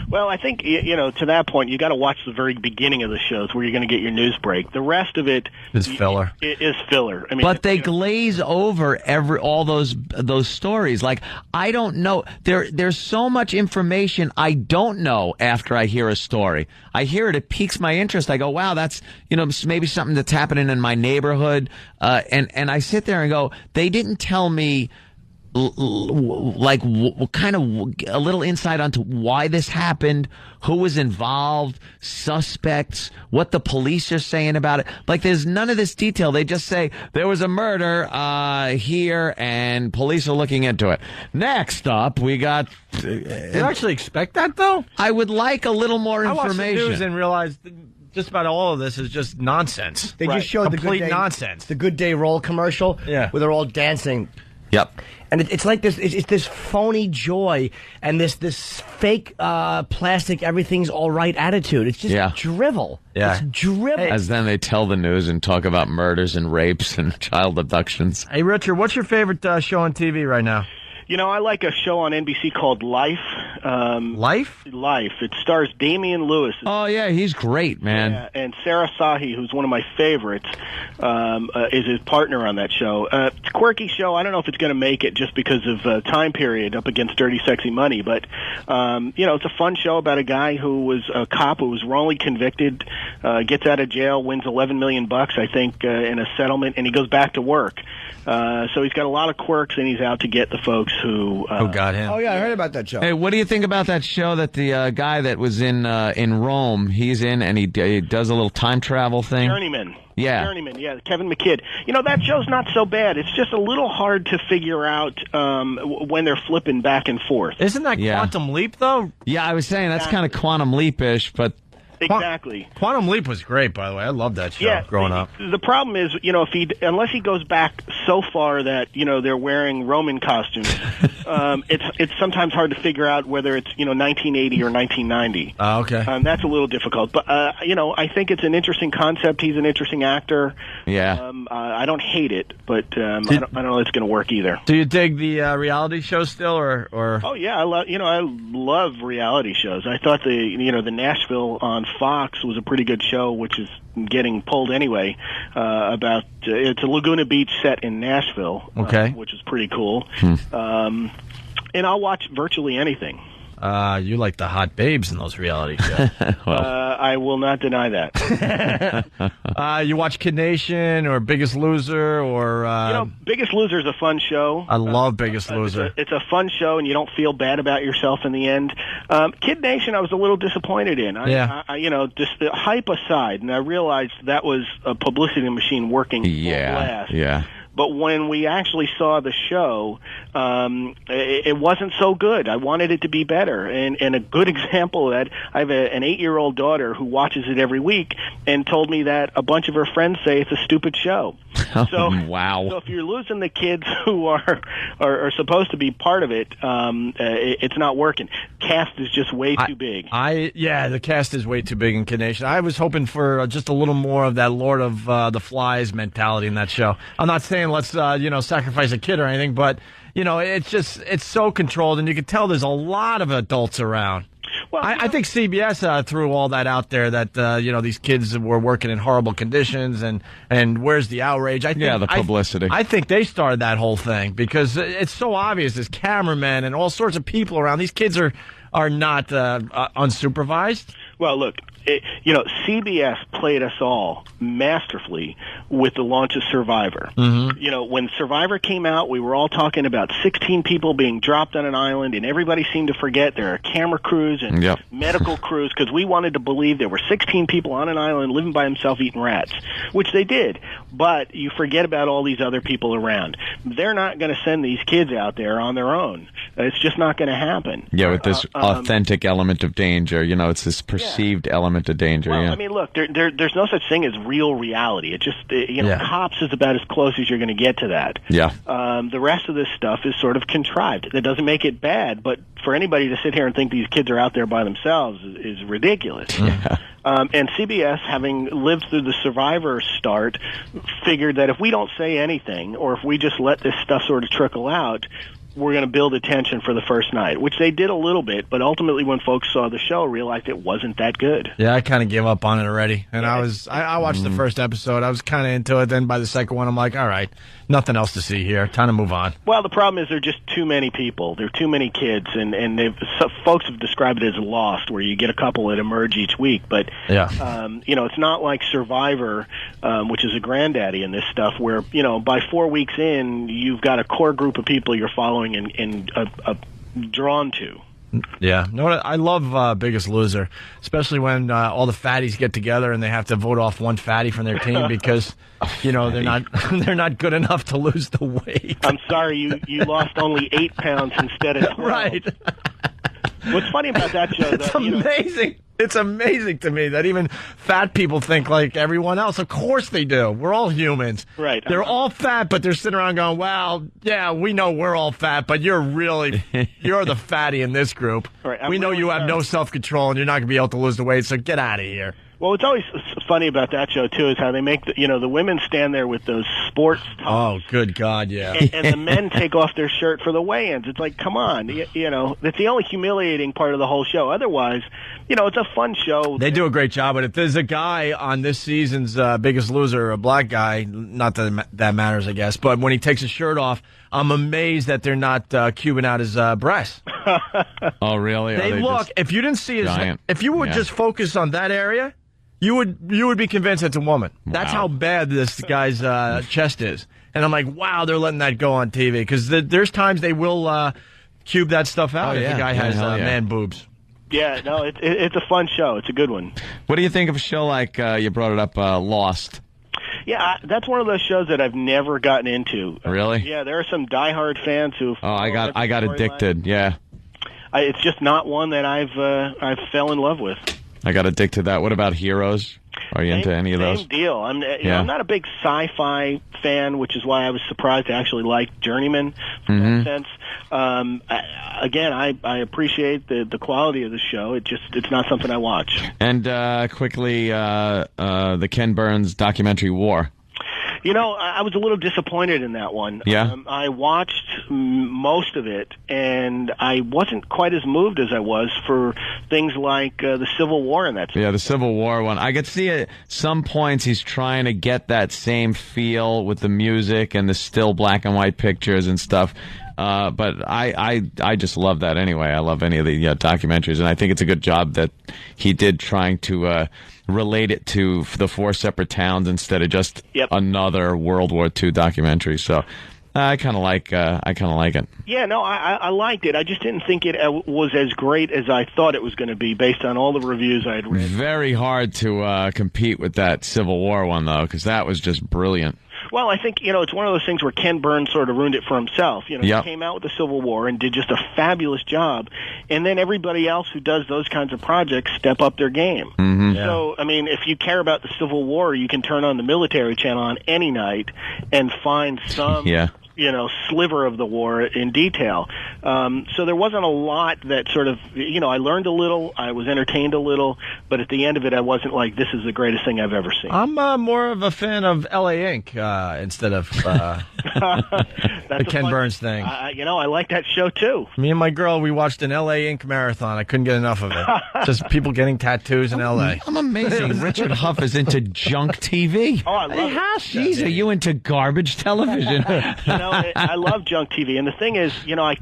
Well, I think, to that point, you got to watch the very beginning of the shows where you're going to get your news break. The rest of it is filler. It is filler. I mean, but they glaze over all those stories. I don't know. There's so much information I don't know after I hear a story. I hear it piques my interest. I go, wow, that's maybe something that's happening in my neighborhood. And I sit there and go, they didn't tell me kind of a little insight onto why this happened, who was involved, suspects, what the police are saying about it. Like, there's none of this detail. They just say there was a murder here, and police are looking into it. Next up, we got. Do you actually expect that, though? I would like a little more information. I watched the news and realized just about all of this is just nonsense. They just showed the complete Good Day, nonsense. The Good Day Roll commercial, where they're all dancing. Yep. And it's like this. It's this phony joy and this fake plastic everything's all right attitude. It's just drivel. Yeah. It's drivel. As then they tell the news and talk about murders and rapes and child abductions. Hey, Richard, what's your favorite show on TV right now? You know, I like a show on NBC called Life. Life? Life. It stars Damian Lewis. Oh, yeah, he's great, man. Yeah, and Sarah Sahi, who's one of my favorites, is his partner on that show. It's a quirky show. I don't know if it's going to make it just because of time period up against Dirty Sexy Money, but, you know, it's a fun show about a guy who was a cop who was wrongly convicted, gets out of jail, wins $11 million, I think, in a settlement, and he goes back to work. So he's got a lot of quirks, and he's out to get the folks who got him. Oh, yeah, I heard about that show. Hey, what do you think about that show that the guy that was in Rome, he's in, and he does a little time travel thing? Journeyman. Yeah. Journeyman, yeah, Kevin McKidd. You know, that show's not so bad. It's just a little hard to figure out when they're flipping back and forth. Isn't that Quantum Leap, though? Yeah, I was saying that's kind of Quantum Leap-ish, but... Exactly. Quantum Leap was great, by the way. I loved that show growing up. The problem is, you know, unless he goes back so far that, you know, they're wearing Roman costumes, it's sometimes hard to figure out whether it's, you know, 1980 or 1990. Oh, okay. That's a little difficult. But, you know, I think it's an interesting concept. He's an interesting actor. Yeah. I don't hate it, but I don't know if it's going to work either. Do you dig the reality show still, or? Oh, yeah. I love reality shows. I thought the Nashville on Fox was a pretty good show, which is getting pulled anyway, about it's a Laguna Beach set in Nashville, which is pretty cool. And I'll watch virtually anything. You like the hot babes in those reality shows. I will not deny that. You watch Kid Nation or Biggest Loser or... you know, Biggest Loser is a fun show. I love Biggest Loser. It's a fun show, and you don't feel bad about yourself in the end. Kid Nation, I was a little disappointed in. You know, just the hype aside, and I realized that was a publicity machine working full blast. Yeah. But when we actually saw the show, it wasn't so good. I wanted it to be better. And a good example of that, I have an 8-year-old daughter who watches it every week and told me that a bunch of her friends say it's a stupid show. So, wow. So if you're losing the kids who are supposed to be part of it, it's not working. Cast is just way too big. The cast is way too big in Kid Nation. I was hoping for just a little more of that Lord of the Flies mentality in that show. I'm not saying let's sacrifice a kid or anything, but it's so controlled, and you can tell there's a lot of adults around. Well, I think CBS threw all that out there that these kids were working in horrible conditions, and where's the outrage? I think, the publicity. I think they started that whole thing because it's so obvious. There's cameramen and all sorts of people around. These kids are not unsupervised. Well, look, CBS played us all masterfully with the launch of Survivor. Mm-hmm. You know, when Survivor came out, we were all talking about 16 people being dropped on an island, and everybody seemed to forget there are camera crews and medical crews, because we wanted to believe there were 16 people on an island living by themselves eating rats, which they did. But you forget about all these other people around. They're not going to send these kids out there on their own. It's just not going to happen. Yeah, with this authentic element of danger. It's this perceived element of danger. Well, I mean, look, there's no such thing as real reality. It just, Cops is about as close as you're going to get to that. Yeah. The rest of this stuff is sort of contrived. That doesn't make it bad, but for anybody to sit here and think these kids are out there by themselves is ridiculous. Yeah. And CBS, having lived through the Survivor start, figured that if we don't say anything, or if we just let this stuff sort of trickle out, we're going to build attention for the first night, which they did a little bit, but ultimately when folks saw the show, realized it wasn't that good. Yeah, I kind of gave up on it already. And I watched the first episode. I was kind of into it. Then by the second one, I'm like, all right, nothing else to see here. Time to move on. Well, the problem is there are just too many people. There are too many kids, and folks have described it as Lost, where you get a couple that emerge each week. But, it's not like Survivor, which is a granddaddy in this stuff, where, by 4 weeks in, you've got a core group of people you're following going and drawn to. Yeah. No, I love Biggest Loser, especially when all the fatties get together and they have to vote off one fatty from their team because, they're not good enough to lose the weight. I'm sorry, you lost only 8 pounds instead of 12. Right. What's funny about that show, It's amazing. It's amazing to me that even fat people think like everyone else. Of course they do. We're all humans. Right. They're all fat, but they're sitting around going, well, yeah, we know we're all fat, but you're the fatty in this group. Right, we know you have no self-control and you're not going to be able to lose the weight, so get out of here. Well, what's always funny about that show, too, is how they make the women stand there with those sports tops. Oh, good God, yeah. And the men take off their shirt for the weigh-ins. It's like, come on. That's the only humiliating part of the whole show. Otherwise, it's a fun show. They do a great job, but if there's a guy on this season's Biggest Loser, a black guy, not that that matters, I guess, but when he takes his shirt off, I'm amazed that they're not cubing out his breasts. Oh, really? They look, if you didn't see his, giant? if you would just focus on that area, you would be convinced it's a woman. Wow. That's how bad this guy's chest is. And I'm like, wow, they're letting that go on TV. Because there's times they will cube that stuff out if the guy has man boobs. Yeah, no, it's a fun show. It's a good one. What do you think of a show like, you brought it up, Lost? Yeah, that's one of those shows that I've never gotten into. Really? Yeah, there are some diehard fans who. Oh, I got addicted. Yeah. It's just not one that I've fell in love with. I got addicted to that. What about Heroes? Are you into any of those? Same deal. I'm not a big sci-fi fan, which is why I was surprised to actually like Journeyman in that sense. Again, I appreciate the quality of the show. It's not something I watch. And quickly, the Ken Burns documentary War. I was a little disappointed in that one. Yeah? I watched most of it, and I wasn't quite as moved as I was for things like the Civil War in that. Yeah, the Civil War one. I could see at some points he's trying to get that same feel with the music and the still black and white pictures and stuff. But I just love that anyway. I love any of the documentaries, and I think it's a good job that he did trying to relate it to the 4 separate towns instead of just another World War II documentary. So I kind of like it. Yeah, no, I liked it. I just didn't think it was as great as I thought it was going to be based on all the reviews I had read. Very hard to compete with that Civil War one, though, because that was just brilliant. Well, I think, it's one of those things where Ken Burns sort of ruined it for himself. He came out with the Civil War and did just a fabulous job. And then everybody else who does those kinds of projects step up their game. Mm-hmm. Yeah. So, if you care about the Civil War, you can turn on the Military Channel on any night and find some... sliver of the war in detail. So there wasn't a lot that sort of, I learned a little, I was entertained a little, but at the end of it, I wasn't like, this is the greatest thing I've ever seen. I'm more of a fan of L.A. Inc. Instead of the Ken Burns thing. I like that show, too. Me and my girl, we watched an L.A. Inc. marathon. I couldn't get enough of it. Just people getting tattoos in L.A. I'm amazing. Richard Huff is into junk TV. Oh, I love it. Jeez, are you into garbage television? I love junk TV, and the thing is, I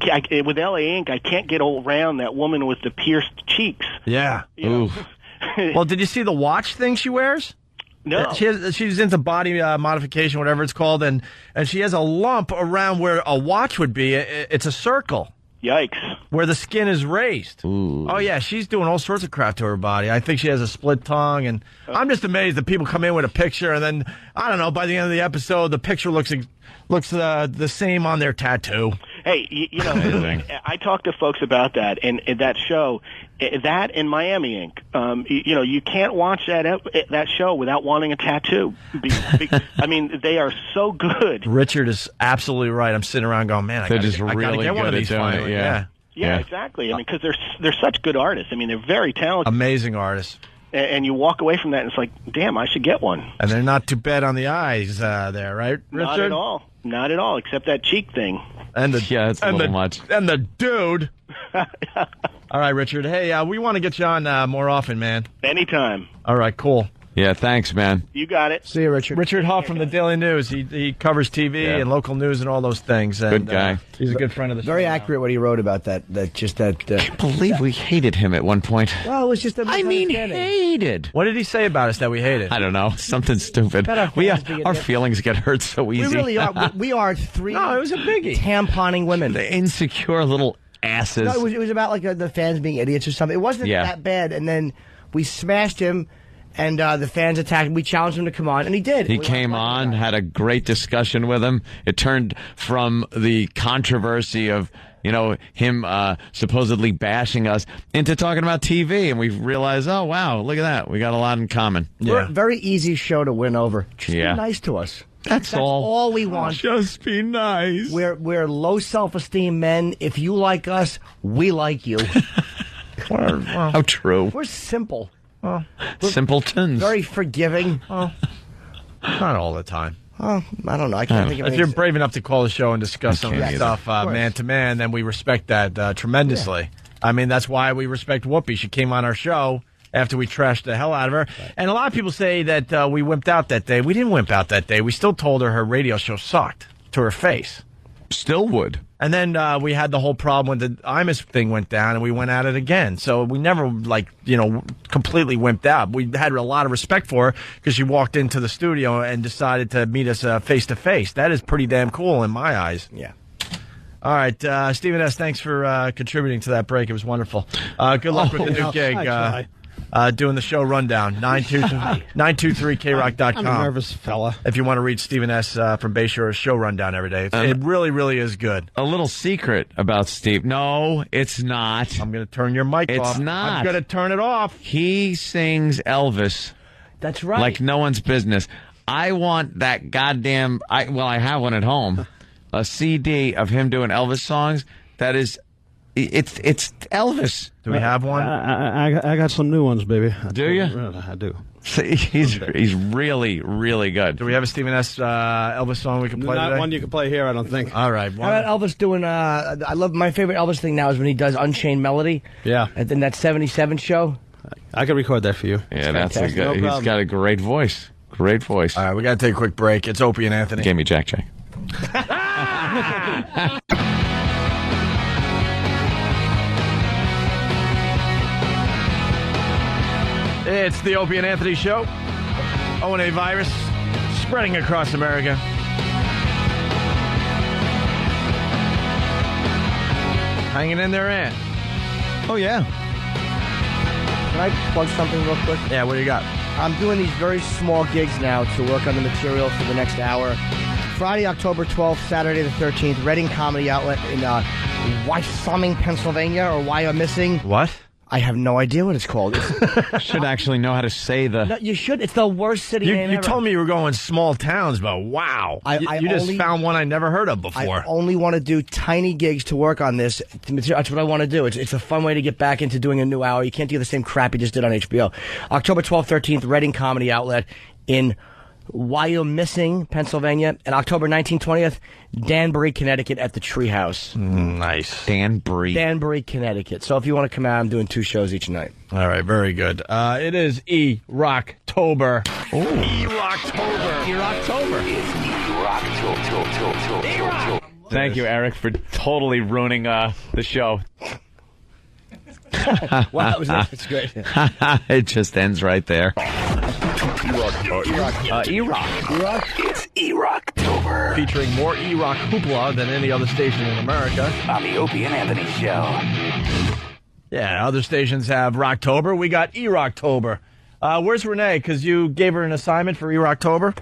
with LA Inc., I can't get around that woman with the pierced cheeks. Yeah. Well, did you see the watch thing she wears? No. She's into body modification, whatever it's called, and she has a lump around where a watch would be. It's a circle. Yikes. Where the skin is raised. Ooh. Oh, yeah, she's doing all sorts of crap to her body. I think she has a split tongue, and I'm just amazed that people come in with a picture, and then, I don't know, by the end of the episode, the picture looks the same on their tattoo. Hey, I talked to folks about that, and that show, that and Miami Ink. You can't watch that show without wanting a tattoo. They are so good. Richard is absolutely right. I'm sitting around going, man, I got to get one of these finally. Yeah, exactly. Because they're such good artists. They're very talented. Amazing artists. And you walk away from that, and it's like, damn, I should get one. And they're not too bad on the eyes there, right, Richard? Not at all. Not at all, except that cheek thing. And it's a little much. And the dude. All right, Richard. Hey, we want to get you on more often, man. Anytime. All right, cool. Yeah, thanks, man. You got it. See you, Richard. Richard Huff from the Daily News. He covers TV and local news and all those things. And, Good guy. He's a good friend of the show. Very accurate what he wrote about that. I can't believe we hated him at one point. Well, it was just a hated. What did he say about us that we hated? I don't know. Something stupid. Our feelings get hurt so easy. We really are. We are three. No, it was a biggie. Tamponing women. The insecure little asses. No, it was about like the fans being idiots or something. It wasn't that bad. And then we smashed him. And the fans attacked him. We challenged him to come on, and he did. He came on, had a great discussion with him. It turned from the controversy of, him supposedly bashing us into talking about TV, and we realized, oh, wow, look at that. We got a lot in common. We're a very easy show to win over. Just be nice to us. That's all we want. Just be nice. We're low self-esteem men. If you like us, we like you. How true. We're simple. Simpletons. Very forgiving. Not all the time. I don't know. I can't think of If you're brave enough to call the show and discuss some of that stuff man to man, then we respect that tremendously. Yeah. I mean, that's why we respect Whoopi. She came on our show after we trashed the hell out of her. Right. And a lot of people say that we wimped out that day. We didn't wimp out that day. We still told her radio show sucked to her face. Still would. And then we had the whole problem when the Imus thing went down, and we went at it again. So we never, completely wimped out. We had a lot of respect for her because she walked into the studio and decided to meet us face to face. That is pretty damn cool in my eyes. Yeah. All right, Stephen S., thanks for contributing to that break. It was wonderful. Good luck with the new gig. Doing the show rundown, 923krock.com. I'm a nervous fella. If you want to read Stephen S. From Bayshore's show rundown every day. It really, really is good. A little secret about Steve. No, it's not. I'm going to turn your mic off. It's not. I'm going to turn it off. He sings Elvis. That's right. Like no one's business. I want that goddamn... I have one at home. A CD of him doing Elvis songs. That is... It's Elvis. Do we have one? I got some new ones, baby. Do you? I do. He's really, really good. Do we have a Stephen S. Elvis song we can play Not today? one you can play here, I don't think. All right. How about Elvis doing, I love my favorite Elvis thing now is when he does Unchained Melody. Yeah. And then that 77 show. I can record that for you. Yeah, that's a good. He's got a great voice. Great voice. All right, we got to take a quick break. It's Opie and Anthony. Give me Jack. It's the Opie and Anthony Show. O&A virus spreading across America. Hanging in there, Ant. Oh, yeah. Can I plug something real quick? Yeah, what do you got? I'm doing these very small gigs now to work on the material for the next hour. Friday, October 12th, Saturday the 13th, Reading Comedy Outlet in Wyoming, Pennsylvania, or Wyomissing. What? I have no idea what it's called. Should actually know how to say the... No, you should. It's the worst city name ever. You told me you were going small towns, but wow. You just found one I never heard of before. I only want to do tiny gigs to work on this. That's what I want to do. It's a fun way to get back into doing a new hour. You can't do the same crap you just did on HBO. October 12th, 13th, Reading Comedy Outlet in Wyomissing, Pennsylvania, and October 19th, 20th, Danbury, Connecticut at the Treehouse. Nice. Danbury, Connecticut. So if you want to come out, I'm doing 2 shows each night. All right, very good. It is E-Rocktober. E-Rocktober. E-Rocktober. It's E-Rocktober. Thank you, Eric, for totally ruining the show. Wow, that's great. It just ends right there. E-Rock. It's E-Rocktober. Featuring more E-Rock hoopla than any other station in America. On the Opie and Anthony Show. Yeah, other stations have Rocktober. We got E-Rocktober. Where's Renee? Because you gave her an assignment for E-Rocktober.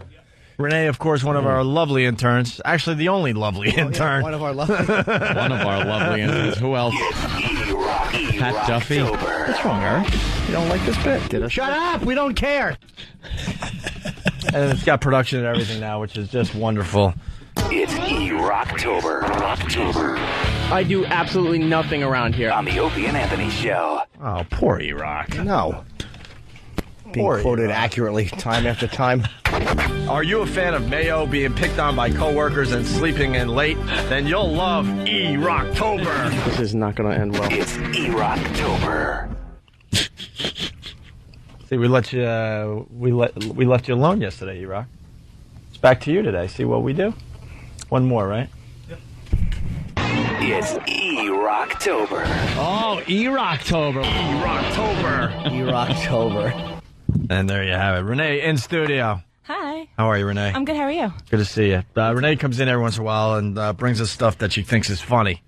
Renee, of course, one of our lovely interns. Actually, the only lovely intern. Yeah, one of our lovely interns. Who else? Pat Duffy. What's wrong, Eric? You don't like this bit? Shut up! We don't care! And it's got production and everything now, which is just wonderful. It's E-Rocktober. I do absolutely nothing around here. On the Opie and Anthony Show. Oh, poor E-Rock. No. Being quoted accurately time after time. Are you a fan of Mayo being picked on by coworkers and sleeping in late? Then you'll love E-Rocktober. This is not going to end well. It's E-Rocktober. See, we left you alone yesterday, E-Rock. It's back to you today. See what we do? One more, right? It's E-Rocktober. Oh, E-Rocktober. E-Rocktober. E-Rocktober. And there you have it. Renee in studio. Hi. How are you, Renee? I'm good. How are you? Good to see you. Renee comes in every once in a while and brings us stuff that she thinks is funny.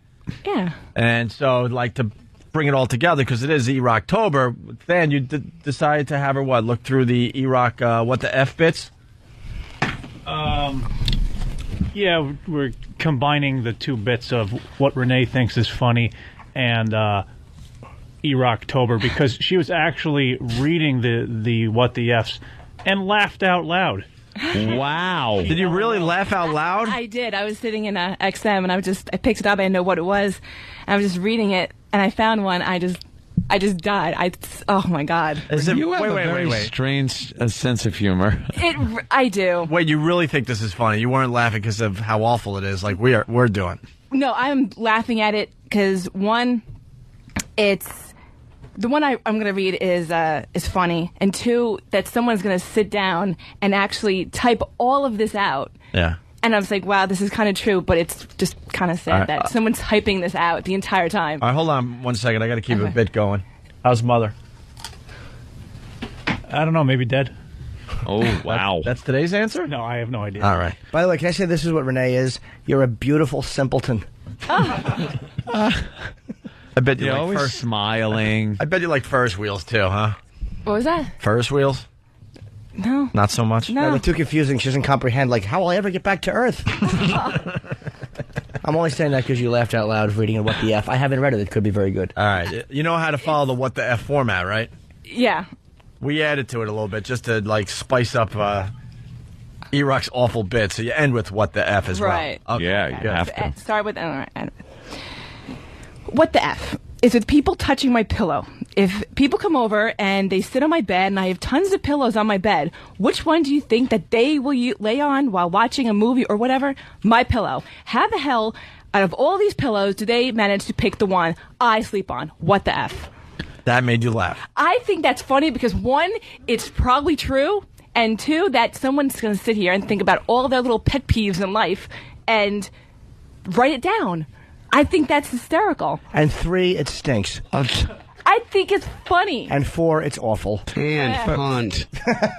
Yeah. And so I'd like to bring it all together because it is E-Rocktober. Then you decided to have her, look through the E-Rock, what the F bits? Yeah, we're combining the two bits of what Renee thinks is funny and E-Rocktober because she was actually reading the what the F's and laughed out loud. Wow. Did you really laugh out loud? I did. I was sitting in a XM and I picked it up. I didn't know what it was. I was just reading it and I found one. I just died. Oh my God. You have a very strange sense of humor. I do. Wait, you really think this is funny? You weren't laughing because of how awful it is, like we're doing. No, I'm laughing at it because one, it's the one I'm going to read is funny, and two, that someone's going to sit down and actually type all of this out. Yeah. And I was like, wow, this is kind of true, but it's just kind of sad that someone's typing this out the entire time. All right, hold on 1 second. I got to keep a bit going. How's mother? I don't know, maybe dead. Oh, wow. That's today's answer? No, I have no idea. All right. By the way, can I say this is what Renee is? You're a beautiful simpleton. I bet you're always first smiling. I bet you like Ferris wheels too, huh? What was that? Ferris wheels? No. Not so much? No. They're too confusing. She doesn't comprehend, like, how will I ever get back to Earth? I'm only saying that because you laughed out loud reading What the F. I haven't read it. It could be very good. All right. You know how to follow the What the F format, right? Yeah. We added to it a little bit just to, like, spice up E-Rock's awful bit. So you end with What the F as right. well. Okay. Yeah, you have to. Start with... What the F is with people touching my pillow. If people come over and they sit on my bed and I have tons of pillows on my bed, which one do you think that they will lay on while watching a movie or whatever? My pillow. How the hell, out of all these pillows, do they manage to pick the one I sleep on? What the F? That made you laugh. I think that's funny because one, it's probably true, and two, that someone's going to sit here and think about all their little pet peeves in life and write it down. I think that's hysterical. And three, it stinks. I think it's funny. And four, it's awful. And punt.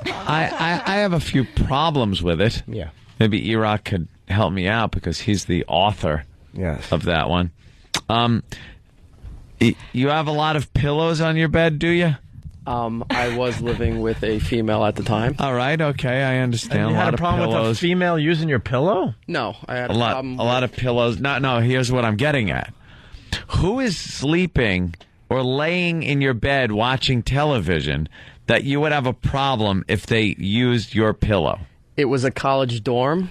I have a few problems with it. Yeah. Maybe E-Rock could help me out because he's the author of that one. You have a lot of pillows on your bed, do you? I was living with a female at the time. All right, okay, I understand. And you had a problem with a female using your pillow? No, I had a lot of pillows. No, here's what I'm getting at. Who is sleeping or laying in your bed watching television that you would have a problem if they used your pillow? It was a college dorm.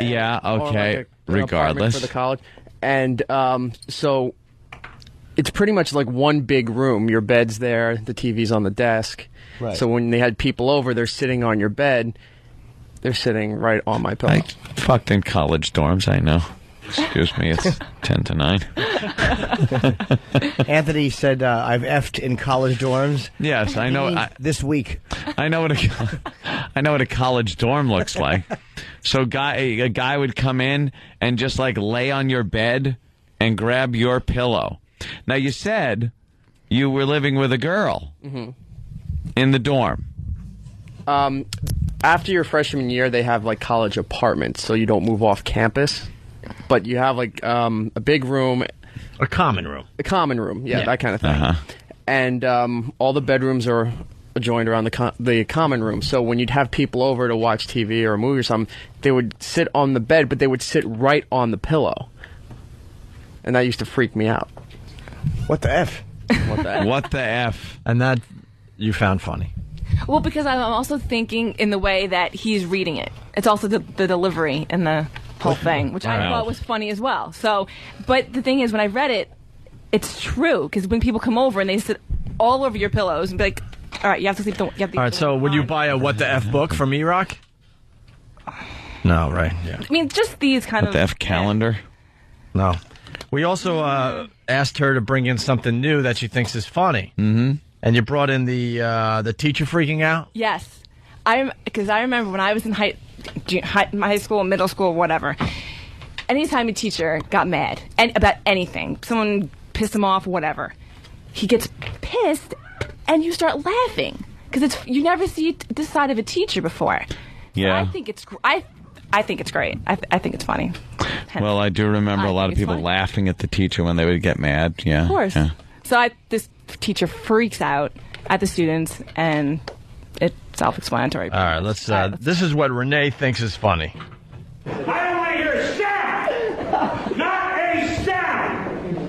Yeah, okay, like an apartment regardless. for the college. And so it's pretty much like one big room. Your bed's there, the TV's on the desk. Right. So when they had people over, they're sitting on your bed. They're sitting right on my pillow. I fucked in college dorms, I know. Excuse me, it's 10 to 9. Anthony said, I've effed in college dorms. Yes, I know. This week. I know what a college dorm looks like. So a guy would come in and just like lay on your bed and grab your pillow. Now, you said you were living with a girl in the dorm. After your freshman year, they have like college apartments, so you don't move off campus. But you have like a big room. A common room. A common room, yeah. That kind of thing. Uh-huh. And all the bedrooms are joined around the common room. So when you'd have people over to watch TV or a movie or something, they would sit on the bed, but they would sit right on the pillow. And that used to freak me out. What the F? What the F? What the F? And that you found funny. Well, because I'm also thinking in the way that he's reading it. It's also the delivery and the whole thing, which I thought was funny as well. So, but the thing is, when I read it, it's true, because when people come over and they sit all over your pillows and be like, all right, you have to sleep. All right, so would you buy a What the F book from E-Rock? No, right. Yeah. I mean, just these kind What the F calendar? No. We also asked her to bring in something new that she thinks is funny. Mm-hmm. And you brought in the teacher freaking out? Yes. Because I remember when I was in high school, middle school, whatever, anytime a teacher got mad about anything, someone pissed him off, whatever, he gets pissed and you start laughing. Because you never see this side of a teacher before. Yeah. So I think it's I think it's great. I think it's funny. Well, I do remember a lot of people laughing at the teacher when they would get mad. Yeah. Of course. Yeah. So this teacher freaks out at the students, and it's self-explanatory. All right, let's. This is what Renee thinks is funny. I don't want to hear a sound! Not a sound!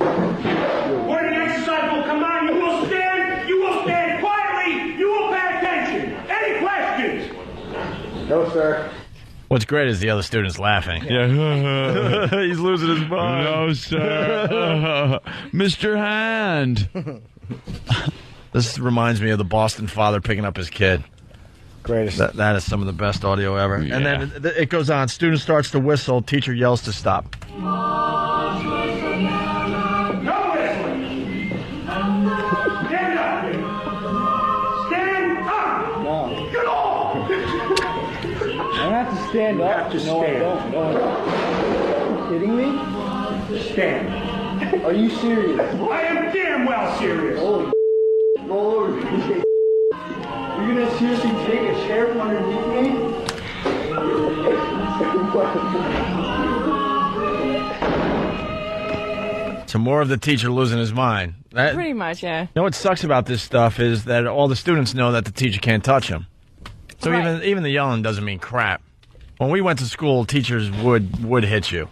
When the exercise will come on, you will stand quietly, you will pay attention. Any questions? No, sir. What's great is the other students laughing. Yeah. He's losing his mind. No, sir. Mr. Hand. This reminds me of the Boston father picking up his kid. Greatest. That is some of the best audio ever. Yeah. And then it goes on. Student starts to whistle. Teacher yells to stop. No whistling! Stand up! Stand up! No. Get off! I don't have to stand up. You have to stand. I don't. No. Are you kidding me? Stand. Are you serious? I am damn well serious. Holy roll over. You're gonna seriously take a chair from underneath me? So more of the teacher losing his mind. Pretty much, yeah. You know what sucks about this stuff is that all the students know that the teacher can't touch them. So Right. even the yelling doesn't mean crap. When we went to school, teachers would hit you.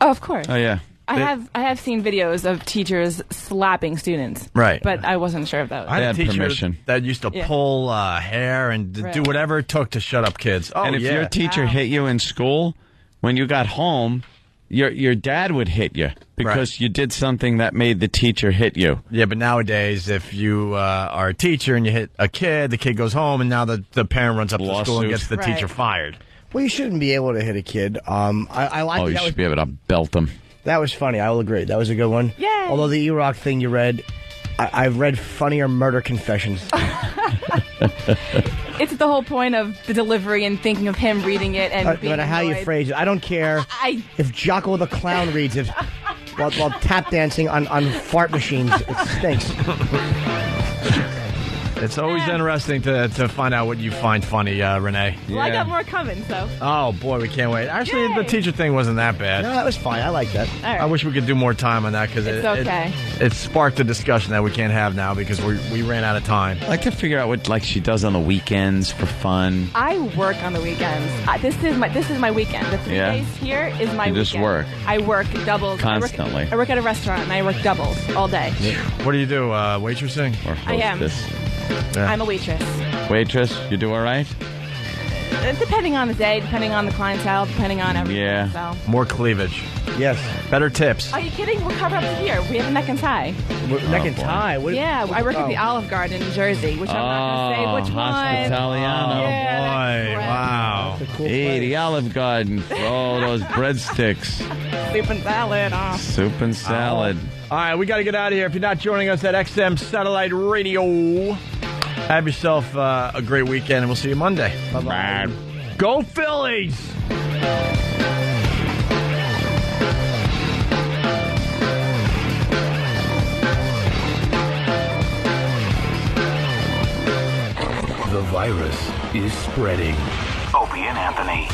Oh, of course. Oh, yeah. I have seen videos of teachers slapping students. Right. But I wasn't sure of those. I had a teacher that used to Yeah. pull hair and do whatever it took to shut up kids. Oh, and if yeah. your teacher hit you in school, when you got home, your dad would hit you because you did something that made the teacher hit you. Yeah, but nowadays, if you are a teacher and you hit a kid, the kid goes home, and now the parent runs up to school and gets the teacher fired. Well, you shouldn't be able to hit a kid. I like. Oh, you should be able to belt them. That was funny. I will agree. That was a good one. Yay! Although the E-Rock thing you read, I've read funnier murder confessions. It's the whole point of the delivery and thinking of him reading it and No being matter how you annoyed. phrase it, I don't care if Jocko the Clown reads it while tap dancing on fart machines. It stinks. It's always interesting to find out what you find funny, Renee. Well, I got more coming, so. Oh, boy, we can't wait. Actually, the teacher thing wasn't that bad. No, that was fine. I like that. All right. I wish we could do more time on that because It's okay. it sparked a discussion that we can't have now because we ran out of time. I like to figure out what she does on the weekends for fun. I work on the weekends. This is my weekend. The 3 Yeah? days here is my You weekend. just work. I work doubles. Constantly. I work at a restaurant and I work doubles all day. What do you do, waitressing? Or I am. hostess. I'm a waitress. Waitress, you do all right? Depending on the day, depending on the clientele, depending on everything. Yeah. So. More cleavage. Yes. Better tips. Are you kidding? We're covered up to here. We have a neck and tie. Neck and tie? Yeah, I work at the Olive Garden in New Jersey, which I'm not going to say which one. Hospitaliano. Yeah, boy, wow. Hey, the Olive Garden. Oh, those breadsticks. Soup and salad. Oh. Soup and salad. All right, we got to get out of here. If you're not joining us at XM Satellite Radio, have yourself a great weekend, and we'll see you Monday. Bye-bye. Go Phillies! The virus is spreading. Opie and Anthony.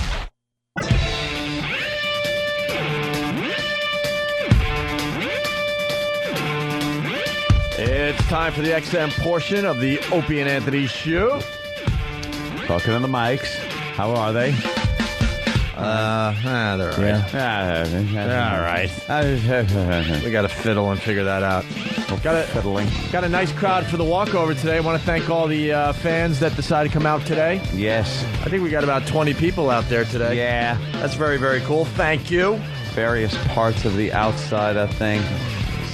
It's time for the XM portion of the Opie and Anthony show. Talking to the mics. How are they? They're all right. Yeah. All right. We got to fiddle and figure that out. Got a nice crowd for the walkover today. I want to thank all the fans that decided to come out today. Yes. I think we got about 20 people out there today. Yeah. That's very, very cool. Thank you. Various parts of the outside, I think.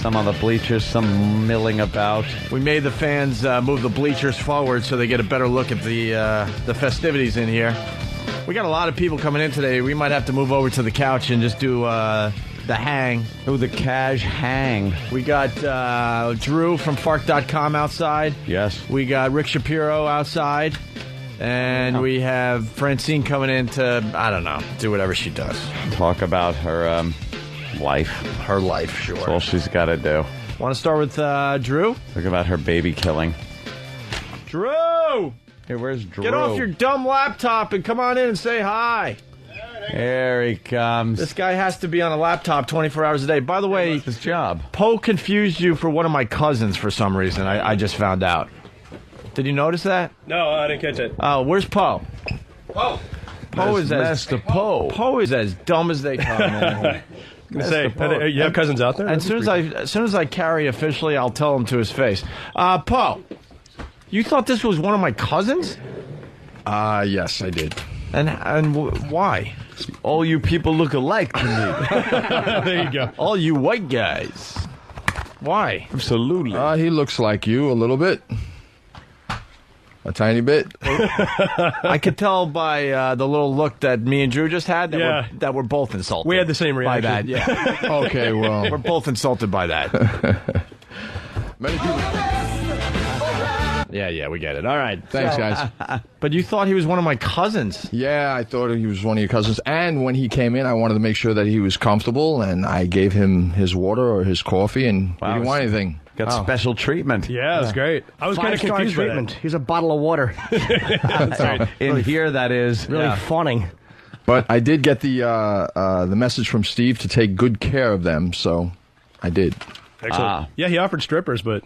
Some on the bleachers, some milling about. We made the fans move the bleachers forward so they get a better look at the festivities in here. We got a lot of people coming in today. We might have to move over to the couch and just do the hang. Oh, the cash hang. We got Drew from Fark.com outside. Yes. We got Rick Shapiro outside. And we have Francine coming in to, I don't know, do whatever she does. Talk about her life. Her life, sure. That's all she's got to do. Want to start with Drew? Talk about her baby killing. Drew! Hey, where's Drew? Get off your dumb laptop and come on in and say hi. Here he comes. This guy has to be on a laptop 24 hours a day. By the way, his job. Poe confused you for one of my cousins for some reason. I just found out. Did you notice that? No, I didn't catch it. Oh, where's Poe? Poe is Master Poe. Poe is as dumb as they come. Man. Say, you have cousins out there? And as soon as I carry officially, I'll tell him to his face. Poe, you thought this was one of my cousins? Yes, I did. And why? All you people look alike to me. There you go. All you white guys. Why? Absolutely. He looks like you a little bit. A tiny bit. I could tell by the little look that me and Drew just had that we're both insulted. We had the same reaction. By that, yeah. Okay, well. We're both insulted by that. Many people. Yeah, we get it. All right. Thanks, guys. But you thought he was one of my cousins. Yeah, I thought he was one of your cousins. And when he came in, I wanted to make sure that he was comfortable, and I gave him his water or his coffee, and he didn't want anything. Got special treatment. Yeah, it was great. I was kind of confused treatment. Here's a bottle of water. In here, that is. Really fawning. But I did get the message from Steve to take good care of them, so I did. Excellent. Yeah, he offered strippers, but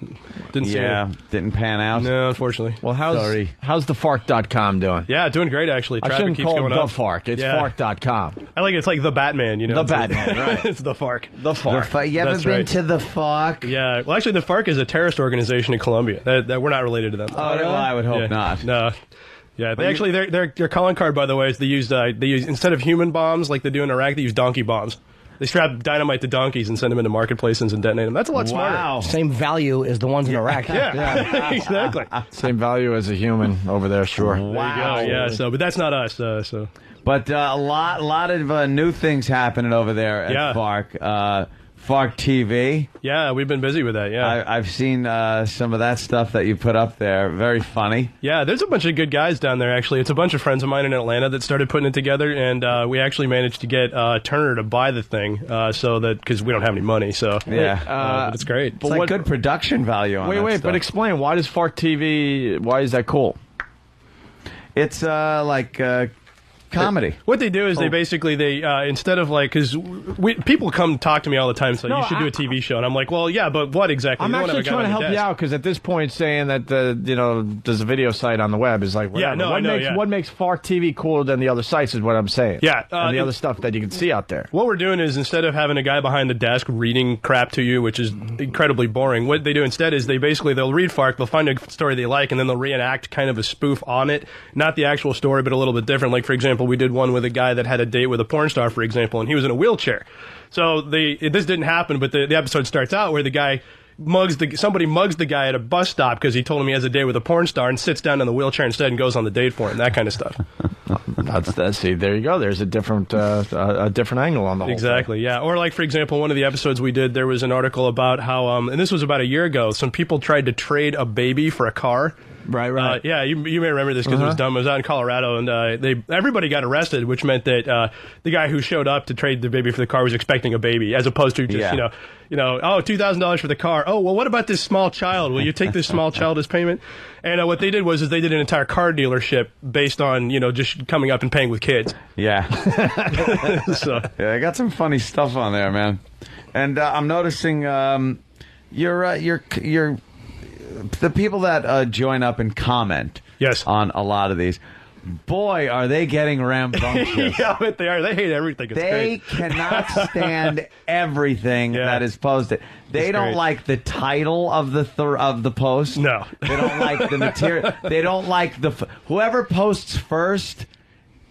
didn't see it. Didn't pan out. No, unfortunately. Well, how's the Fark.com doing? Yeah, doing great, actually. Traffic I shouldn't keeps call going it up. the Fark. It's Fark.com. I like it. It's like the Batman, you know. The Batman, right. It's the Fark. The Fark. You ever been to the Fark? Yeah. Well, actually, the Fark is a terrorist organization in Colombia. That we're not related to them. Oh, really? Well, I would hope not. No. Yeah, they actually their calling card, by the way, is they use instead of human bombs like they do in Iraq, they use donkey bombs. They strap dynamite to donkeys and send them into marketplaces and detonate them. That's a lot smarter. Wow. Same value as the ones in Iraq. Yeah. Exactly. Same value as a human over there, sure. Wow. There you go. Yeah. So, but that's not us. So. But a lot of new things happening over there at Fark. Fark TV. Yeah, we've been busy with that, yeah. I've seen some of that stuff that you put up there. Very funny. Yeah, there's a bunch of good guys down there, actually. It's a bunch of friends of mine in Atlanta that started putting it together, and we actually managed to get Turner to buy the thing, so that, because we don't have any money, so. Yeah. But it's great. It's like good production value on that stuff. But explain, why does Fark TV, why is that cool? It's like comedy. What they do is they basically instead of like, because people come talk to me all the time, so you should do a TV show, and I'm like, well, yeah, but what exactly? I'm actually trying to help you out, because at this point, saying that there's a video site on the web is like, whatever. What makes Fark TV cooler than the other sites is what I'm saying. Yeah, and the other stuff that you can see out there. What we're doing is, instead of having a guy behind the desk reading crap to you, which is incredibly boring, what they do instead is they'll read Fark, they'll find a story they like, and then they'll reenact kind of a spoof on it, not the actual story, but a little bit different. Like, for example, we did one with a guy that had a date with a porn star, for example, and he was in a wheelchair. So this didn't happen, but the episode starts out where the guy somebody mugs the guy at a bus stop because he told him he has a date with a porn star, and sits down in the wheelchair instead and goes on the date for him. That kind of stuff. See, there you go. There's a different angle on the whole Exactly, thing. yeah. Or like, for example, one of the episodes we did, there was an article about how, and this was about a year ago, some people tried to trade a baby for a car. Right. Yeah, you may remember this because it was dumb. It was out in Colorado, and everybody got arrested, which meant that the guy who showed up to trade the baby for the car was expecting a baby, as opposed to just $2,000 for the car. Oh, well, what about this small child? Will you take this small child as payment? And what they did was they did an entire car dealership based on just coming up and paying with kids. Yeah. So yeah, I got some funny stuff on there, man. And I'm noticing you're the people that join up and comment on a lot of these, boy, are they getting rambunctious. Yeah, but they are. They hate everything. It's they great. cannot stand everything that is posted. They don't like the title of the post. No. They don't like the material. They don't like whoever posts first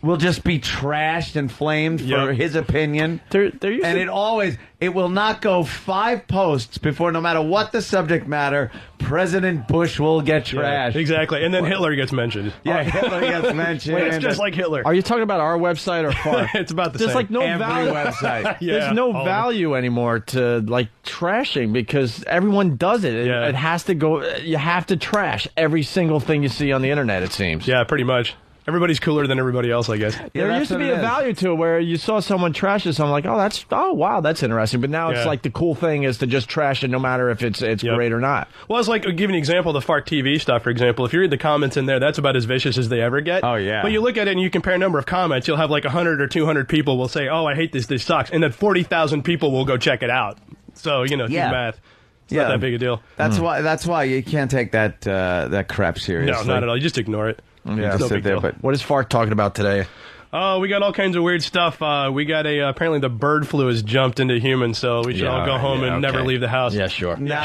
will just be trashed and flamed for his opinion. It will not go 5 posts before, no matter what the subject matter, President Bush will get trashed. Yeah, exactly. And then Hitler gets mentioned. Yeah, Hitler gets mentioned. Wait, it's just like Hitler. Are you talking about our website or FAR? It's about the There's same. like no Every value. website. There's no value anymore to like trashing because everyone does it. It has to go. You have to trash every single thing you see on the internet. It seems. Yeah, pretty much. Everybody's cooler than everybody else, I guess. There used to be a value to it where you saw someone trash it, I'm like, oh wow, that's interesting. But now it's like the cool thing is to just trash it no matter if it's great or not. Well, it's like, I'll give you an example, the Fart TV stuff, for example. If you read the comments in there, that's about as vicious as they ever get. Oh, yeah. But you look at it and you compare a number of comments, you'll have like 100 or 200 people will say, oh, I hate this sucks. And then 40,000 people will go check it out. So, do the math. It's not that big a deal. That's why you can't take that crap seriously. No, not at all. You just ignore it. Yeah, no big deal. What is Fart talking about today? Oh, we got all kinds of weird stuff. We got apparently the bird flu has jumped into humans, so we should all go home and never leave the house. Yeah, sure. Now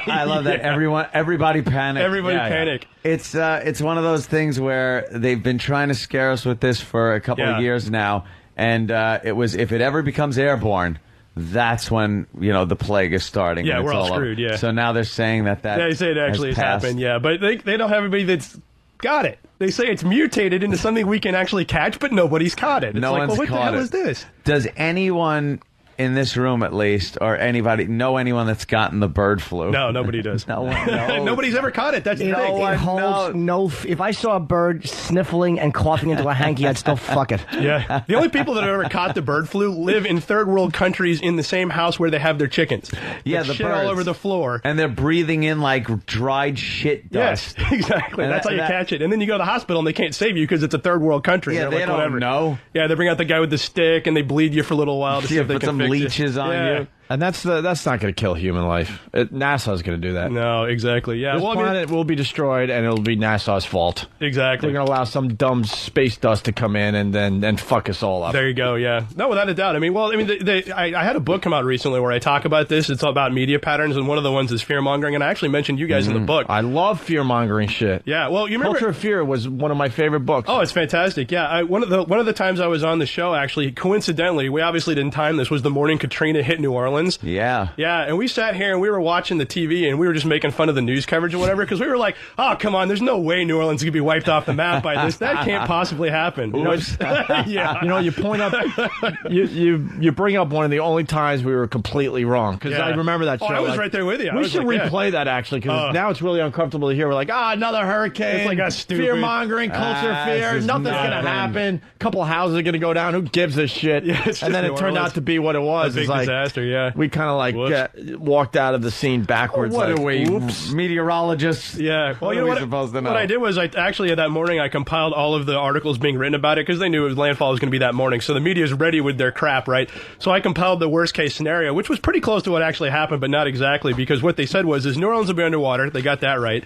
I love that. Everybody panic. Everybody panic. It's one of those things where they've been trying to scare us with this for a couple of years now, and it was if it ever becomes airborne, that's when the plague is starting. Yeah, and we're it's all screwed. Yeah. So now they're saying that. Yeah, they say it actually has passed. happened. Yeah, but they don't have anybody that's got it. They say it's mutated into something we can actually catch, but nobody's caught it. It's no like, one's what the caught hell it. is this? Does anyone in this room, at least, or anybody know anyone that's gotten the bird flu? No, nobody does. No one knows. Nobody's ever caught it. That's the thing. If I saw a bird sniffling and coughing into a hanky, I'd still fuck it. Yeah. The only people that have ever caught the bird flu live in third world countries in the same house where they have their chickens. Yeah, There's the shit birds. all over the floor. And they're breathing in like dried shit dust. Yes, exactly. And That's how you that- catch it. And then you go to the hospital and they can't save you because it's a third world country. Yeah, They're they like, don't whatever. know. Yeah, they bring out the guy with the stick and they bleed you for a little while to see if they put can some fix leeches it. on Yeah. you. And that's not going to kill human life. NASA's going to do that. No, exactly. Yeah, This well, I mean, planet will be destroyed, and it'll be NASA's fault. exactly. They're going to allow some dumb space dust to come in and then fuck us all up. There you go. Yeah, no, without a doubt. I mean, I had a book come out recently where I talk about this. It's all about media patterns, and one of the ones is fear mongering. And I actually mentioned you guys in the book. I love fear mongering shit. Yeah, well, you remember Culture of Fear was one of my favorite books. Oh, it's fantastic. Yeah, one of the times I was on the show, actually, coincidentally, we obviously didn't time this, was the morning Katrina hit New Orleans. Yeah. Yeah, and we sat here and we were watching the TV and we were just making fun of the news coverage or whatever because we were like, oh, come on, there's no way New Orleans could be wiped off the map by this. That can't possibly happen. Yeah. You point up, you bring up one of the only times we were completely wrong because I remember that show. Oh, I was right there with you. We should replay that actually because now it's really uncomfortable to hear. We're like, another hurricane. It's like a stupid fear mongering, culture of fear. Nothing's gonna happen. A couple of houses are gonna go down. Who gives a shit? Yeah, it's and then just it turned New out to be what it was. A big It's like, disaster. Yeah, we kind of like walked out of the scene backwards. What like, are we, oops. meteorologists? Yeah. Well, What you are know we supposed to know? What I did was actually that morning I compiled all of the articles being written about it because they knew landfall was going to be that morning. So the media's ready with their crap, right? So I compiled the worst case scenario, which was pretty close to what actually happened, but not exactly because what they said was New Orleans will be underwater. They got that right.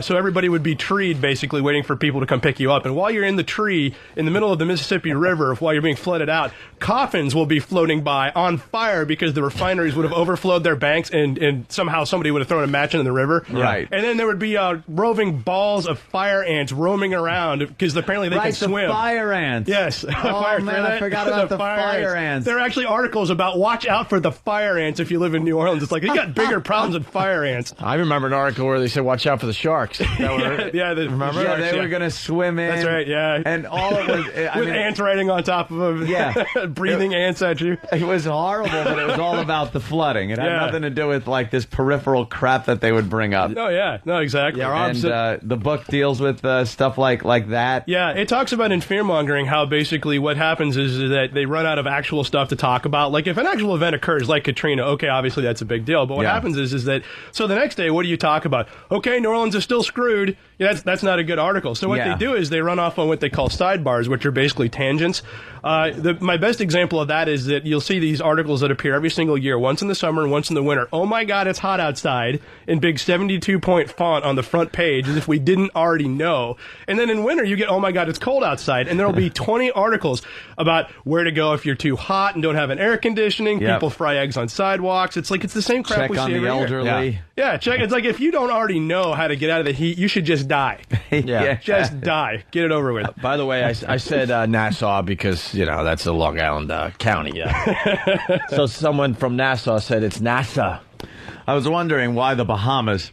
So everybody would be treed, basically, waiting for people to come pick you up. And while you're in the tree, in the middle of the Mississippi River, while you're being flooded out, coffins will be floating by on fire because the refineries would have overflowed their banks and somehow somebody would have thrown a match into the river. Right. And then there would be roving balls of fire ants roaming around because apparently they can swim. The fire ants. Yes. Oh, man, I forgot about the fire ants. There are actually articles about watch out for the fire ants if you live in New Orleans. It's like, you got bigger problems than fire ants. I remember an article where they said, "Watch out for the sharks." Remember? Remember? Yeah, they were going to swim in. That's right, yeah. And all it was... With ants riding on top of them. Yeah. Breathing ants at you. It was horrible, but it was all about the flooding. It had nothing to do with, like, this peripheral crap that they would bring up. Oh, yeah. No, exactly. Yeah, and the book deals with stuff like that. Yeah, it talks about in fear-mongering how basically what happens is that they run out of actual stuff to talk about. Like, if an actual event occurs, like Katrina, okay, obviously that's a big deal. But what happens is that... So the next day, what do you talk about? Okay, New Orleans is still screwed. Yeah, that's not a good article. So what they do is they run off on what they call sidebars, which are basically tangents. My best example of that is that you'll see these articles that appear every single year, once in the summer and once in the winter. Oh my God, it's hot outside, in big 72-point font on the front page, as if we didn't already know. And then in winter, you get, oh my God, it's cold outside, and there'll be 20 articles about where to go if you're too hot and don't have an air conditioning. People fry eggs on sidewalks. It's like it's the same crap check we see on the every elderly. year. Yeah, check. It's like if you don't already know how to get out of the heat, you should just die. Yeah. Just die. Get it over with. By the way, I said Nassau because, that's a Long Island county. Yeah. So someone from Nassau said it's NASA. I was wondering why the Bahamas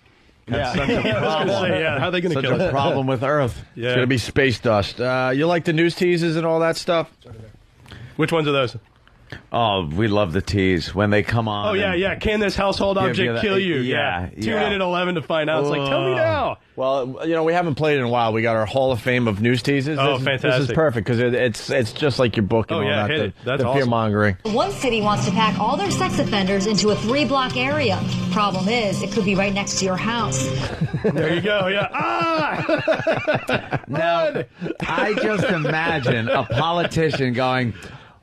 had such a problem. How are they going to kill Such a us? problem with Earth. Yeah. It's going to be space dust. You like the news teases and all that stuff? Which ones are those? Oh, we love the tease when they come on. Oh, yeah. Can this household Give object you that- kill you? yeah, Tune in at 11 to find out. It's like, tell me now. Well, we haven't played in a while. We got our Hall of Fame of news teases. Oh, This is fantastic. perfect because it's just like your book and Oh, all yeah, that. hit it. That's the awesome. fear-mongering. One city wants to pack all their sex offenders into a 3-block area. Problem is, it could be right next to your house. There you go. Yeah. Ah! Now, I just imagine a politician going,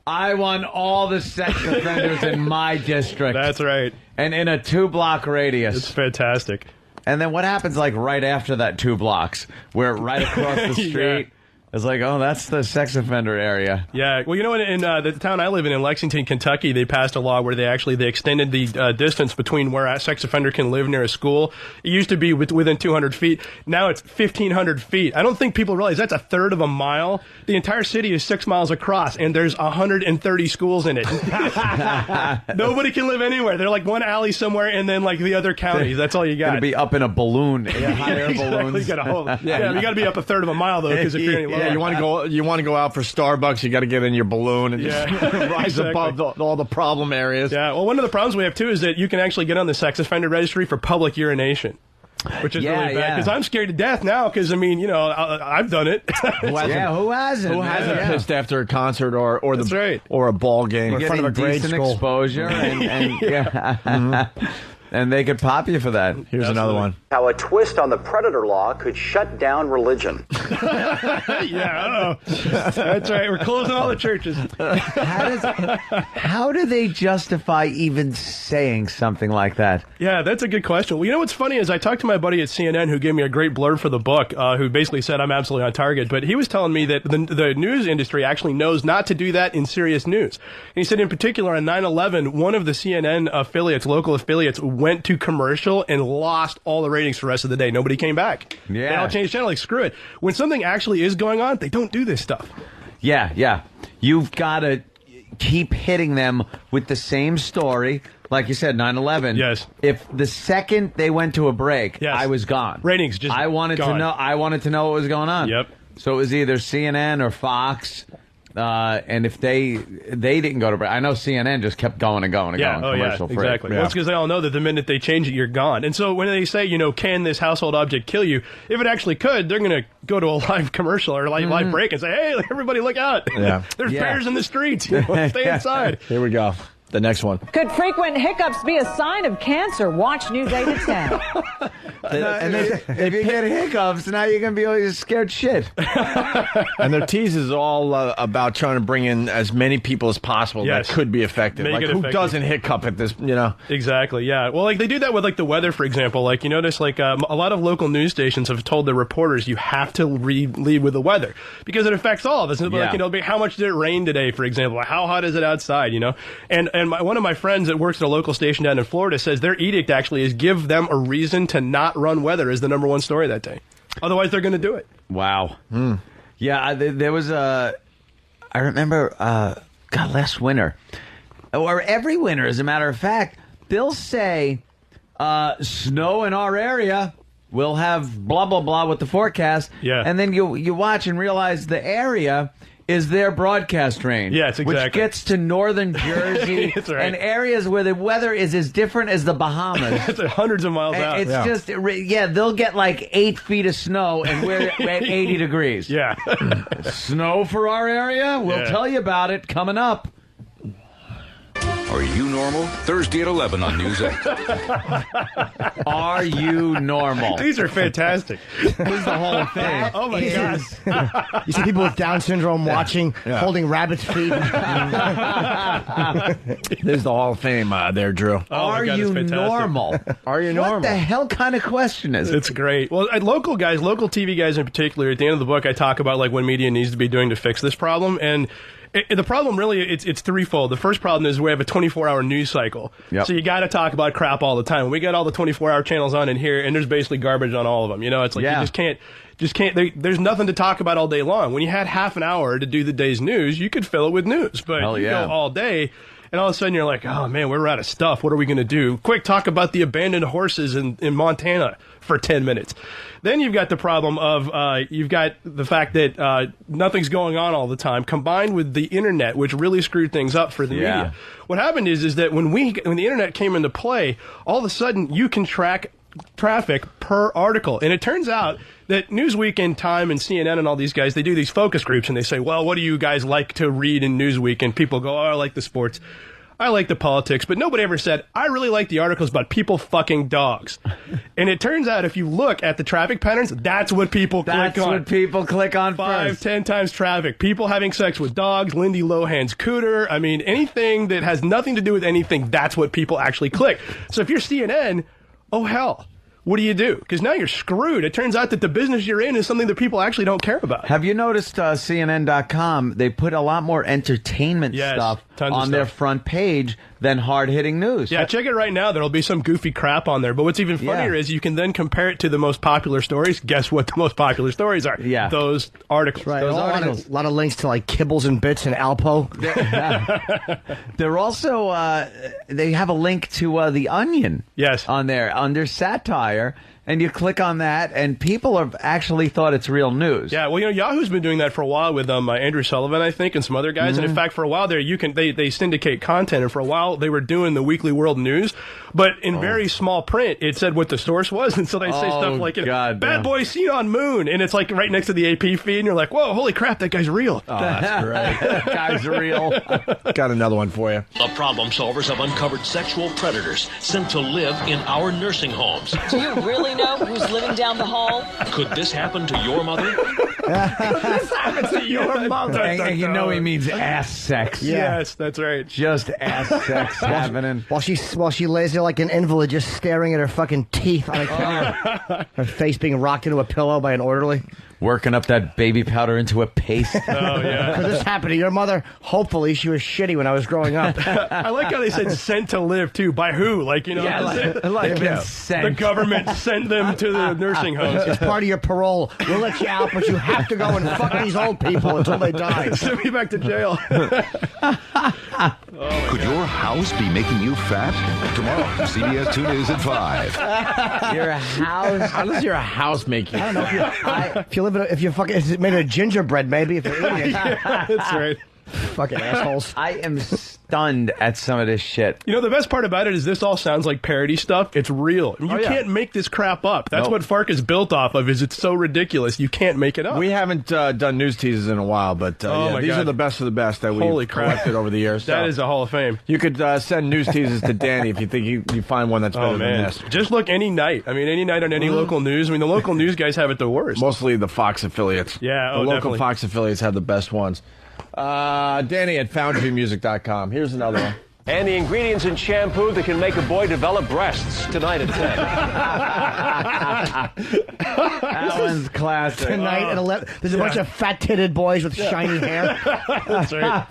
I want all the sex offenders in my district. That's right. And in a 2-block radius. It's fantastic. And then what happens like right after that 2 blocks, where right across the street, it's like, oh, that's the sex offender area. Yeah. Well, in the town I live in Lexington, Kentucky, they passed a law where they extended the distance between where a sex offender can live near a school. It used to be within 200 feet. Now it's 1,500 feet. I don't think people realize that's a third of a mile. The entire city is 6 miles across, and there's 130 schools in it. Nobody can live anywhere. They're like one alley somewhere, and then like the other counties. That's all you got. Gonna be up in a balloon, in hot air balloons. You got to be up a third of a mile though, because if you're any lower. Yeah, you want to go out for Starbucks, you got to get in your balloon and just rise exactly. above all the problem areas. Yeah, well, one of the problems we have too is that you can actually get on the sex offender registry for public urination. Which is really bad because I'm scared to death now because I've done it. Who hasn't? Who hasn't pissed after a concert or a ball game You're in front of a getting grade decent school exposure and and they could pop you for that. Here's another one. How a twist on the predator law could shut down religion. That's right. We're closing all the churches. how do they justify even saying something like that? Yeah, that's a good question. Well, what's funny is I talked to my buddy at CNN who gave me a great blurb for the book, who basically said I'm absolutely on target. But he was telling me that the news industry actually knows not to do that in serious news. And he said in particular on 9/11, one of the CNN local affiliates, went to commercial and lost all the ratings for the rest of the day. Nobody came back. Yeah. They all changed channel. Like, screw it. When something actually is going on, they don't do this stuff. Yeah. You've got to keep hitting them with the same story. Like you said, 9/11. Yes. If the second they went to a break, I was gone. Ratings just I wanted gone. to know what was going on. Yep. So it was either CNN or Fox. And if they didn't go to break, I know CNN just kept going and going and going. Commercial free. Exactly. Well, it's because they all know that the minute they change it, you're gone. And so when they say, can this household object kill you? If it actually could, they're going to go to a live commercial or live break and say, hey, everybody look out. Yeah. There's bears in the streets. Stay inside. Here we go. The next one. Could frequent hiccups be a sign of cancer? Watch News 8 at 10. And if you get hiccups, now you're going to be all scared shit. And their tease is all about trying to bring in as many people as possible that could be affected. Make Like, it who effective. doesn't hiccup at this, Exactly, yeah. Well, they do that with, the weather, for example. Like, you notice, a lot of local news stations have told their reporters you have to lead with the weather because it affects all of us. Like, how much did it rain today, for example? How hot is it outside, And one of my friends that works at a local station down in Florida says their edict actually is give them a reason to not run weather as the number one story that day. Otherwise, they're going to do it. Wow. Yeah, there was I remember, last winter, or every winter, as a matter of fact, they'll say, snow in our area. We'll have blah, blah, blah with the forecast. Yeah. And then you watch and realize the area is their broadcast range. Yes, exactly. Which gets to northern Jersey That's right. and areas where the weather is as different as the Bahamas. It's hundreds of miles out. It's just, they'll get like 8 feet of snow and we're at 80 degrees. Yeah. Snow for our area? We'll tell you about it coming up. Are you normal? Thursday at 11 on News 8. Are you normal? These are fantastic. This is the whole thing. Oh, my God. You see people with Down syndrome watching, holding rabbit's feet. This is the Hall of Fame there, Drew. Oh, my Are God, you it's fantastic. normal? Are you normal? What the hell kind of question is it? It's great. Well, local TV guys in particular, at the end of the book, I talk about when media needs to be doing to fix this problem. And The problem really, it's threefold. The first problem is we have a 24-hour news cycle. Yep. So you got to talk about crap all the time. We got all the 24-hour channels on in here, and there's basically garbage on all of them. You know, it's like you just can't. There's nothing to talk about all day long. When you had half an hour to do the day's news, you could fill it with news. But you go all day, and all of a sudden you're like, oh man, we're out of stuff. What are we going to do? Quick, talk about the abandoned horses in Montana for 10 minutes. Then you've got the problem of you've got the fact that nothing's going on all the time, combined with the internet, which really screwed things up for the media. What happened is that when the internet came into play, all of a sudden you can track traffic per article, and it turns out that Newsweek and Time and CNN and all these guys, they do these focus groups, and they say, well, what do you guys like to read in Newsweek? And people go, oh, I like the sports. I like the politics, but nobody ever said, I really like the articles about people fucking dogs. And it turns out if you look at the traffic patterns, that's what people click on. That's what people click on 5, 10 times traffic. People having sex with dogs, Lindsay Lohan's cooter. I mean, anything that has nothing to do with anything, that's what people actually click. So if you're CNN, oh hell. What do you do? Because now you're screwed. It turns out that the business you're in is something that people actually don't care about. Have you noticed CNN.com, they put a lot more entertainment stuff on their front page than hard-hitting news. Yeah, check it right now. There'll be some goofy crap on there. But what's even funnier is you can then compare it to the most popular stories. Guess what the most popular stories are? Yeah. Those articles. Right. Those A lot of links to like Kibbles and Bits and Alpo. They're also, they have a link to The Onion on there under satire. And you click on that, and people have actually thought it's real news. Yeah, well, you know, Yahoo's been doing that for a while with Andrew Sullivan, I think, and some other guys. And in fact, for a while there, they syndicate content, and for a while they were doing the Weekly World News, but in very small print, it said what the source was, and so they say stuff like, "Bad boy seen on moon," and it's like right next to the AP feed, and you're like, "Whoa, holy crap, that guy's real!" Oh, that's great. That guy's real. Got another one for you. The problem solvers have uncovered sexual predators sent to live in our nursing homes. Do you really know who's living down the hall? Could this happen to your mother? This happened to your mother. And you know he means ass sex. Yes, that's right. Just ass sex happening. While she lays there like an invalid, just staring at her fucking teeth on a counter. Her face being rocked into a pillow by an orderly. Working up that baby powder into a paste. Oh, yeah. Could this happen to your mother? Hopefully, she was shitty when I was growing up. I like how they said sent to live, too. By who? Like, you know, the government sent them to the nursing homes. It's part of your parole. We'll let you out, but you have to go and fuck these old people until they die. Send me back to jail. Could your house be making you fat? Tomorrow, CBS 2 News at 5. Your house? How does your house make you? I don't know. If you fucking, is it made of gingerbread, maybe, if you're eating it. Yeah, that's right. Fucking assholes. I am stunned at some of this shit. You know, the best part about it is this all sounds like parody stuff. It's real. You can't make this crap up. That's what FARC is built off of, is it's so ridiculous. You can't make it up. We haven't done news teases in a while, but these are the best of the best that we've collected over the years. That is a Hall of Fame. You could send news teases to Danny if you think you find one that's better than this. Just look any night. I mean, any night on any local news. I mean, the local news guys have it the worst. Mostly the Fox affiliates. Yeah, the local definitely. Fox affiliates have the best ones. Danny at FoundryMusic.com. Here's another one. And the ingredients in shampoo that can make a boy develop breasts tonight at 10. That one's classic. Tonight at 11. There's a bunch of fat-titted boys with shiny hair. That's right.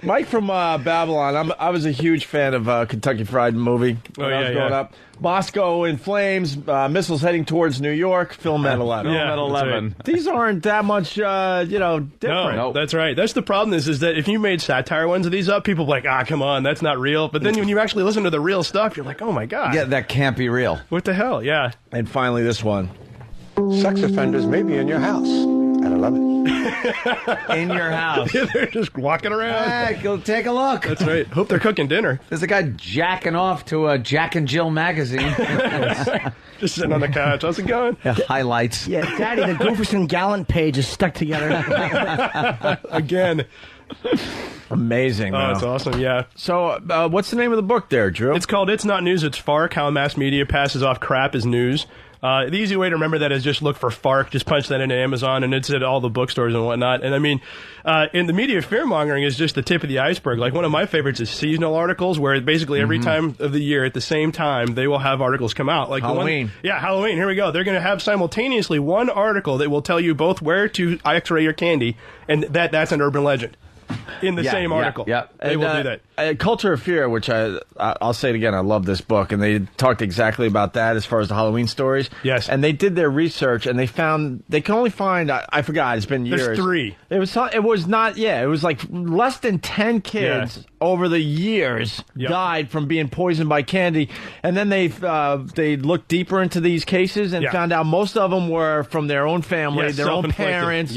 Mike from Babylon. I was a huge fan of Kentucky Fried Movie when I was growing up. Bosco in flames, missiles heading towards New York, film at 11. Yeah, Film at 11. right. These aren't that much, different. No, that's right. That's the problem is that if you made satire ones of these up, people are like, come on, that's not real. But then when you actually listen to the real stuff, you're like, oh my God. Yeah, that can't be real. What the hell? Yeah. And finally, this one. Sex offenders may be in your house at 11. In your house. Yeah, they're just walking around. Hey, go take a look. That's right. Hope they're cooking dinner. There's a guy jacking off to a Jack and Jill magazine. Just sitting on the couch. How's it going? Yeah, highlights. Yeah, Daddy, the Gooferson Gallant page is stuck together. Again. Amazing. Oh, it's awesome, yeah. So, what's the name of the book there, Drew? It's called It's Not News, It's FARC, How Mass Media Passes Off Crap as News. The easy way to remember that is just look for FARC. Just punch that into Amazon, and it's at all the bookstores and whatnot. And I mean, in the media, fear-mongering is just the tip of the iceberg. Like, one of my favorites is seasonal articles, where basically every time of the year at the same time, they will have articles come out. Like Halloween. Halloween. Here we go. They're going to have simultaneously one article that will tell you both where to X-ray your candy, and that's an urban legend. In the same article. Yeah. They will do that. Culture of Fear, which I'll say it again, I love this book, and they talked exactly about that as far as the Halloween stories. Yes. And they did their research, and they found, they can only find, I forgot, it's been years. There's 3. It was like less than 10 kids over the years died from being poisoned by candy. And then they looked deeper into these cases and found out most of them were from their own family, their own parents,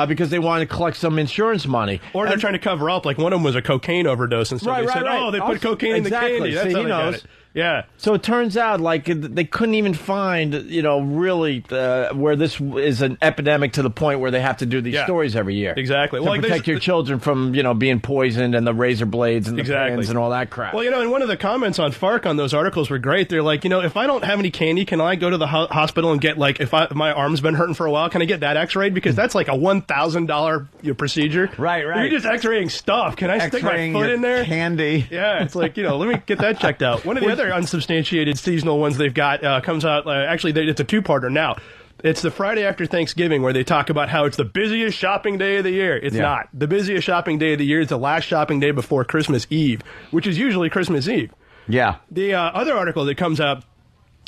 because they wanted to collect some insurance money. Or they're trying to cover up. Like, one of them was a cocaine overdose, and so they said, oh, they put cocaine in the candy. That's how they got it. Yeah. So it turns out, like, they couldn't even find, really where this is an epidemic to the point where they have to do these stories every year. Exactly. To protect your children from, being poisoned and the razor blades and the pens and all that crap. Well, and one of the comments on FARC on those articles were great. They're like, if I don't have any candy, can I go to the hospital and get, like, if my arm's been hurting for a while, can I get that x-rayed? Because that's like a $1,000 procedure. Right. You're just x-raying stuff. Can I stick my foot in there? Candy. Yeah, it's like, let me get that checked out. One of the other unsubstantiated seasonal ones they've got comes out, actually, it's a 2-parter now. It's the Friday after Thanksgiving, where they talk about how it's the busiest shopping day of the year. It's not. The busiest shopping day of the year is the last shopping day before Christmas Eve, which is usually Christmas Eve. Yeah. The other article that comes out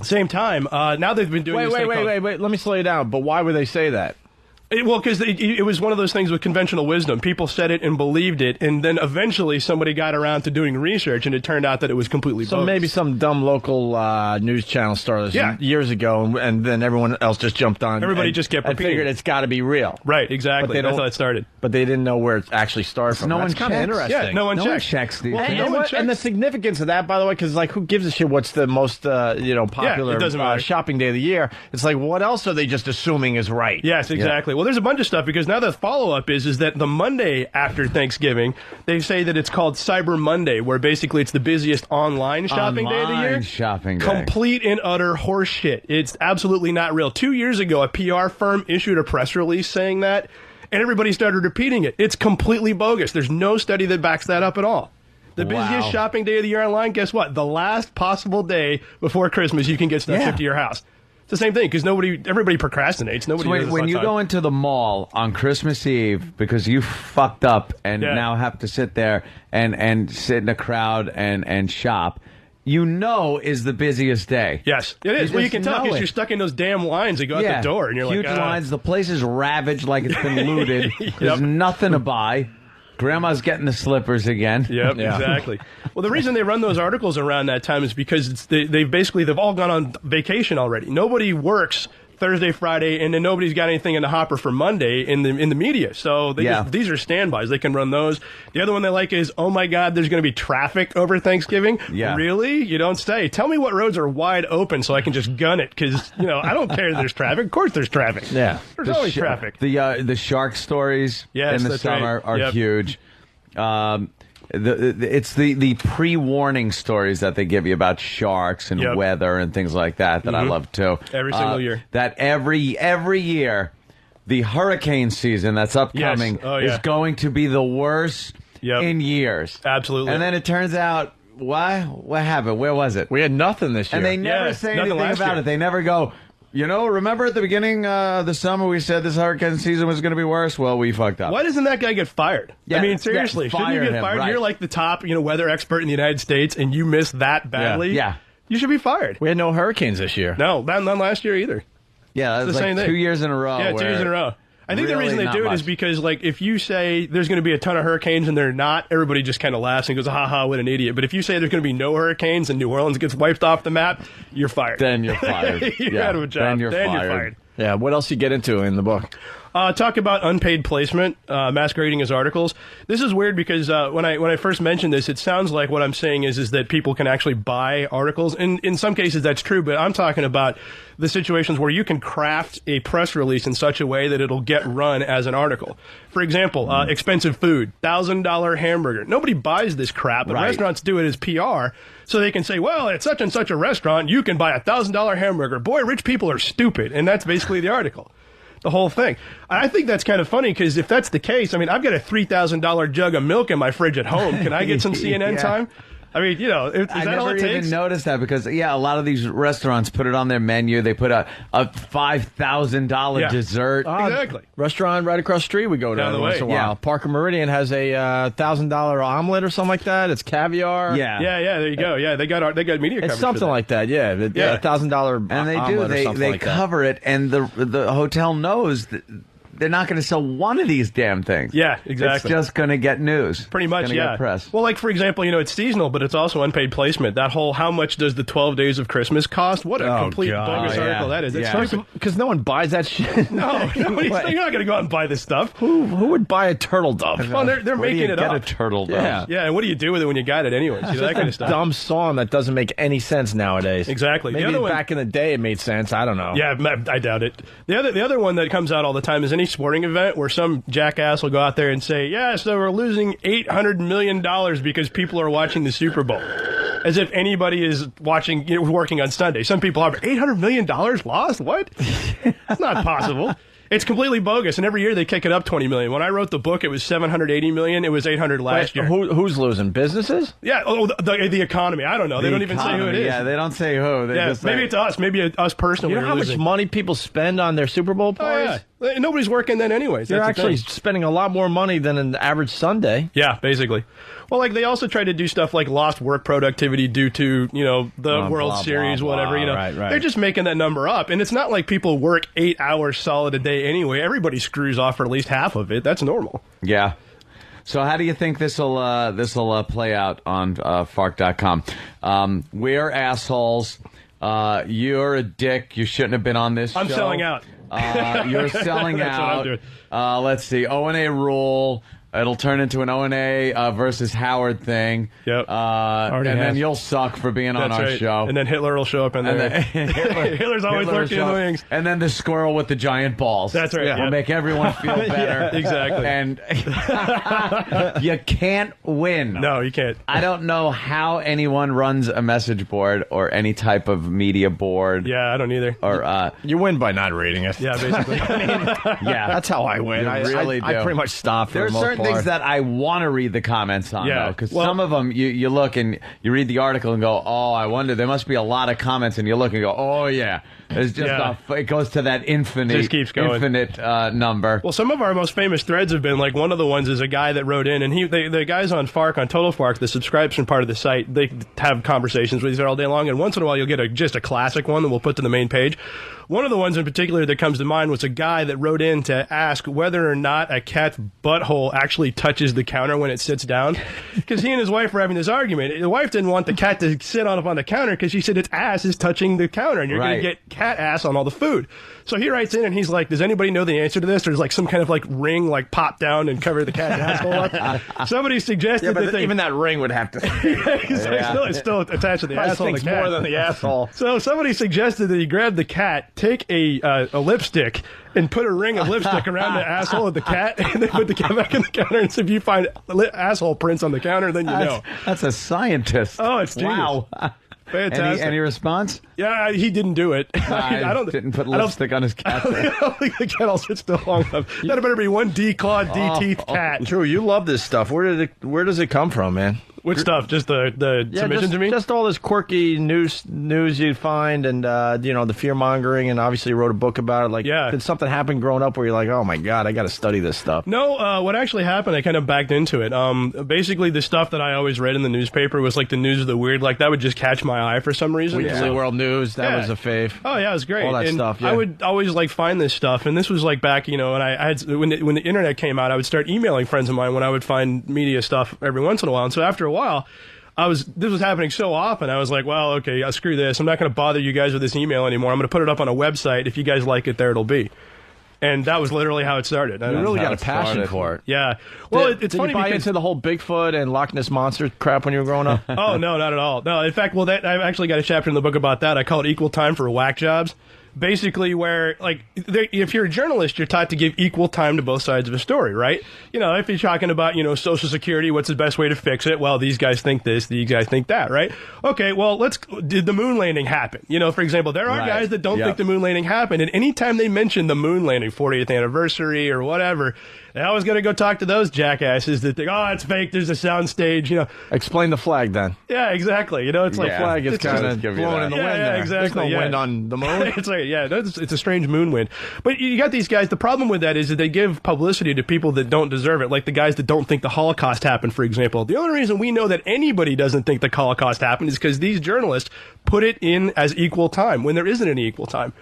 same time, now they've been doing Wait. Let me slow you down. But why would they say that? Because it was one of those things with conventional wisdom. People said it and believed it, and then eventually somebody got around to doing research, and it turned out that it was completely bogus. So maybe some dumb local news channel started this years ago, and then everyone else just jumped on. Everybody just kept repeating. I figured it's got to be real. Right, exactly. That's how it started. But they didn't know where it actually started from. That's kind of interesting. Yeah, no one checks these things. And the significance of that, by the way, because, like, who gives a shit what's the most popular shopping day of the year? It's like, what else are they just assuming is right? Yes, exactly. Well, there's a bunch of stuff, because now the follow-up is that the Monday after Thanksgiving, they say that it's called Cyber Monday, where basically it's the busiest online shopping day of the year. Shopping day. Complete and utter horseshit. It's absolutely not real. 2 years ago, a PR firm issued a press release saying that, and everybody started repeating it. It's completely bogus. There's no study that backs that up at all. The busiest shopping day of the year online, guess what? The last possible day before Christmas, you can get stuff shipped to your house. It's the same thing, because everybody procrastinates. Nobody. When you go into the mall on Christmas Eve because you fucked up and now have to sit there and sit in a crowd and shop, is the busiest day. Yes, it is. Well, you can tell because you're stuck in those damn lines that go out the door, and you're huge lines. The place is ravaged like it's been looted. There's nothing to buy. Grandma's getting the slippers again. Yep, exactly. Well, the reason they run those articles around that time is because they've all gone on vacation already. Nobody works Thursday, Friday, and then nobody's got anything in the hopper for Monday in the media. So these are standbys. They can run those. The other one they like is, oh my God, there's going to be traffic over Thanksgiving. Yeah. Really? You don't say. Tell me what roads are wide open so I can just gun it, because I don't care if there's traffic. Of course there's traffic. Yeah. There's always traffic. The shark stories in the summer are huge. It's the pre-warning stories that they give you about sharks and weather and things like that I love too. Every single year. That every year, the hurricane season that's upcoming is going to be the worst in years. Absolutely. And then it turns out, what happened? Where was it? We had nothing this year. And they never say anything about it. They never go, remember at the beginning of the summer we said this hurricane season was going to be worse? Well, we fucked up. Why doesn't that guy get fired? Yeah, I mean, seriously, shouldn't you get fired? Right. You're like the top, weather expert in the United States, and you miss that badly. Yeah. You should be fired. We had no hurricanes this year. No, none last year either. Yeah, that's like 2 years in a row. Yeah, 2 years in a row. I think the reason they do it is because, like, if you say there's going to be a ton of hurricanes and they're not, everybody just kind of laughs and goes, ha ha, what an idiot. But if you say there's going to be no hurricanes and New Orleans gets wiped off the map, you're fired. Then you're fired. You're out of a job. Then you're fired. Yeah, what else you get into in the book? Talk about unpaid placement, masquerading as articles. This is weird because when I first mentioned this, it sounds like what I'm saying is that people can actually buy articles. And in some cases, that's true, but I'm talking about the situations where you can craft a press release in such a way that it'll get run as an article. For example, expensive food, $1,000 hamburger. Nobody buys this crap, but restaurants do it as PR. So they can say, well, at such and such a restaurant, you can buy $1,000 hamburger. Boy, rich people are stupid. And that's basically the article. The whole thing. I think that's kind of funny because if that's the case, I mean, I've got a $3,000 jug of milk in my fridge at home. Can I get some CNN time? I mean, is that all it takes? I never even noticed that because, a lot of these restaurants put it on their menu. They put a $5,000 dessert. Exactly. Restaurant right across the street we go to every once in a while. Yeah. Parker Meridian has a $1,000 omelet or something like that. It's caviar. Yeah, there you go. Yeah, they got media coverage. It's something like that. Yeah, $1,000 and they omelet do. or something They like that. cover it, and the hotel knows that they're not going to sell one of these damn things. Yeah, exactly. It's just going to get news. Pretty much, Get press. Well, like, for example, it's seasonal, but it's also unpaid placement. That whole, how much does the 12 Days of Christmas cost? What a complete bogus article that is. Because no one buys that shit. No, you're not going to go out and buy this stuff. Who would buy a turtle dove? Well, they're making it up. Get a turtle dove. Yeah, and what do you do with it when you got it anyways? That kind of stuff. Dumb song that doesn't make any sense nowadays. Exactly. Maybe back in the day it made sense. I don't know. Yeah, I doubt it. The other one that comes out all the time is any sporting event where some jackass will go out there and say, so we're losing $800 million because people are watching the Super Bowl. As if anybody is watching, working on Sunday. Some people are, $800 million lost? What? That's not possible. It's completely bogus, and every year they kick it up $20 million. When I wrote the book, it was $780 million. It was $800 last year. Who's losing? Businesses? Yeah, the economy. I don't know. They don't even say who it is. Yeah, they don't say who. They just maybe it's us. Maybe us personally. You know how much money people spend on their Super Bowl parties? Oh, yeah. Nobody's working then anyways. They're actually spending a lot more money than an average Sunday. Yeah, basically. Well, like they also try to do stuff like lost work productivity due to, the World Series, whatever. Right. They're just making that number up. And it's not like people work 8 hours solid a day anyway. Everybody screws off for at least half of it. That's normal. Yeah. So how do you think this will play out on Fark.com? We're assholes. You're a dick. You shouldn't have been on this show. I'm selling out. You're selling That's out. What I'm doing. Let's see. O&A rule. It'll turn into an O&A versus Howard thing. Yep. And then you'll suck for being on our show. And then Hitler will show up in there. Hitler's always lurking in the wings. And then the squirrel with the giant balls. That's right. Will make everyone feel better. Exactly. And you can't win. No, you can't. I don't know how anyone runs a message board or any type of media board. Yeah, I don't either. Or you win by not reading it. Yeah, basically. Yeah, that's how I win. I really do. I pretty much stop for the most part. Things that I want to read the comments on, though, because some of them you look and you read the article and go, oh, I wonder, there must be a lot of comments, and you look and go, oh yeah, it's just it goes to that infinite number. Well, some of our most famous threads have been like one of the ones is a guy that wrote in, and the guys on Fark, on Total Fark, the subscription part of the site, they have conversations with each other all day long, and once in a while you'll get just a classic one that we'll put to the main page. One of the ones in particular that comes to mind was a guy that wrote in to ask whether or not a cat's butthole actually touches the counter when it sits down. Because he and his wife were having this argument. The wife didn't want the cat to sit up on the counter because she said its ass is touching the counter and you're going to get cat ass on all the food. So he writes in and he's like, does anybody know the answer to this? There's like some kind of like ring like pop down and cover the cat's asshole up. Somebody suggested that even that ring would have to. It's still attached to the asshole of the cat. More than the asshole. So somebody suggested that he grab the cat, take a lipstick, and put a ring of lipstick around the asshole of the cat, and then put the cat back in the counter. And so if you find asshole prints on the counter, then you know. That's a scientist. Oh, it's genius. Wow. Fantastic. Any response? Yeah, he didn't do it. I didn't put lipstick on his cat. I don't think the cat will sit still long enough. That better be one D-clawed, D-teeth cat. True, you love this stuff. Where does it come from, man? Which stuff? Just the submission to me? Just all this quirky news you find, and the fear mongering, and obviously you wrote a book about it. Like, did something happen growing up where you're like, oh my god, I got to study this stuff? No, what actually happened, I kind of backed into it. Basically, the stuff that I always read in the newspaper was like the news of the weird. Like that would just catch my eye for some reason. Weekly World News, that was a fave. Oh yeah, it was great. All that stuff. Yeah. I would always like find this stuff, and this was like back, and I had when the internet came out, I would start emailing friends of mine when I would find media stuff every once in a while, and so after a while. This was happening so often, I was like, well, okay, screw this. I'm not going to bother you guys with this email anymore. I'm going to put it up on a website. If you guys like it, there it'll be. And that was literally how it started. You really got a passion for it. Yeah. Well, it's did funny you buy because into the whole Bigfoot and Loch Ness Monster crap when you were growing up? Oh, no, not at all. No, in fact, I've actually got a chapter in the book about that. I call it Equal Time for Whack Jobs. Basically, where, like, if you're a journalist, you're taught to give equal time to both sides of a story, right? You know, if you're talking about, Social Security, what's the best way to fix it? Well, these guys think this, these guys think that, right? Okay, well, did the moon landing happen? For example, there are guys that don't think the moon landing happened, and anytime they mention the moon landing, 40th anniversary or whatever, they always got to go talk to those jackasses that think, oh, it's fake, there's a sound stage, Explain the flag, then. Yeah, exactly. It's like the flag is kind of blowing in the wind there. Exactly. There's no wind on the moon. It's like, it's a strange moon wind. But you got these guys, the problem with that is that they give publicity to people that don't deserve it, like the guys that don't think the Holocaust happened, for example. The only reason we know that anybody doesn't think the Holocaust happened is because these journalists put it in as equal time when there isn't any equal time.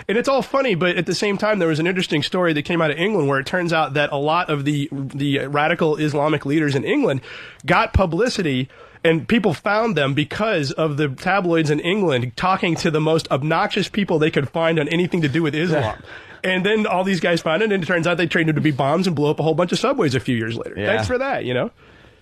And it's all funny, but at the same time, there was an interesting story that came out of England where it turns out that a lot of the radical Islamic leaders in England got publicity, and people found them because of the tabloids in England talking to the most obnoxious people they could find on anything to do with Islam. And then all these guys found it, and it turns out they trained them to be bombs and blew up a whole bunch of subways a few years later. Yeah. Thanks for that,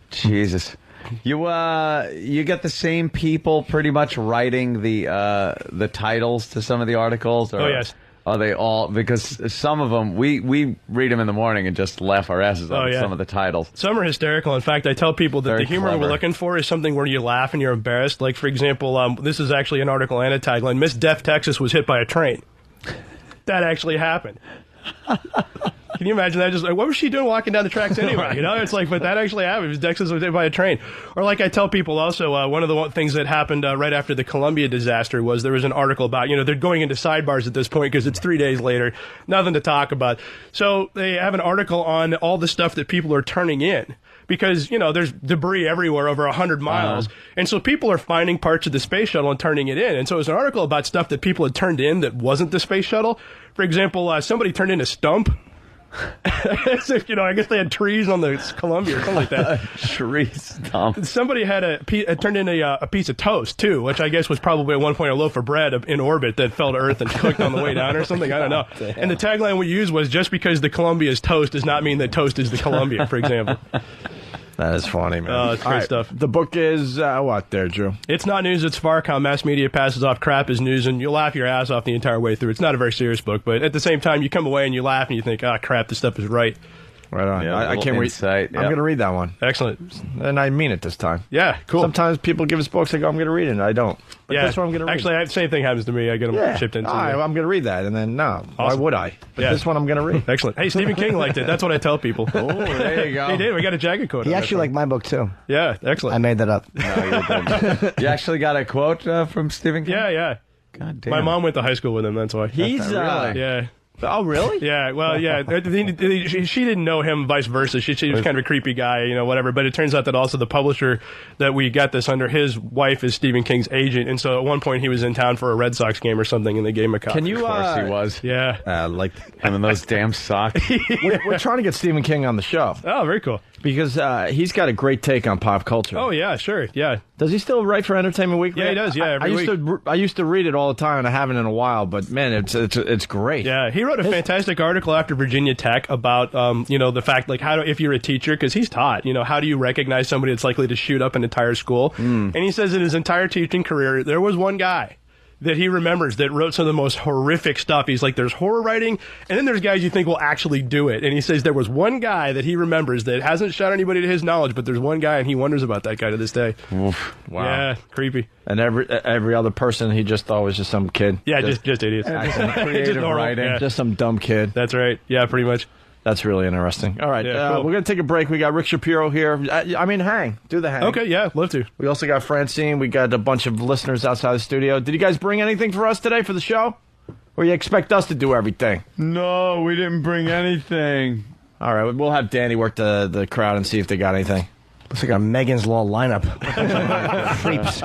Jesus. You get the same people pretty much writing the titles to some of the articles? Or oh, yes. Are they all, because some of them, we read them in the morning and just laugh our asses off some of the titles. Some are hysterical. In fact, I tell people that Very the humor clever. we're looking for is something where you laugh and you're embarrassed. Like, for example, this is actually an article and a tagline. Miss Deaf Texas was hit by a train. That actually happened. Can you imagine that? Just like, what was she doing walking down the tracks anyway? It's like, but that actually happened. Miss Texas was hit by a train. Or like I tell people also, one of the things that happened right after the Columbia disaster was there was an article about, they're going into sidebars at this point because it's 3 days later, nothing to talk about. So they have an article on all the stuff that people are turning in. Because, there's debris everywhere over 100 miles. And so people are finding parts of the space shuttle and turning it in. And so it was an article about stuff that people had turned in that wasn't the space shuttle. For example, somebody turned in a stump. As if, I guess they had trees on the Columbia or something like that. Tree stump. Somebody had turned in a piece of toast, too, which I guess was probably at one point a loaf of bread in orbit that fell to Earth and cooked on the way down or something. I don't know. And the tagline we used was, just because the Columbia is toast does not mean that toast is the Columbia, for example. That is funny, man. Oh, it's great stuff. The book is what there, Drew? It's not news, it's FARC, how mass media passes off crap as news, and you'll laugh your ass off the entire way through. It's not a very serious book, but at the same time, you come away and you laugh and you think, crap, this stuff is right. Right on. Yeah, I can't read. I'm going to read that one. Excellent. And I mean it this time. Yeah, cool. Sometimes people give us books, I go, I'm going to read it, and I don't. But this one I'm going to read. Actually, the same thing happens to me. I get them shipped in. I'm going to read that, and then, why would I? But this one I'm going to read. Excellent. Hey, Stephen King liked it. That's what I tell people. Oh, there you go. He did. We got a jacket quote. He actually liked my book, too. Yeah, excellent. I made that up. No, you actually got a quote from Stephen King? Yeah. God damn. My mom went to high school with him, that's why. He's, really? Yeah. Oh, really? Yeah, well, yeah. She didn't know him, vice versa. She was kind of a creepy guy, whatever. But it turns out that also the publisher that we got this under, his wife is Stephen King's agent. And so at one point he was in town for a Red Sox game or something, and they gave him a copy. Can you, of course he was. Yeah. Like one of those damn socks. We're trying to get Stephen King on the show. Oh, very cool. Because he's got a great take on pop culture. Oh, yeah, sure, yeah. Does he still write for Entertainment Weekly? Yeah, he does, yeah, every week. I used to read it all the time, and I haven't in a while, but, man, it's great. Yeah, he wrote a fantastic article after Virginia Tech about, the fact, like, if you're a teacher, because he's taught, how do you recognize somebody that's likely to shoot up an entire school? And he says in his entire teaching career, there was one guy that he remembers that wrote some of the most horrific stuff. He's like, there's horror writing, and then there's guys you think will actually do it. And he says there was one guy that he remembers that hasn't shot anybody to his knowledge, but there's one guy, and he wonders about that guy to this day. Oof, wow. Yeah, creepy. And every other person he just thought was just some kid. Yeah, just idiots. Creative writing. Just some dumb kid. That's right. Yeah, pretty much. That's really interesting. All right, Yeah, cool. We're going to take a break. We got Rick Shapiro here. Hang. Do the hang. Okay, yeah, love to. We also got Francine. We got a bunch of listeners outside the studio. Did you guys bring anything for us today for the show? Or you expect us to do everything? No, we didn't bring anything. All right, we'll have Danny work the crowd and see if they got anything. Looks like a Megan's Law lineup. Creeps.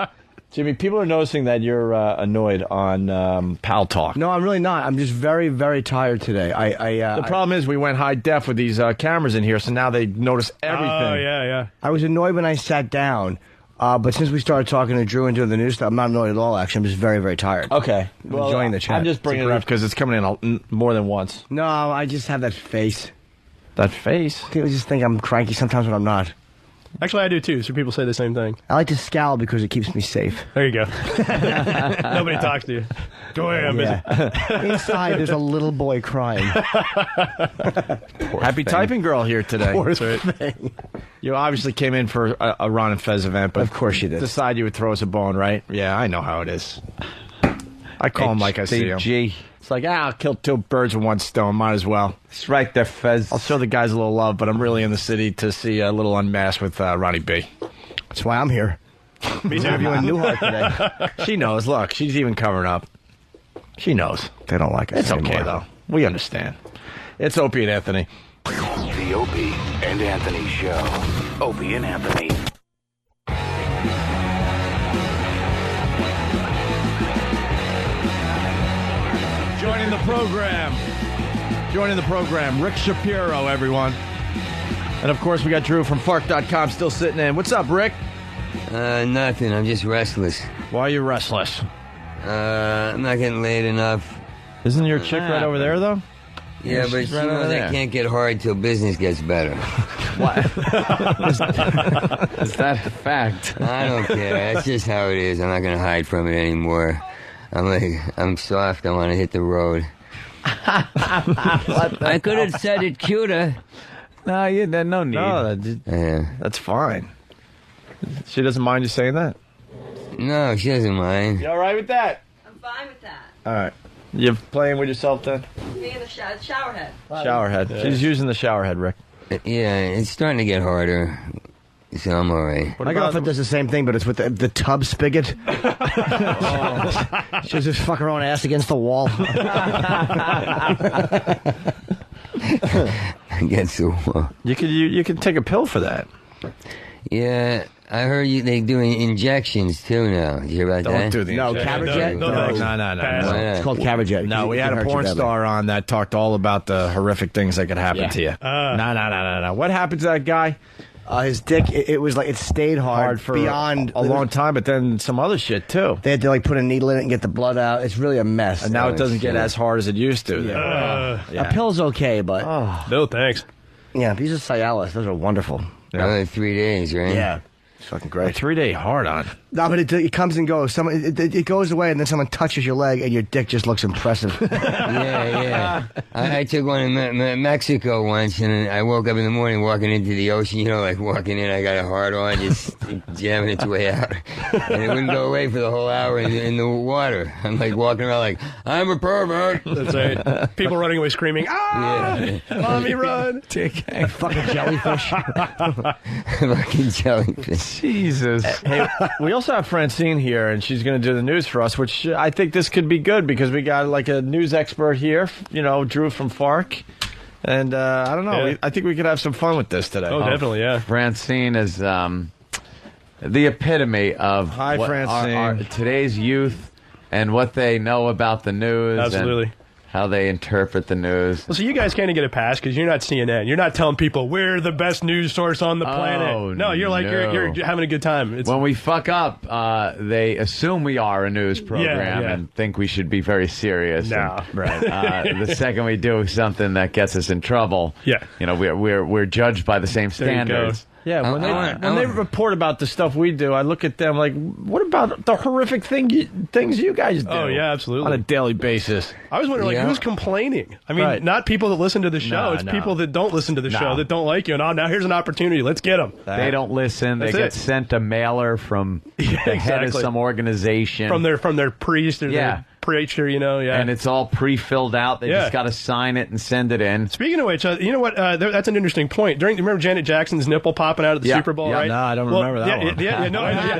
Jimmy, people are noticing that you're annoyed on Pal Talk. No, I'm really not. I'm just very, very tired today. The problem is we went high def with these cameras in here, so now they notice everything. Oh, yeah. I was annoyed when I sat down But since we started talking to Drew and doing the news stuff, I'm not annoyed at all, actually. I'm just very, very tired. Okay. I'm enjoying the chat. I'm just bringing it up because it's coming in more than once. No, I just have that face. That face? People just think I'm cranky sometimes when I'm not. Actually, I do too, so people say the same thing. I like to scowl because it keeps me safe. There you go. Nobody talks to you. Go away, I'm busy. Inside, there's a little boy crying. Happy typing girl here today. Poor thing. You obviously came in for a Ron and Fez event, but of course you did. Decide you would throw us a bone, right? Yeah, I know how it is. I call him like I see him. It's like, I'll kill 2 birds with 1 stone. Might as well. It's right there, Fez. I'll show the guys a little love, but I'm really in the city to see a little Unmasked with Ronnie B. That's why I'm here. Me too. Interviewing Newhart today. She knows. Look, she's even covering up. She knows. They don't like us It's anymore. okay, though. We understand. It's Opie and Anthony. The Opie and Anthony Show. Opie and Anthony. Joining the program, Rick Shapiro, everyone. And, of course, we got Drew from Fark.com still sitting in. What's up, Rick? Nothing. I'm just restless. Why are you restless? I'm not getting laid enough. Isn't your chick right over there, though? Yeah, but she knows I can't get hard till business gets better. What? Is that a fact? I don't care. That's just how it is. I'm not going to hide from it anymore. I'm soft. I want to hit the road. I could have said it cuter. No, no need. No, that's fine. She doesn't mind you saying that? No, she doesn't mind. You all right with that? I'm fine with that. All right. You playing with yourself then? Me and the shower head. Shower head. Yeah. She's using the shower head, Rick. Yeah, it's starting to get harder. So I'm all right. My girlfriend does the same thing, but it's with the tub spigot. She'll just fuck her own ass against the wall. Against the wall. You can take a pill for that. Yeah, I heard they doing injections too now. Did you hear about that? Don't do the Cabaret? No. It's called Cabaret. No, we had a porn star on that talked all about the horrific things that could happen to you. No. What happened to that guy? His dick, it was like it stayed hard for beyond a long time, but then some other shit too. They had to like put a needle in it and get the blood out. It's really a mess. And now it doesn't get as hard as it used to. A pill's okay, but no thanks. Yeah, these are Cialis. Those are wonderful. Only 3 days, right? Yeah. It's fucking great. 3-day hard on. No, but it comes and goes. It goes away, and then someone touches your leg, and your dick just looks impressive. Yeah. I took one in Mexico once, and I woke up in the morning walking into the ocean. You know, like walking in, I got a hard on, just jamming its way out. And it wouldn't go away for the whole hour in the water. I'm like walking around like, I'm a pervert. That's right. People running away screaming, Yeah. Mommy, run. Fucking jellyfish. Fucking jellyfish. Jesus. Hey, we also have Francine here, and she's going to do the news for us, which I think this could be good because we got like a news expert here, Drew from Fark. And I don't know. Yeah. I think we could have some fun with this today. Oh, definitely, yeah. Francine is the epitome of Francine. Today's youth and what they know about the news. Absolutely. And how they interpret the news. Well, so you guys can't get a pass because you're not CNN. You're not telling people we're the best news source on the planet. No, you're like you're having a good time. When we fuck up, they assume we are a news program and think we should be very serious. No, right. The second we do something that gets us in trouble, we're judged by the same standards. Yeah, when they report about the stuff we do, I look at them like, what about the horrific things you guys do? Oh, yeah, absolutely. On a daily basis. I was wondering, who's complaining? I mean, not people that listen to the show. It's people that don't listen to the show, that don't like you. And now here's an opportunity. Let's get them. They don't listen. They get sent a mailer from the head of some organization. From their priest or their preacher, And it's all pre-filled out. They just got to sign it and send it in. Speaking of which, you know what? That's an interesting point. Remember Janet Jackson's nipple popping out at the Super Bowl, right? No, I don't remember that one.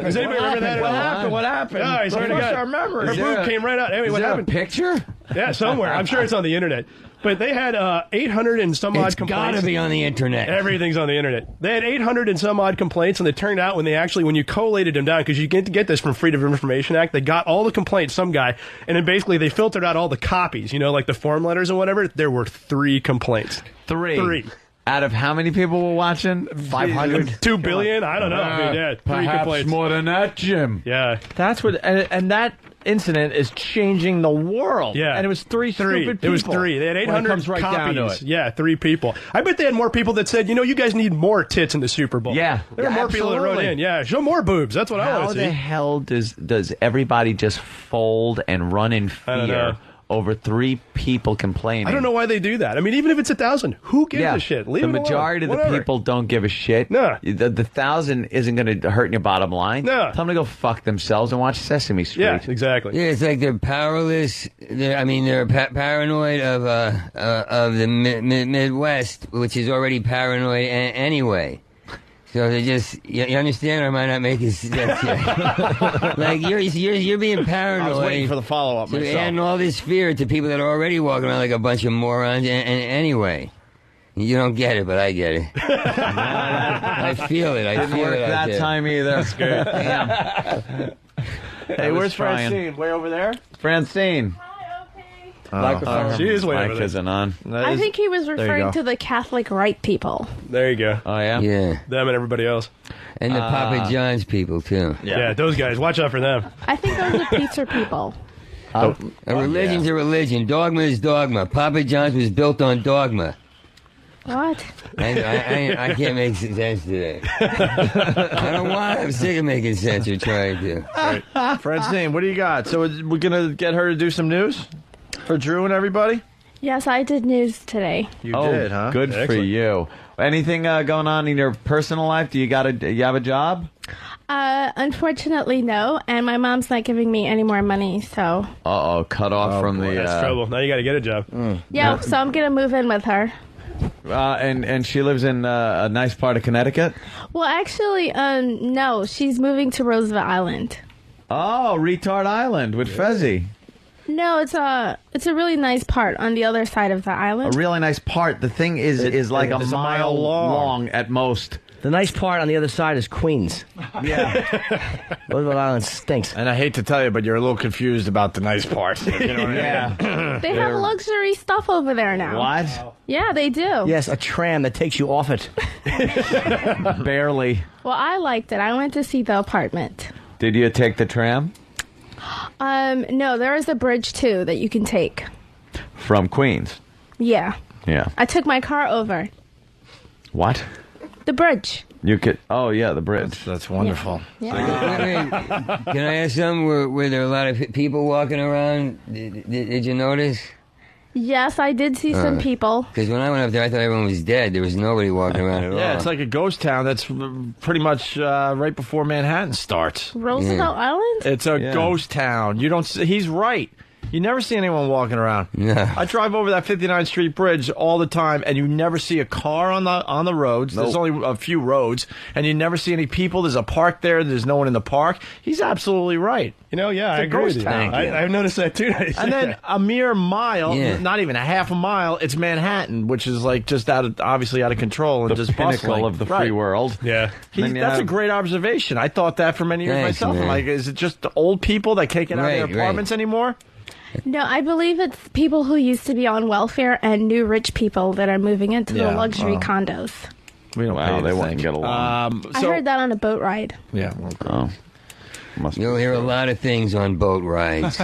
Does anybody remember that? What happened? Oh, I swear to God. I remember. Her boob came right out. Anyway, what happened? A picture? Yeah, somewhere. I'm sure it's on the internet. But they had 800 and some odd complaints. It's got to be on the internet. Everything's on the internet. They had 800 and some odd complaints, and it turned out when you collated them down, because you get this from Freedom of Information Act, they got all the complaints, some guy, and then basically they filtered out all the copies, like the form letters and whatever. There were 3 complaints. 3. Out of how many people were watching? 500? 2 billion? I don't know. I mean, yeah, 3 Perhaps complaints. more than that, Jim. Yeah. That's what, and that incident is changing the world. Yeah. And it was three stupid people. It was 3. They had When it 800 comes right down to copies. it. Yeah, 3 people. I bet they had more people that said, you guys need more tits in the Super Bowl. Yeah. There were more people that wrote Absolutely. in. Yeah, show more boobs. That's what I How want to the see. hell does everybody just fold and run in don't know. fear over 3 people complaining? I don't know why they do that. I mean, even if it's 1,000, who gives a shit? Leave the it alone. majority of the Whatever. people don't give a shit. No. The 1,000 isn't going to hurt your bottom line. No. Tell them to go fuck themselves and watch Sesame Street. Yeah, exactly. Yeah, it's like they're powerless. They're paranoid of the Midwest, which is already paranoid anyway. So they just, you understand, or am I not making sense yet? Like you're being paranoid. I was waiting for the follow-up So myself. adding all this fear to people that are already walking around like a bunch of morons. And anyway, you don't get it, but I get it. I feel it. I Didn't feel work it out that there. time either. That's good. Hey, where's Francine? Way over there? Francine. Microphone. She is way over Mic there. isn't on. I think he was There you referring go. to the Catholic right people. There you go. Oh, yeah? Yeah. Them and everybody else. And the Papa John's people, too. Yeah, those guys. Watch out for them. I think those are pizza people. A religion's a religion. Dogma is dogma. Papa John's was built on dogma. What? I can't make sense today. I don't want. I'm sick of making sense or trying to. Francine, what do you got? So we're going to get her to do some news for Drew and everybody? Yes, I did news today. You did, huh? Good for you. Anything going on in your personal life? Do you have a job? Unfortunately, no. And my mom's not giving me any more money, so. Cut off from the. That's trouble. Now you got to get a job. Yeah, so I'm going to move in with her. And she lives in a nice part of Connecticut? Well, actually, no. She's moving to Roosevelt Island. Oh, Retard Island with Fezzi. No, it's a really nice part on the other side of the A island. really nice part. The thing is like a it's mile long at most. The nice part on the other side is Queens. Yeah. Roosevelt Island stinks. And I hate to tell you, but you're a little confused about the nice part. You know what I mean? They have luxury stuff over there now. What? Yeah, they do. Yes, a tram that takes you off it. Barely. Well, I liked it. I went to see the apartment. Did you take the tram? No, there is a bridge too that you can take. From Queens. Yeah. Yeah. I took my car over. What? The bridge. You could. Oh, yeah, the bridge. That's wonderful. Wait, can I ask something? Were there a lot of people walking around? Did you notice? Yes, I did see some people. Because when I went up there, I thought everyone was dead. There was nobody walking around at all. Yeah, it's like a ghost town that's pretty much right before Manhattan starts. Roosevelt Island? It's a ghost town. You don't. He's right. You never see anyone walking around. Yeah. I drive over that 59th Street Bridge all the time, and you never see a car on the roads. There's only a few roads, and you never see any people. There's a park there. There's no one in the park. He's absolutely right. Yeah, I agree with you. I've noticed that too. And then a mere mile, not even a half a mile, it's Manhattan, which is like just obviously out of control and The just pinnacle bustling. of the free world. Yeah. That's a great observation. I thought that for many years Thanks, myself. man. I'm like, is it just the old people that can't get out of their Right, apartments anymore? No, I believe it's people who used to be on welfare and new rich people that are moving into the luxury condos. We don't Wow, pay they the wouldn't thing. get along. I heard that on a boat ride. Yeah. You'll hear a lot of things on boat rides.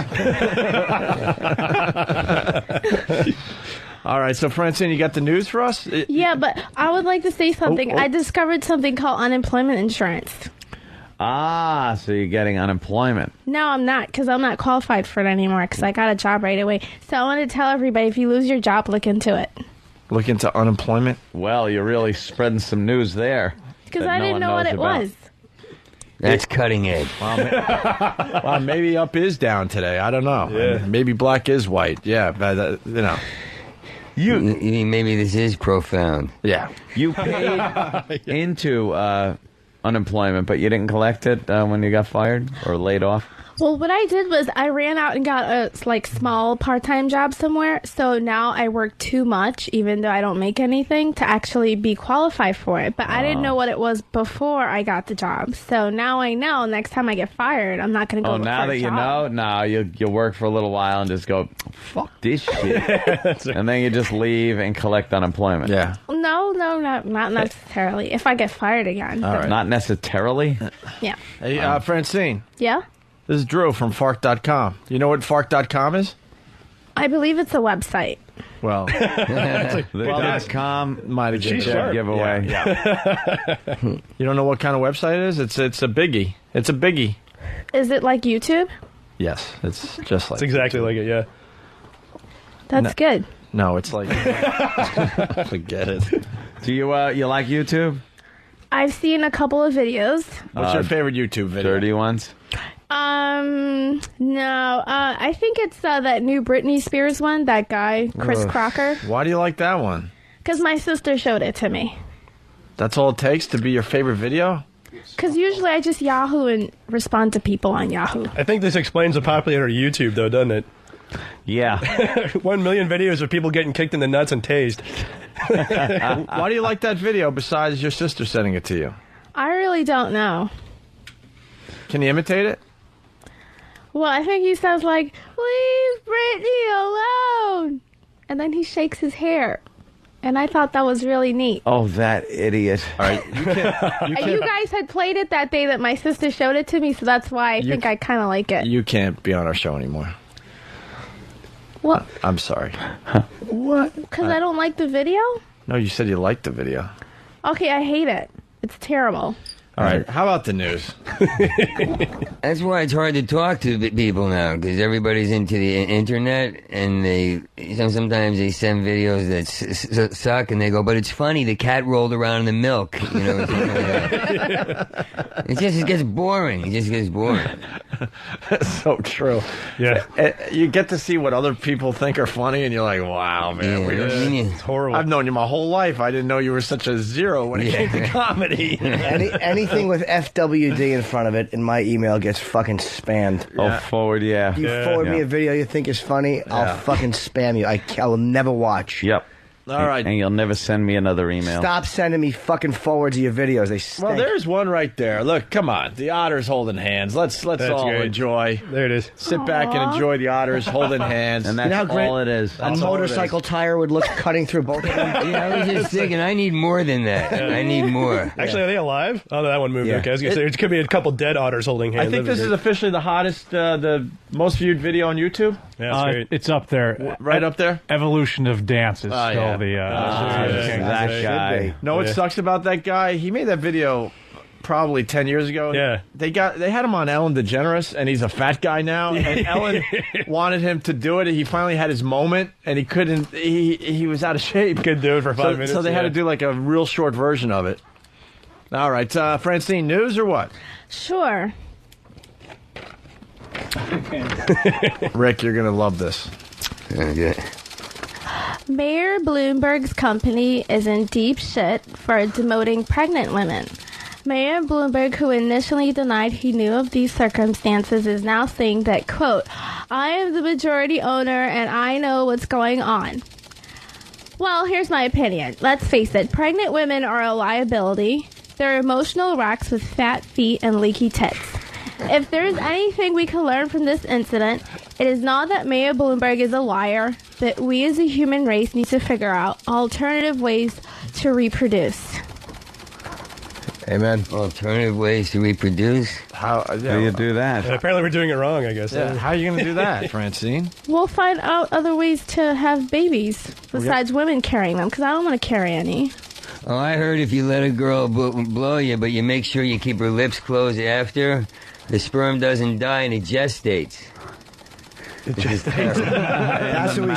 All right, so Francine, you got the news for us? Yeah, but I would like to say something. I discovered something called unemployment insurance. So you're getting unemployment. No, I'm not, because I'm not qualified for it anymore, because I got a job right away. So I want to tell everybody, if you lose your job, look into it. Look into unemployment? Well, you're really spreading some news there. Because I didn't know what it was. That's cutting edge. Well, maybe up is down today. I don't know. Yeah. Maybe black is white. Yeah, but, You mean maybe this is profound? Yeah. You paid into unemployment, but you didn't collect it when you got fired or laid off? Well, what I did was I ran out and got a small part-time job somewhere. So now I work too much, even though I don't make anything, to actually be qualified for it. But I didn't know what it was before I got the job. So now I know. Next time I get fired, I'm not going to go. Oh, now that you know, no, you'll work for a little while and just go, fuck this shit, and then you just leave and collect unemployment. Yeah. No, not necessarily. If I get fired again. All right. Not necessarily. Yeah. Hey, Francine. Yeah. This is Drew from Fark.com. You know what Fark.com is? I believe it's a website. Well, .com might have She's been sharp. Giveaway. Yeah. You don't know what kind of website it is? It's a biggie. It's a biggie. Is it like YouTube? Yes, it's just like. It's exactly like it. Yeah. That's good. No, it's like. Forget it. Do you like YouTube? I've seen a couple of videos. What's your favorite YouTube video? Dirty ones. No. I think it's that new Britney Spears one. That guy, Chris Crocker. Why do you like that one? Because my sister showed it to me. That's all it takes to be your favorite video? Because usually I just Yahoo and respond to people on Yahoo. I think this explains the popularity of YouTube, though, doesn't it? Yeah. 1 million videos of people getting kicked in the nuts and tased. Why do you like that video besides your sister sending it to you? I really don't know. Can you imitate it? Well, I think he says, leave Britney alone. And then he shakes his hair. And I thought that was really neat. Oh, that idiot. All right. You guys had played it that day that my sister showed it to me, so that's why I think I kind of like it. You can't be on our show anymore. What? I'm sorry. What? Because I don't like the video? No, you said you liked the video. Okay, I hate it. It's terrible. All right. How about the news? That's why it's hard to talk to people now, because everybody's into the internet, and sometimes they send videos that suck, and they go, but it's funny, the cat rolled around in the milk. You know, something like that. It gets boring. It just gets boring. That's so true. Yeah. You get to see what other people think are funny, and you're like, wow, man. It's horrible. I've known you my whole life. I didn't know you were such a zero when it came to comedy. Anything with FWD in front of it in my email gets fucking spammed. Oh, forward, yeah. You forward me a video you think is funny, I'll fucking spam you. I will never watch. Yep. All right. And you'll never send me another email. Stop sending me fucking forwards of your videos. They stink. Well, there's one right there. Look, come on. The Otters holding hands. Let's all great. enjoy. There it is. Sit back and enjoy the Otters holding hands. And that's how great all it is. a motorcycle tire would look cutting through both of them. Yeah, I was just thinking, I need more than that. I need more. Actually, are they alive? Oh, no, that one moved. Yeah. Okay, I was going to say, there could be a couple dead otters holding hands. I think this is officially the hottest, the most viewed video on YouTube. Yeah, that's great. It's up there. Right up there? Evolution of Dance is still that guy. Know what sucks about that guy? He made that video probably 10 years ago. Yeah. They had him on Ellen DeGeneres, and he's a fat guy now. And Ellen wanted him to do it. He finally had his moment, and he couldn't. He was out of shape. Couldn't do it for 5 minutes. So they had to do like a real short version of it. All right, Francine, news or what? Sure. Rick, you're gonna love this. Okay. Mayor Bloomberg's company is in deep shit for demoting pregnant women. Mayor Bloomberg, who initially denied he knew of these circumstances, is now saying that, quote, I am the majority owner and I know what's going on. Well, here's my opinion. Let's face it, pregnant women are a liability. They're emotional wrecks with fat feet and leaky tits. If there's anything we can learn from this incident, it is not that Mayor Bloomberg is a liar, but we as a human race need to figure out alternative ways to reproduce. Amen. Alternative ways to reproduce? How do you do that? And apparently we're doing it wrong, I guess. Yeah. How are you going to do that, Francine? We'll find out other ways to have babies besides women carrying them, because I don't want to carry any. Oh, I heard if you let a girl blow you, but you make sure you keep her lips closed after, the sperm doesn't die and it gestates. That's what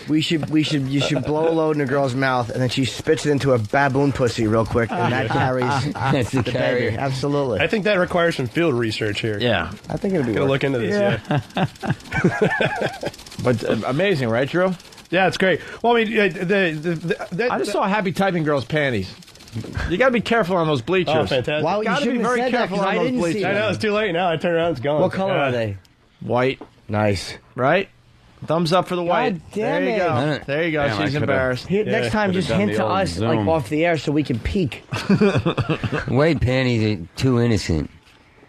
we should do. You should blow a load in a girl's mouth, and then she spits it into a baboon pussy real quick, and that carries That's the carrier. baby. Absolutely. I think that requires some field research here. Yeah. I think it'll be Gotta look into this, But amazing, right, Drew? Yeah, it's great. Well, I mean, I just saw Happy Typing Girl's panties. You got to be careful on those bleachers. Oh, fantastic. Wow, you Got to be shouldn't have very said that, careful 'cause on I those didn't see bleachers. it. I know, it's too late now. I turn around, it's gone. What color Yeah. are they? White. Nice. Right? Thumbs up for the white. damn there you it. go. There you go. Damn, I She's could've- embarrassed. Here, next time, could've just done hint the to old us like Zoom. off the air so we can peek. White panties are too innocent.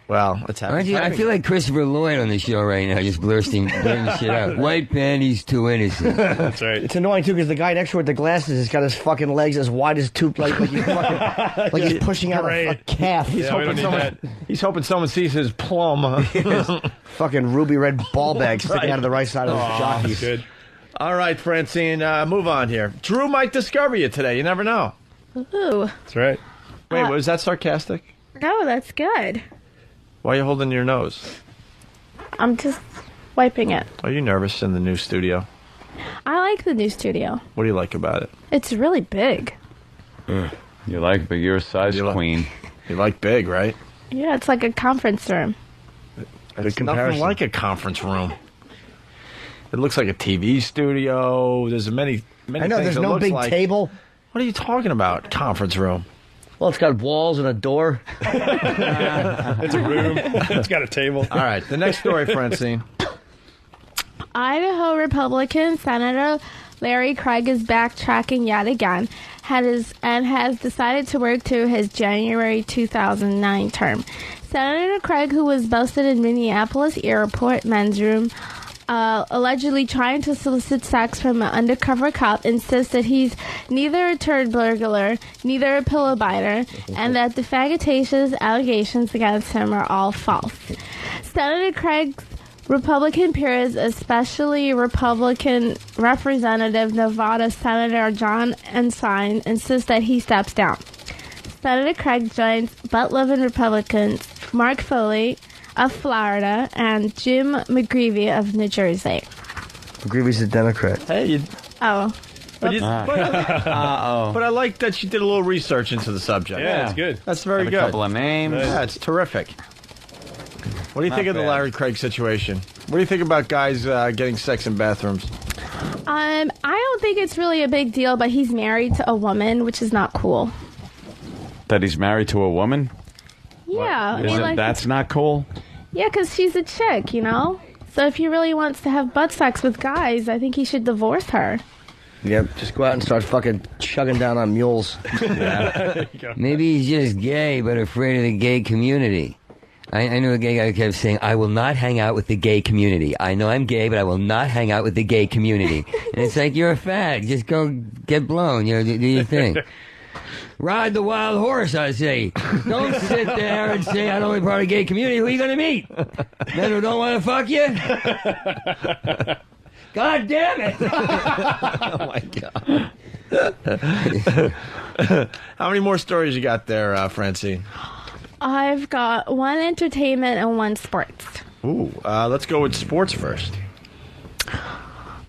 Well, it's Aren't you? I feel like Christopher Lloyd on the show right now, just blurting shit out. White panties too innocent. That's right. It's annoying too because the guy next to her with the glasses has got his fucking legs as wide as two, like he's fucking, like he's pushing out a calf. He's he's hoping someone sees his plum. Fucking ruby red ball bag sticking out of the right side of his jockey. Good. All right, Francine, move on here. Drew might discover you today. You never know. Ooh. That's right. Wait, was that sarcastic? No, that's good. Why are you holding your nose? I'm just wiping it. Are you nervous in the new studio? I like the new studio. What do you like about it? It's really big. You like, but you're a size queen. You like big, right? Yeah, it's like a conference room. It's nothing like a conference room. It looks like a TV studio. There's many I know, things there's it no looks big like. table. What are you talking about? Conference room. Well, it's got walls and a door. It's a room. It's got a table. All right, the next story, Francine. Idaho Republican Senator Larry Craig is backtracking yet again has decided to work to his January 2009 term. Senator Craig, who was busted in Minneapolis airport men's room, allegedly trying to solicit sex from an undercover cop, insists that he's neither a turd burglar, neither a pillow biter, and that the faggotaceous allegations against him are all false. Senator Craig's Republican peers, especially Republican Representative Nevada Senator John Ensign, insist that he steps down. Senator Craig joins butt-loving Republicans Mark Foley of Florida and Jim McGreevey of New Jersey. McGreevey's a Democrat. Hey, Oh. but I like that you did a little research into the subject. Yeah, that's good. That's very Got good. a couple of names. Yeah, it's terrific. What do you Not think of the bad. Larry Craig situation? What do you think about guys getting sex in bathrooms? I don't think it's really a big deal, but he's married to a woman, which is not cool. That he's married to a woman? Yeah. I mean, Isn't like, that's not cool? yeah, because she's a chick, you know? So if he really wants to have butt sex with guys, I think he should divorce her. Yep, just go out and start fucking chugging down on mules. Maybe he's just gay, but afraid of the gay community. I knew a gay guy who kept saying, I will not hang out with the gay community. I know I'm gay, but I will not hang out with the gay community. And it's like, you're a fag. Just go get blown. You know, do your thing. Ride the wild horse, I say. Don't sit there and say, I'm only part of the gay community. Who are you going to meet? Men who don't want to fuck you? God damn it. Oh, my God. How many more stories you got there, Francine? I've got one entertainment and one sports. Ooh, let's go with sports first.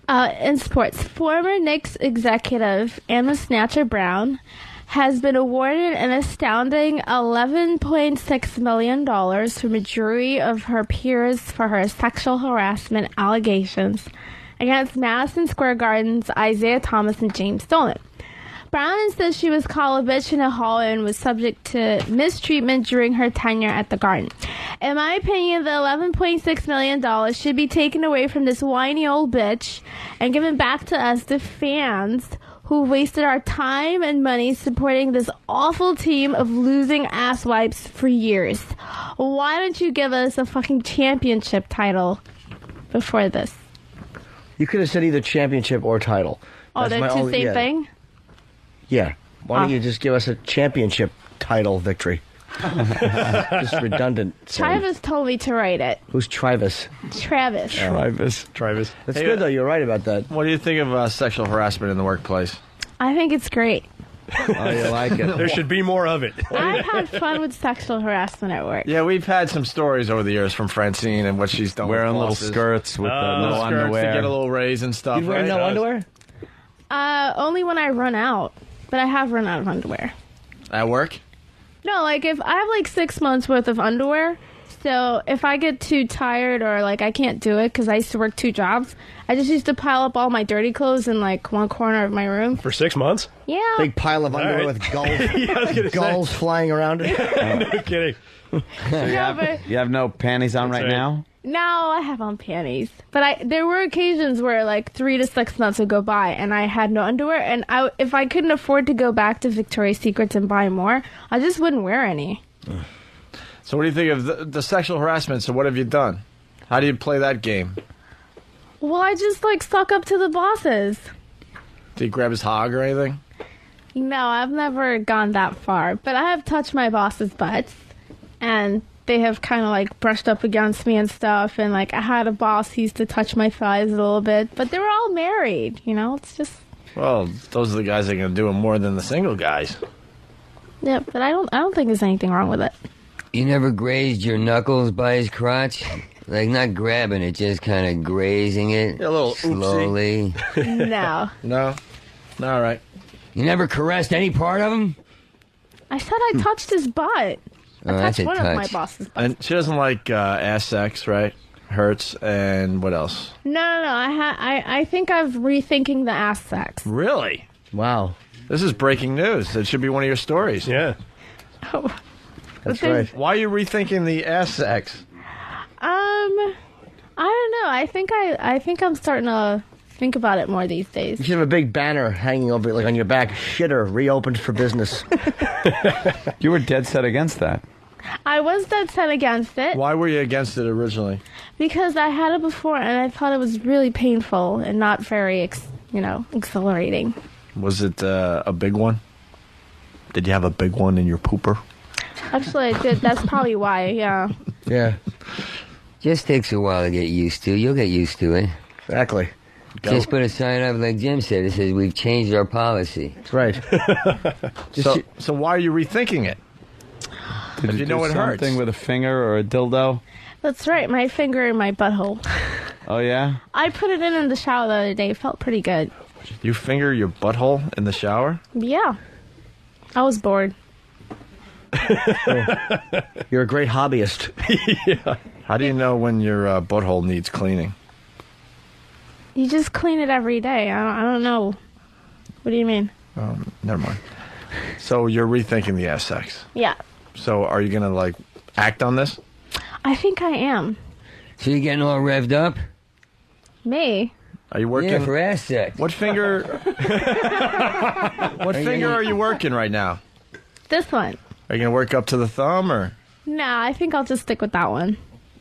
In sports, former Knicks executive Anna Snatcher Brown has been awarded an astounding $11.6 million from a jury of her peers for her sexual harassment allegations against Madison Square Garden's Isaiah Thomas and James Dolan. Brown insists she was called a bitch in a hallway and was subject to mistreatment during her tenure at the Garden. In my opinion, the $11.6 million should be taken away from this whiny old bitch and given back to us, the fans, who wasted our time and money supporting this awful team of losing asswipes for years. Why don't you give us a fucking championship title before this? You could have said either championship or title. Oh, That's they're my the only- same yeah. thing? Yeah. Why don't you just give us a championship title victory? Just redundant. Travis told me to write it. Who's Travis? Travis. Travis. That's good, though. You're right about that. What do you think of sexual harassment in the workplace? I think it's great. Oh, you like it? There should be more of it. I've had fun with sexual harassment at work. Yeah, we've had some stories over the years from Francine and what she's done. Wearing with little bosses. skirts with no Little skirts underwear. to get a little raise and stuff. You wear right? no underwear? Only when I run out. But I have run out of underwear. At work? No, like if I have like 6 months worth of underwear, So if I get too tired or like I can't do it because I used to work 2 jobs, I just used to pile up all my dirty clothes in like one corner of my room. For 6 months? Yeah. Big pile of underwear with gulls flying around it. No kidding. So you have no panties on right now? No, I have on panties. But there were occasions where like 3 to 6 months would go by and I had no underwear. And if I couldn't afford to go back to Victoria's Secrets and buy more, I just wouldn't wear any. So what do you think of the sexual harassment? So what have you done? How do you play that game? Well, I just like suck up to the bosses. Do you grab his hog or anything? No, I've never gone that far. But I have touched my boss's butts. And they have kind of like brushed up against me and stuff. And like I had a boss who used to touch my thighs a little bit. But they were all married, you know? It's just... Well, those are the guys that are going to do it more than the single guys. Yeah, but I don't think there's anything wrong with it. You never grazed your knuckles by his crotch? Like, not grabbing it, just kind of grazing it. A little slowly. No. No? All right. You never caressed any part of him? I said I touched his butt. Oh, I that's touched a one touch. of my boss's butts. And she doesn't like ass sex, right? Hurts, and what else? No. I think I'm rethinking the ass sex. Really? Wow. This is breaking news. It should be one of your stories. Yeah. Oh. That's right. Why are you rethinking the ass sex? I don't know. I think I'm starting to think about it more these days. You should have a big banner hanging over, like on your back. Shitter reopened for business. You were dead set against that. I was dead set against it. Why were you against it originally? Because I had it before and I thought it was really painful and not very, exhilarating. Was it a big one? Did you have a big one in your pooper? Actually, I did. That's probably why, yeah. Yeah. Just takes a while to get used to. You'll get used to it. Exactly. Just put a sign up like Jim said. It says, we've changed our policy. That's right. So why are you rethinking it? Did you know it hurts. Something with a finger or a dildo? That's right, my finger in my butthole. Oh, yeah? I put it in the shower the other day. It felt pretty good. You finger your butthole in the shower? Yeah. I was bored. You're a great hobbyist. Yeah. How do you know when your butthole needs cleaning? You just clean it every day. I don't know. What do you mean? Never mind. So you're rethinking the ass sex. Yeah. So are you going to, act on this? I think I am. So you getting all revved up? Me? Are you working? Yeah, for ass sex. What finger? What finger are you working right now? This one. Are you going to work up to the thumb or? Nah, I think I'll just stick with that one.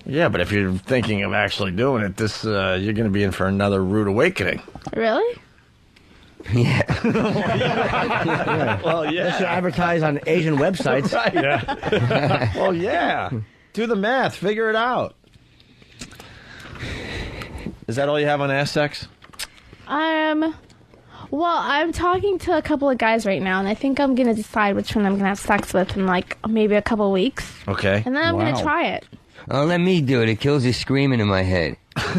Yeah, but if you're thinking of actually doing it, you're going to be in for another rude awakening. Really? Yeah. Well, yeah. They should advertise on Asian websites. Right. Yeah. Well, yeah. Do the math. Figure it out. Is that all you have on ass sex? Well, I'm talking to a couple of guys right now, and I think I'm going to decide which one I'm going to have sex with in, maybe a couple of weeks. Okay. And then I'm going to try it. Oh, let me do it. It kills the screaming in my head. What?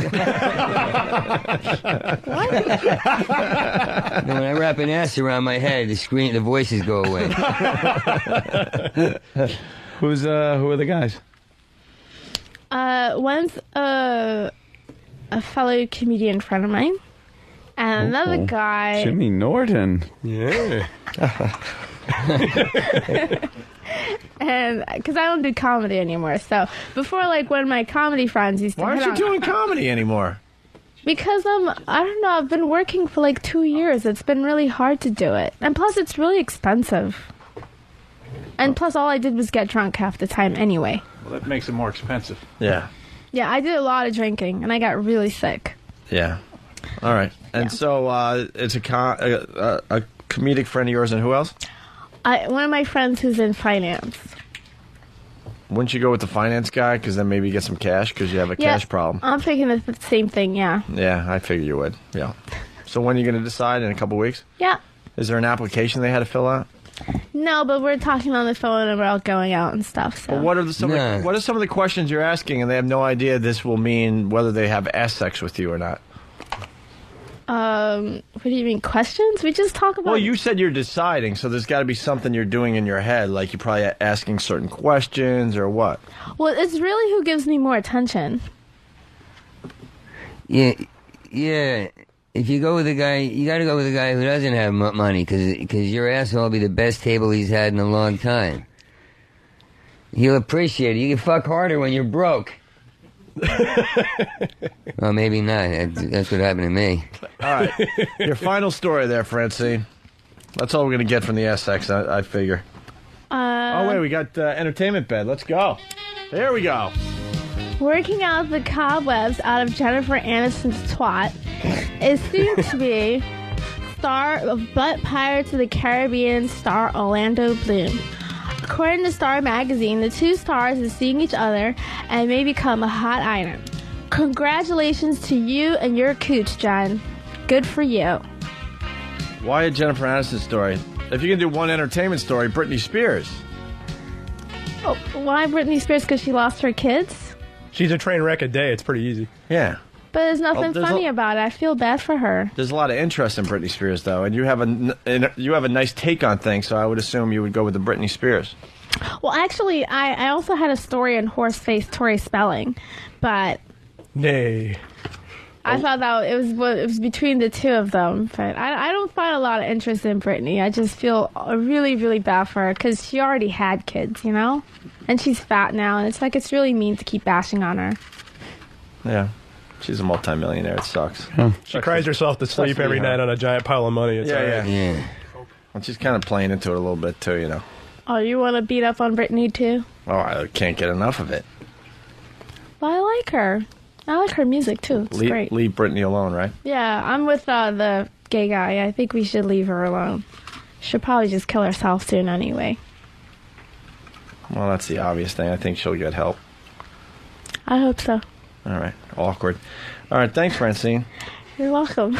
When I wrap an ass around my head, the voices go away. Who are the guys? One's a fellow comedian friend of mine, and another guy. Jimmy Norton. Yeah. And because I don't do comedy anymore, so before, when my comedy friends used to. Why aren't you doing comedy anymore? Because I don't know. I've been working for 2 years. It's been really hard to do it, and plus it's really expensive. And plus, all I did was get drunk half the time anyway. Well, that makes it more expensive. Yeah. Yeah, I did a lot of drinking, and I got really sick. Yeah. All right. And so it's a comedic friend of yours, and who else? One of my friends who's in finance. Wouldn't you go with the finance guy? Because then maybe you get some cash because you have a cash problem. I'm thinking the same thing, yeah. Yeah, I figure you would. Yeah. So when are you going to decide? In a couple weeks? Yeah. Is there an application they had to fill out? No, but we're talking on the phone and we're all going out and stuff. So. Well, what are some of the questions you're asking, and they have no idea this will mean whether they have ass sex with you or not? What do you mean, questions? We just talk about... Well, you said you're deciding, so there's got to be something you're doing in your head, like you're probably asking certain questions or what? Well, it's really who gives me more attention. Yeah. If you go with a guy, you got to go with a guy who doesn't have money, because your asshole will be the best table he's had in a long time. He'll appreciate it. You can fuck harder when you're broke. Well, maybe not. That's what happened to me. All right. Your final story there, Francine. That's all we're going to get from the SX, I figure. Oh, wait, we got entertainment bed. Let's go. There we go. Working out the cobwebs out of Jennifer Aniston's twat is soon to be star of Butt Pirates of the Caribbean star Orlando Bloom. According to Star Magazine, the two stars are seeing each other and may become a hot item. Congratulations to you and your cooch, Jen. Good for you. Why a Jennifer Aniston story? If you can do one entertainment story, Britney Spears. Oh, why Britney Spears? Because she lost her kids? She's a train wreck a day. It's pretty easy. Yeah. But there's nothing funny about it. I feel bad for her. There's a lot of interest in Britney Spears, though, and you have a nice take on things, so I would assume you would go with the Britney Spears. Well, actually, I also had a story on Horseface Tori Spelling, but... Nay. I thought that it was between the two of them, but I don't find a lot of interest in Britney. I just feel really, really bad for her, because she already had kids, you know? And she's fat now, and it's really mean to keep bashing on her. Yeah. She's a multimillionaire. It sucks. She cries herself to sleep every night on a giant pile of money. It's all right. Yeah. Well, she's kind of playing into it a little bit, too, you know. Oh, you want to beat up on Britney, too? Oh, I can't get enough of it. Well, I like her. I like her music, too. It's great. Leave Britney alone, right? Yeah, I'm with the gay guy. I think we should leave her alone. She'll probably just kill herself soon anyway. Well, that's the obvious thing. I think she'll get help. I hope so. All right. Awkward. All right. Thanks, Francine. You're welcome.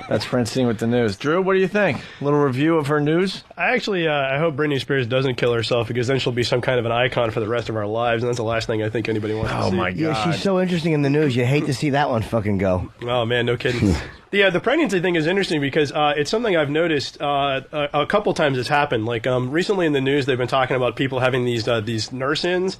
That's Francine with the news. Drew, what do you think? A little review of her news? I hope Britney Spears doesn't kill herself, because then she'll be some kind of an icon for the rest of our lives, and that's the last thing I think anybody wants to see. Oh, my God. Yeah, she's so interesting in the news. You hate to see that one fucking go. Oh, man, no kidding. The pregnancy thing is interesting because it's something I've noticed a couple times it's happened. Like recently in the news, they've been talking about people having these nurse-ins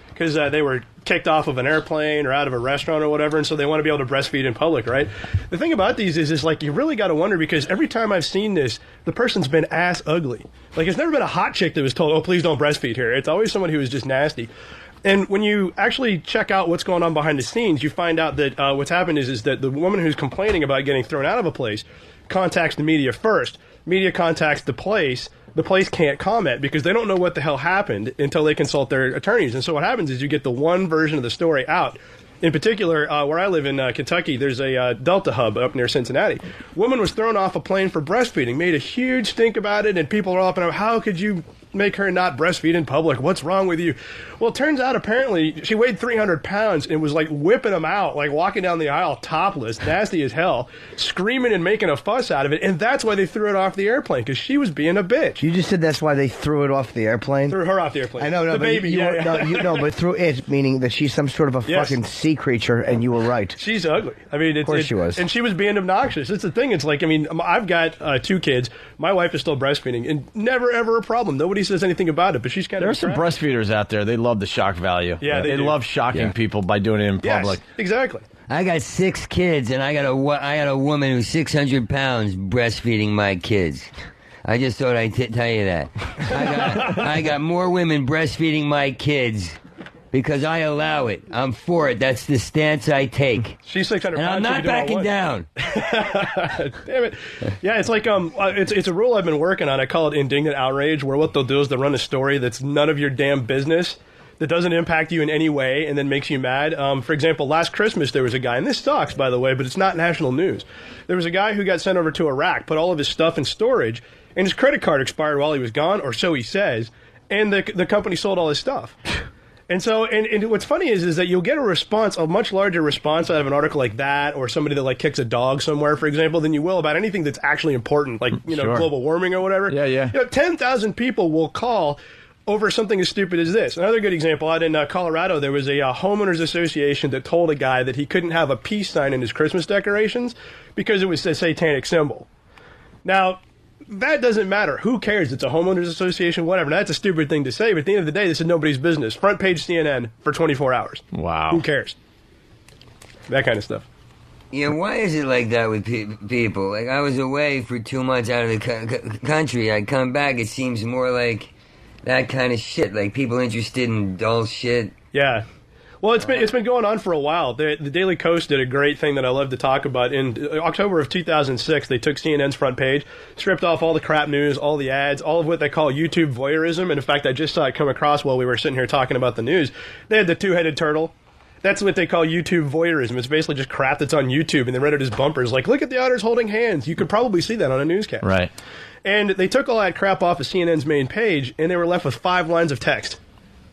because they were kicked off of an airplane or out of a restaurant or whatever, and so they want to be able to breastfeed in public, right? The thing about these is like you really got to wonder, because every time I've seen this, the person's been ass ugly. Like it's never been a hot chick that was told, "Oh, please don't breastfeed here." It's always someone who is just nasty. And when you actually check out what's going on behind the scenes, you find out that what's happened is that the woman who's complaining about getting thrown out of a place contacts the media first. Media contacts the place. The place can't comment because they don't know what the hell happened until they consult their attorneys. And so what happens is you get the one version of the story out. In particular, where I live in Kentucky, there's a Delta hub up near Cincinnati. Woman was thrown off a plane for breastfeeding, made a huge stink about it, and people are all up and up, how could you make her not breastfeed in public? What's wrong with you? Well, it turns out apparently she weighed 300 pounds and was like whipping them out, like walking down the aisle topless, nasty as hell, screaming and making a fuss out of it. And that's why they threw it off the airplane, because she was being a bitch. You just said that's why they threw it off the airplane? Threw her off the airplane. I know, no, the but baby. but through it, meaning that she's some sort of a fucking sea creature, and you were right. She's ugly. I mean, of course she was. And she was being obnoxious. It's the thing. It's like, I mean, I've got 2 kids. My wife is still breastfeeding, and never ever a problem. Nobody says anything about it, but she's kind There of... are some breastfeeders out there. They love the shock value. Yeah, they do. love shocking people by doing it in public. Yes, exactly. I got 6 kids, and I got a woman who's 600 pounds breastfeeding my kids. I just thought I'd tell you that. I got more women breastfeeding my kids because I allow it. I'm for it. That's the stance I take. She's 600 and pounds. I'm not backing down. Damn it. Yeah, it's like it's a rule I've been working on. I call it indignant outrage, where what they'll do is they'll run a story that's none of your damn business, that doesn't impact you in any way, and then makes you mad. For example, last Christmas there was a guy, and this sucks, by the way, but it's not national news. There was a guy who got sent over to Iraq, put all of his stuff in storage, and his credit card expired while he was gone, or so he says, and the company sold all his stuff. And so, and what's funny is that you'll get a response, a much larger response out of an article like that, or somebody that like kicks a dog somewhere, for example, than you will about anything that's actually important, like, you know, Sure. global warming or whatever. Yeah. You know, 10,000 people will call over something as stupid as this. Another good example, out in Colorado, there was a homeowners association that told a guy that he couldn't have a peace sign in his Christmas decorations because it was a satanic symbol. Now, that doesn't matter. Who cares? It's a homeowners association, whatever. Now, that's a stupid thing to say, but at the end of the day, this is nobody's business. Front page CNN for 24 hours. Wow. Who cares? That kind of stuff. Yeah, why is it like that with people? Like, I was away for 2 months out of the country. I come back, it seems more like that kind of shit. Like, people interested in dull shit. Yeah. Well, it's been going on for a while. The Daily Kos did a great thing that I love to talk about. In October of 2006, they took CNN's front page, stripped off all the crap news, all the ads, all of what they call YouTube voyeurism. And in fact, I just saw it come across while we were sitting here talking about the news. They had the two-headed turtle. That's what they call YouTube voyeurism. It's basically just crap that's on YouTube, and they read it as bumpers. Like, look at the otters holding hands. You could probably see that on a newscast. Right. And they took all that crap off of CNN's main page, and they were left with 5 lines of text.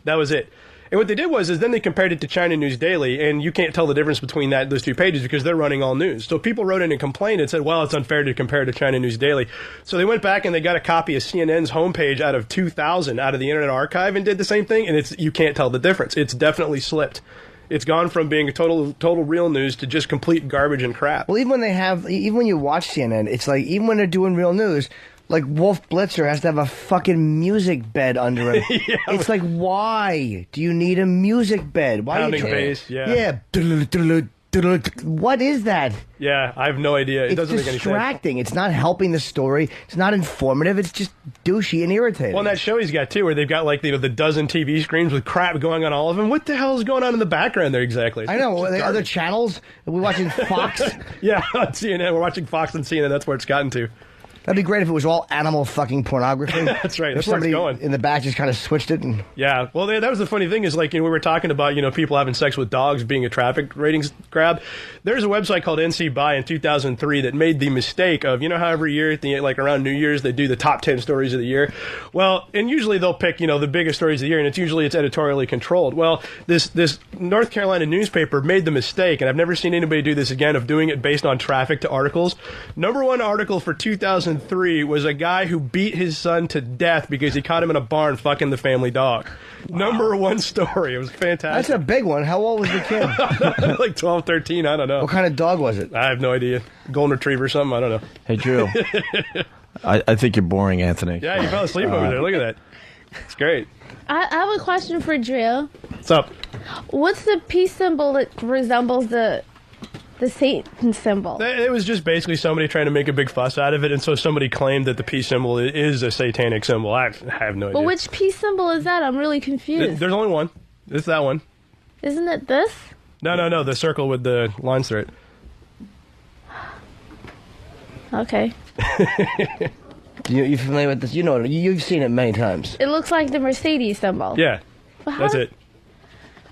That was it. And what they did was then they compared it to China News Daily, and you can't tell the difference between those 2 pages because they're running all news. So people wrote in and complained and said, well, it's unfair to compare to China News Daily. So they went back and they got a copy of CNN's homepage out of 2000 out of the Internet Archive and did the same thing, and you can't tell the difference. It's definitely slipped. It's gone from being a total real news to just complete garbage and crap. Well, even when you watch CNN, it's like, even when they're doing real news, like Wolf Blitzer has to have a fucking music bed under him. Yeah. It's like, why do you need a music bed? Why Pounding are you bass, yeah. Yeah. What is that? Yeah, I have no idea. It doesn't make any sense. It's distracting. It's not helping the story. It's not informative. It's just douchey and irritating. Well, and that show he's got, too, where they've got, like, the dozen TV screens with crap going on all of them. What the hell is going on in the background there exactly? I know. Are there other channels? Are we watching Fox? Yeah, on CNN. We're watching Fox and CNN. That's where it's gotten to. That'd be great if it was all animal fucking pornography. That's right. That's if where it's somebody going. in the back just kind of switched it. And yeah. Well, that was the funny thing is, like, we were talking about, people having sex with dogs being a traffic ratings grab. There's a website called NC Buy in 2003 that made the mistake of, how every year, around New Year's, they do the top 10 stories of the year. Well, and usually they'll pick, the biggest stories of the year, and it's editorially controlled. Well, this North Carolina newspaper made the mistake, and I've never seen anybody do this again, of doing it based on traffic to articles. Number 1 article for 2003 was a guy who beat his son to death because he caught him in a barn fucking the family dog. Wow. Number 1 story. It was fantastic. That's a big one. How old was the kid? Like 12, 13, I don't know. What kind of dog was it? I have no idea. Golden retriever or something, I don't know. Hey, Drew. I think you're boring, Anthony. Yeah, you fell asleep over there. Look at that. It's great. I have a question for Drew. What's up? What's the peace symbol that resembles the Satan symbol? It was just basically somebody trying to make a big fuss out of it, and so somebody claimed that the peace symbol is a satanic symbol. I have no idea. Well, which peace symbol is that? I'm really confused. There's only one. It's that one. Isn't it this? No, the circle with the lines through it. Okay. You familiar with this? You've seen it many times. It looks like the Mercedes symbol. Yeah, that's it.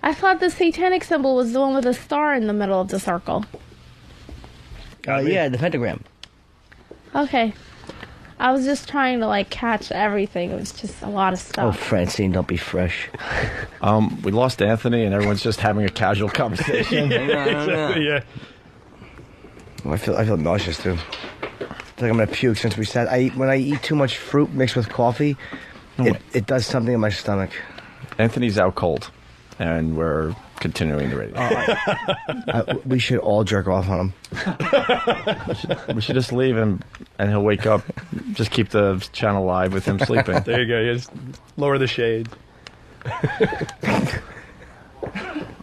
I thought the satanic symbol was the one with a star in the middle of the circle. Yeah, the pentagram. Okay. I was just trying to, catch everything. It was just a lot of stuff. Oh, Francine, don't be fresh. We lost Anthony, and everyone's just having a casual conversation. Yeah. I feel nauseous, too. I feel like I'm going to puke since we said... When I eat too much fruit mixed with coffee, it does something in my stomach. Anthony's out cold, and we're continuing the radio. We should all jerk off on him. We should just leave him, and he'll wake up. Just keep the channel live with him sleeping. There you go. You just lower the shade.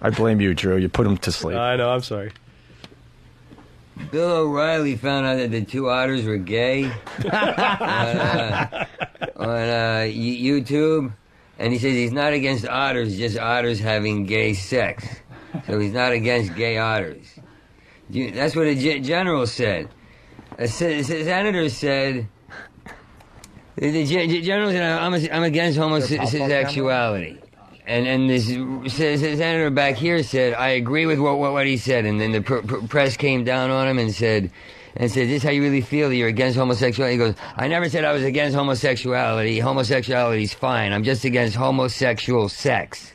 I blame you, Drew. You put him to sleep. I know. I'm sorry. Bill O'Reilly found out that the 2 otters were gay on YouTube, and he says he's not against otters, just otters having gay sex. So he's not against gay otters. That's what a general said. A senator said, the general said, I'm against homosexuality. And this senator back here said, I agree with what he said. And then the press came down on him and said, this is how you really feel, that you're against homosexuality? He goes, I never said I was against homosexuality. Homosexuality's fine. I'm just against homosexual sex.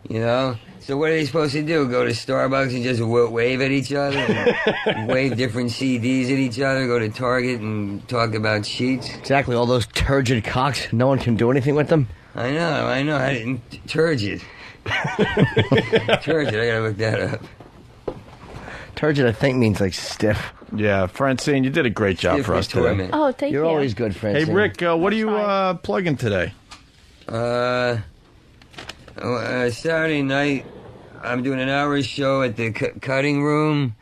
So what are they supposed to do? Go to Starbucks and just wave at each other? And wave different CDs at each other? Go to Target and talk about sheets? Exactly. All those turgid cocks. No one can do anything with them. I know. Turgid. Turgid, I gotta look that up. Turgid, I think, means like stiff. Yeah, Francine, you did a great job for us today. Oh, thank you. You're always good, Francine. Hey, Rick, what are you plugging today? Saturday night, I'm doing an hour show at the Cutting Room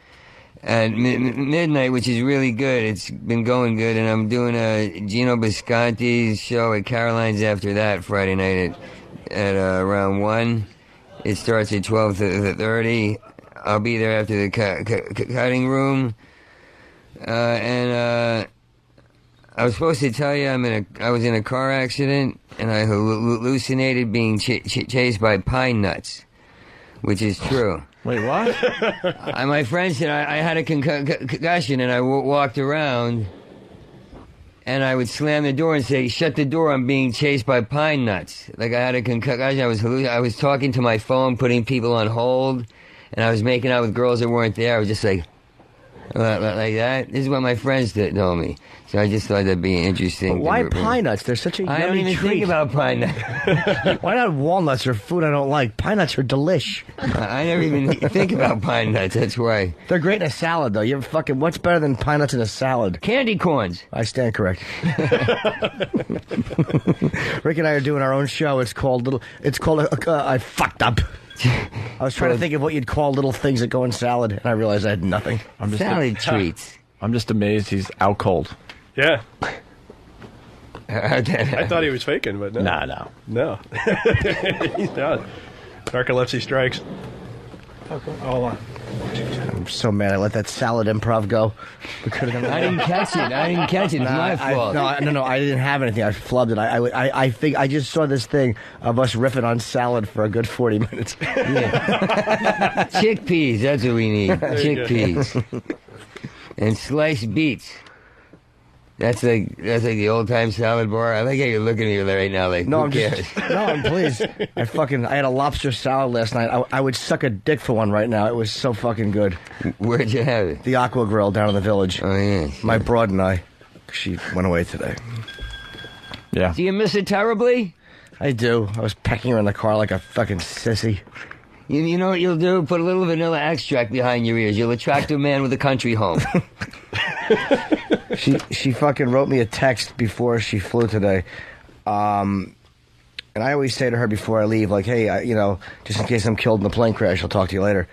at midnight, which is really good. It's been going good, and I'm doing a Gino Bisconti's show at Caroline's after that Friday night at around 1. It starts at 12:30. I'll be there after the Cutting Room, and I was supposed to tell you I was in a car accident, and I hallucinated being chased by pine nuts, which is true. Wait, what? My friend said I had a concussion, and I walked around, and I would slam the door and say, "Shut the door, I'm being chased by pine nuts." Like I had a concussion. I was talking to my phone, putting people on hold, and I was making out with girls that weren't there. I was just like that. This is what my friends told me. So I just thought that'd be interesting. But why pine nuts? They're such a yummy I don't even treat. think about pine nuts. Why not walnuts or food I don't like? Pine nuts are delish. I never even think about pine nuts. That's why. They're great in a salad, though. You ever fucking what's better than pine nuts in a salad? Candy corns. I stand correct. Rick and I are doing our own show. It's called I fucked up. I was trying to think of what you'd call little things that go in salad, and I realized I had nothing. Salad treats. I'm just amazed he's out cold. Yeah. I thought he was faking, but no. No. He's not. Narcolepsy strikes. Hold on. I'm so mad I let that salad improv go. We could have done that. I didn't catch it. It's my fault. No, I didn't have anything. I flubbed it. I think I just saw this thing of us riffing on salad for a good 40 minutes. Yeah. Chickpeas, that's what we need. Chickpeas. And sliced beets. That's like the old time salad bar. I like how you're looking at me right now. Like, no, who cares? I'm pleased. I had a lobster salad last night. I would suck a dick for one right now. It was so fucking good. Where'd you have it? The Aqua Grill down in the village. Oh yeah. My broad and I. She went away today. Yeah. Do you miss it terribly? I do. I was pecking her in the car like a fucking sissy. You know what you'll do? Put a little vanilla extract behind your ears. You'll attract a man with a country home. She fucking wrote me a text before she flew today. And I always say to her before I leave, like, hey, just in case I'm killed in the plane crash, I'll talk to you later.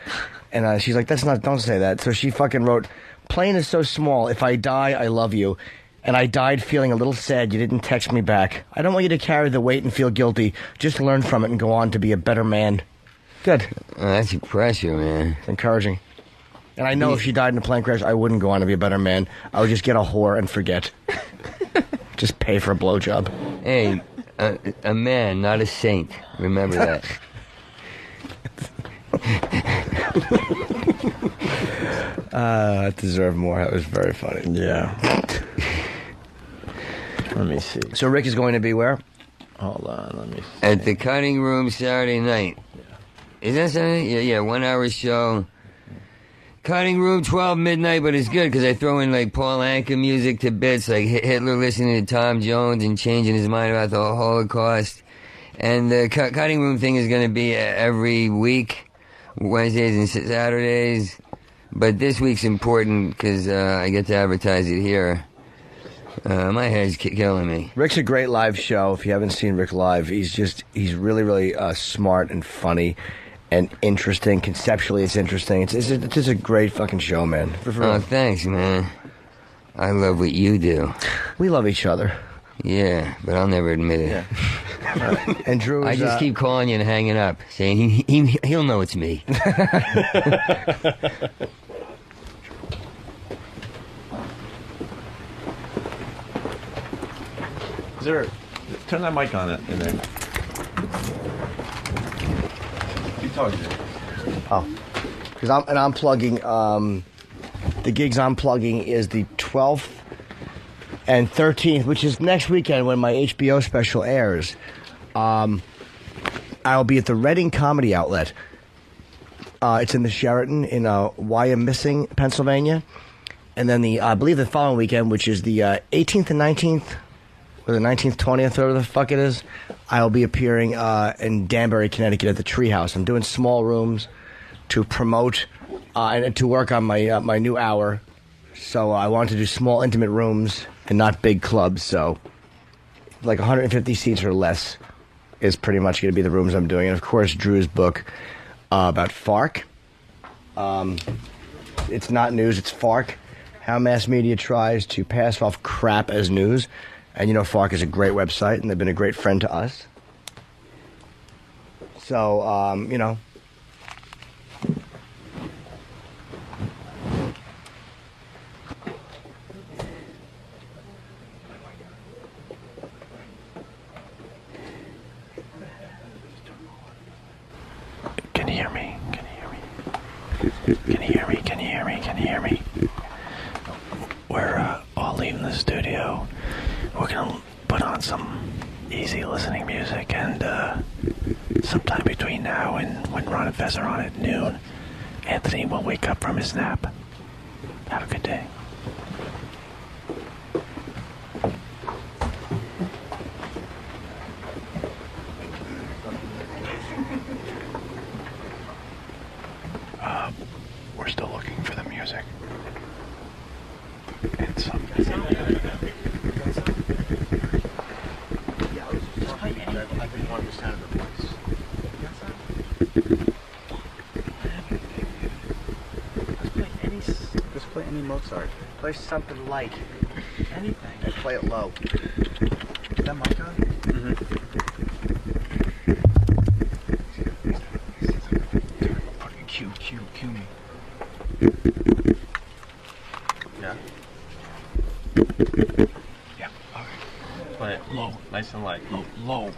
And she's like, don't say that. So she fucking wrote, plane is so small. If I die, I love you. And I died feeling a little sad you didn't text me back. I don't want you to carry the weight and feel guilty. Just learn from it and go on to be a better man. Good. Oh, that's pressure, man. It's encouraging. And I know if she died in a plane crash, I wouldn't go on to be a better man. I would just get a whore and forget. Just pay for a blowjob. Hey, a man, not a saint. Remember that. I deserve more. That was very funny. Yeah. Let me see. So Rick is going to be where? Hold on, let me see. At the Cutting Room Saturday night. Is that Saturday? Yeah, 1 hour show. Cutting Room 12 midnight, but it's good because I throw in like Paul Anka music to bits, like Hitler listening to Tom Jones and changing his mind about the Holocaust. And the Cutting Room thing is going to be every week, Wednesdays and Saturdays. But this week's important because I get to advertise it here. My head's killing me. Rick's a great live show. If you haven't seen Rick live, he's really, really smart and funny. And interesting. Conceptually, it's interesting. It's just a great fucking show, man. Oh, thanks, man. I love what you do. We love each other. Yeah, but I'll never admit it. Yeah. And Drew, I just keep calling you and hanging up, saying he'll know it's me. Is there? Turn that mic on in there. Oh, because I'm plugging. The gigs I'm plugging is the 12th and 13th, which is next weekend when my HBO special airs. I'll be at the Reading Comedy Outlet. It's in the Sheraton in Wyomissing, Pennsylvania, and then I believe the following weekend, which is the 18th and 19th. for the 19th, 20th, whatever the fuck it is, I'll be appearing in Danbury, Connecticut at the Treehouse. I'm doing small rooms to promote and to work on my new hour. So I want to do small, intimate rooms and not big clubs. So like 150 seats or less is pretty much going to be the rooms I'm doing. And, of course, Drew's book about FARC. It's not news, it's FARC. How mass media tries to pass off crap as news. And, you know, FARC is a great website, and they've been a great friend to us. So, you know. Can you hear me? Can you hear me? Can you hear me? Can you hear me? Can you hear me? We're all leaving the studio. We're gonna put on some easy listening music, and sometime between now and when Ron and Fez are on at noon, Anthony will wake up from his nap. Have a good day. We're still looking for the music. It's Just play any Mozart. Play something light. Anything. And play it low. Is that mic on? Mm-hmm. Cue me. Yeah. Yeah. Okay. Play it low, nice and light. Low.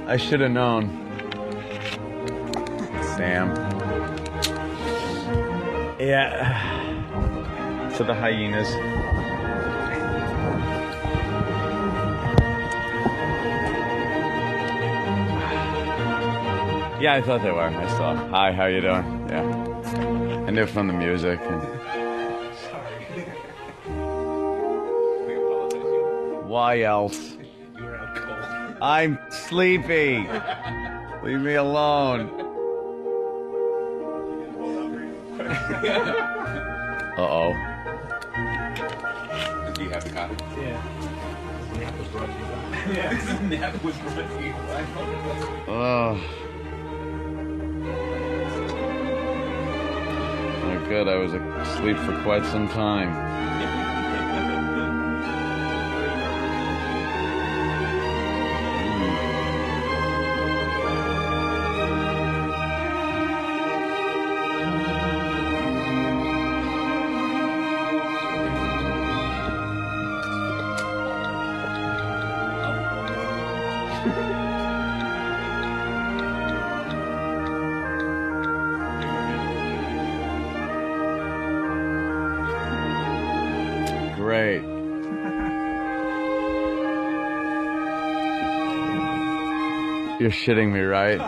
I should have known. Sam. Yeah. To the hyenas. Yeah, I thought they were. I saw. Hi, how you doing? Yeah. I knew from the music. Why else? I'm sleepy. Leave me alone. Uh-oh. Do you have the copy? Yeah. Nap was brought to you by. Yeah, nap was brought to you by. Oh. Oh, good. I was asleep for quite some time. Great. You're shitting me, right?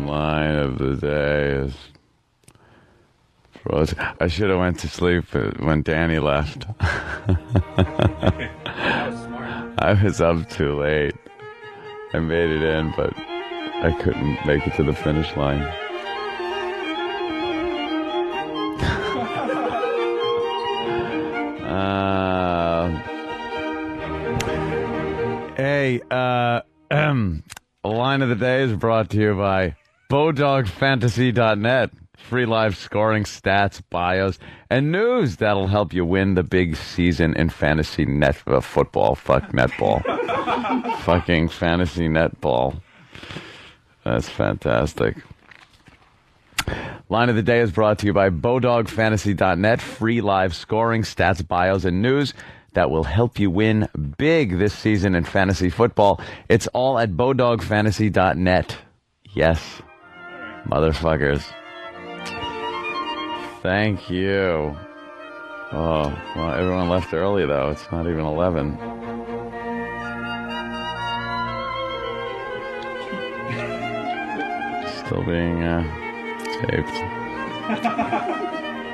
Line of the day is frozen. I should have went to sleep when Danny left. I was up too late. I made it in, but I couldn't make it to the finish line. Hey, line of the day is brought to you by BowDogFantasy.net. Free live scoring, stats, bios, and news that'll help you win the big season in fantasy football. Fuck netball. Fucking fantasy netball. That's fantastic. Line of the day is brought to you by BowDogFantasy.net. Free live scoring, stats, bios, and news that will help you win big this season in fantasy football. It's all at BowDogFantasy.net. Yes, motherfuckers. Thank you. Oh, well, everyone left early, though. It's not even 11. Still being taped.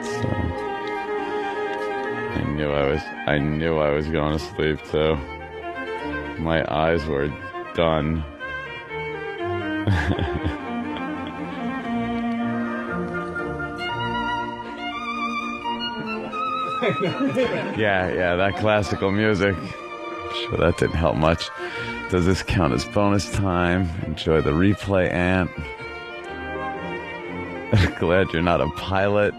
So, I knew I was going to sleep, too. My eyes were done. Yeah, that classical music. Sure, that didn't help much. Does this count as bonus time? Enjoy the replay, Ant. Glad you're not a pilot.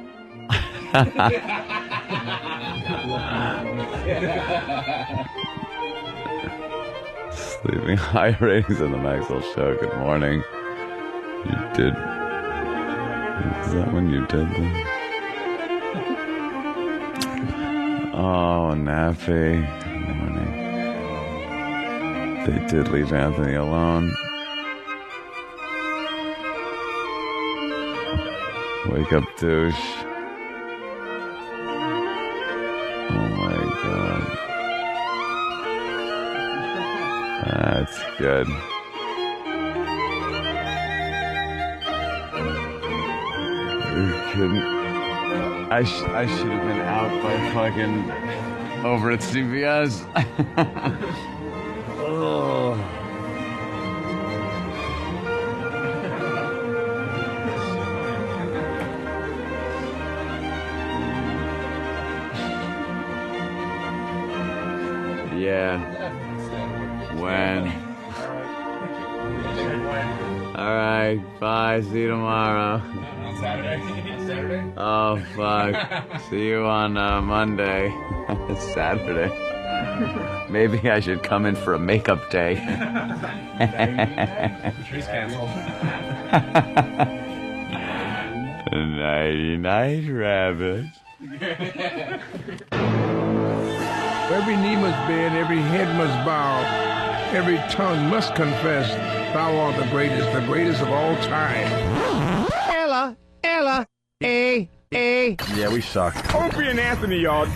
Sleeping high ratings on the Maxwell Show. Good morning. You did. Is that when you did that? Oh, Nappy. Good morning. They did leave Anthony alone. Wake up, douche. Oh my god. That's good. You're kidding. I should have been out by fucking over at CBS. Oh. Yeah. When? All right. Bye. See you tomorrow. On Saturday? Oh, fuck. See you on Monday. It's Saturday. Maybe I should come in for a makeup day. She's canceled. Nighty-night, rabbit. Every knee must bend, every head must bow, every tongue must confess thou art the greatest of all time. Ella, A. Yeah, we suck. Opie and Anthony, y'all.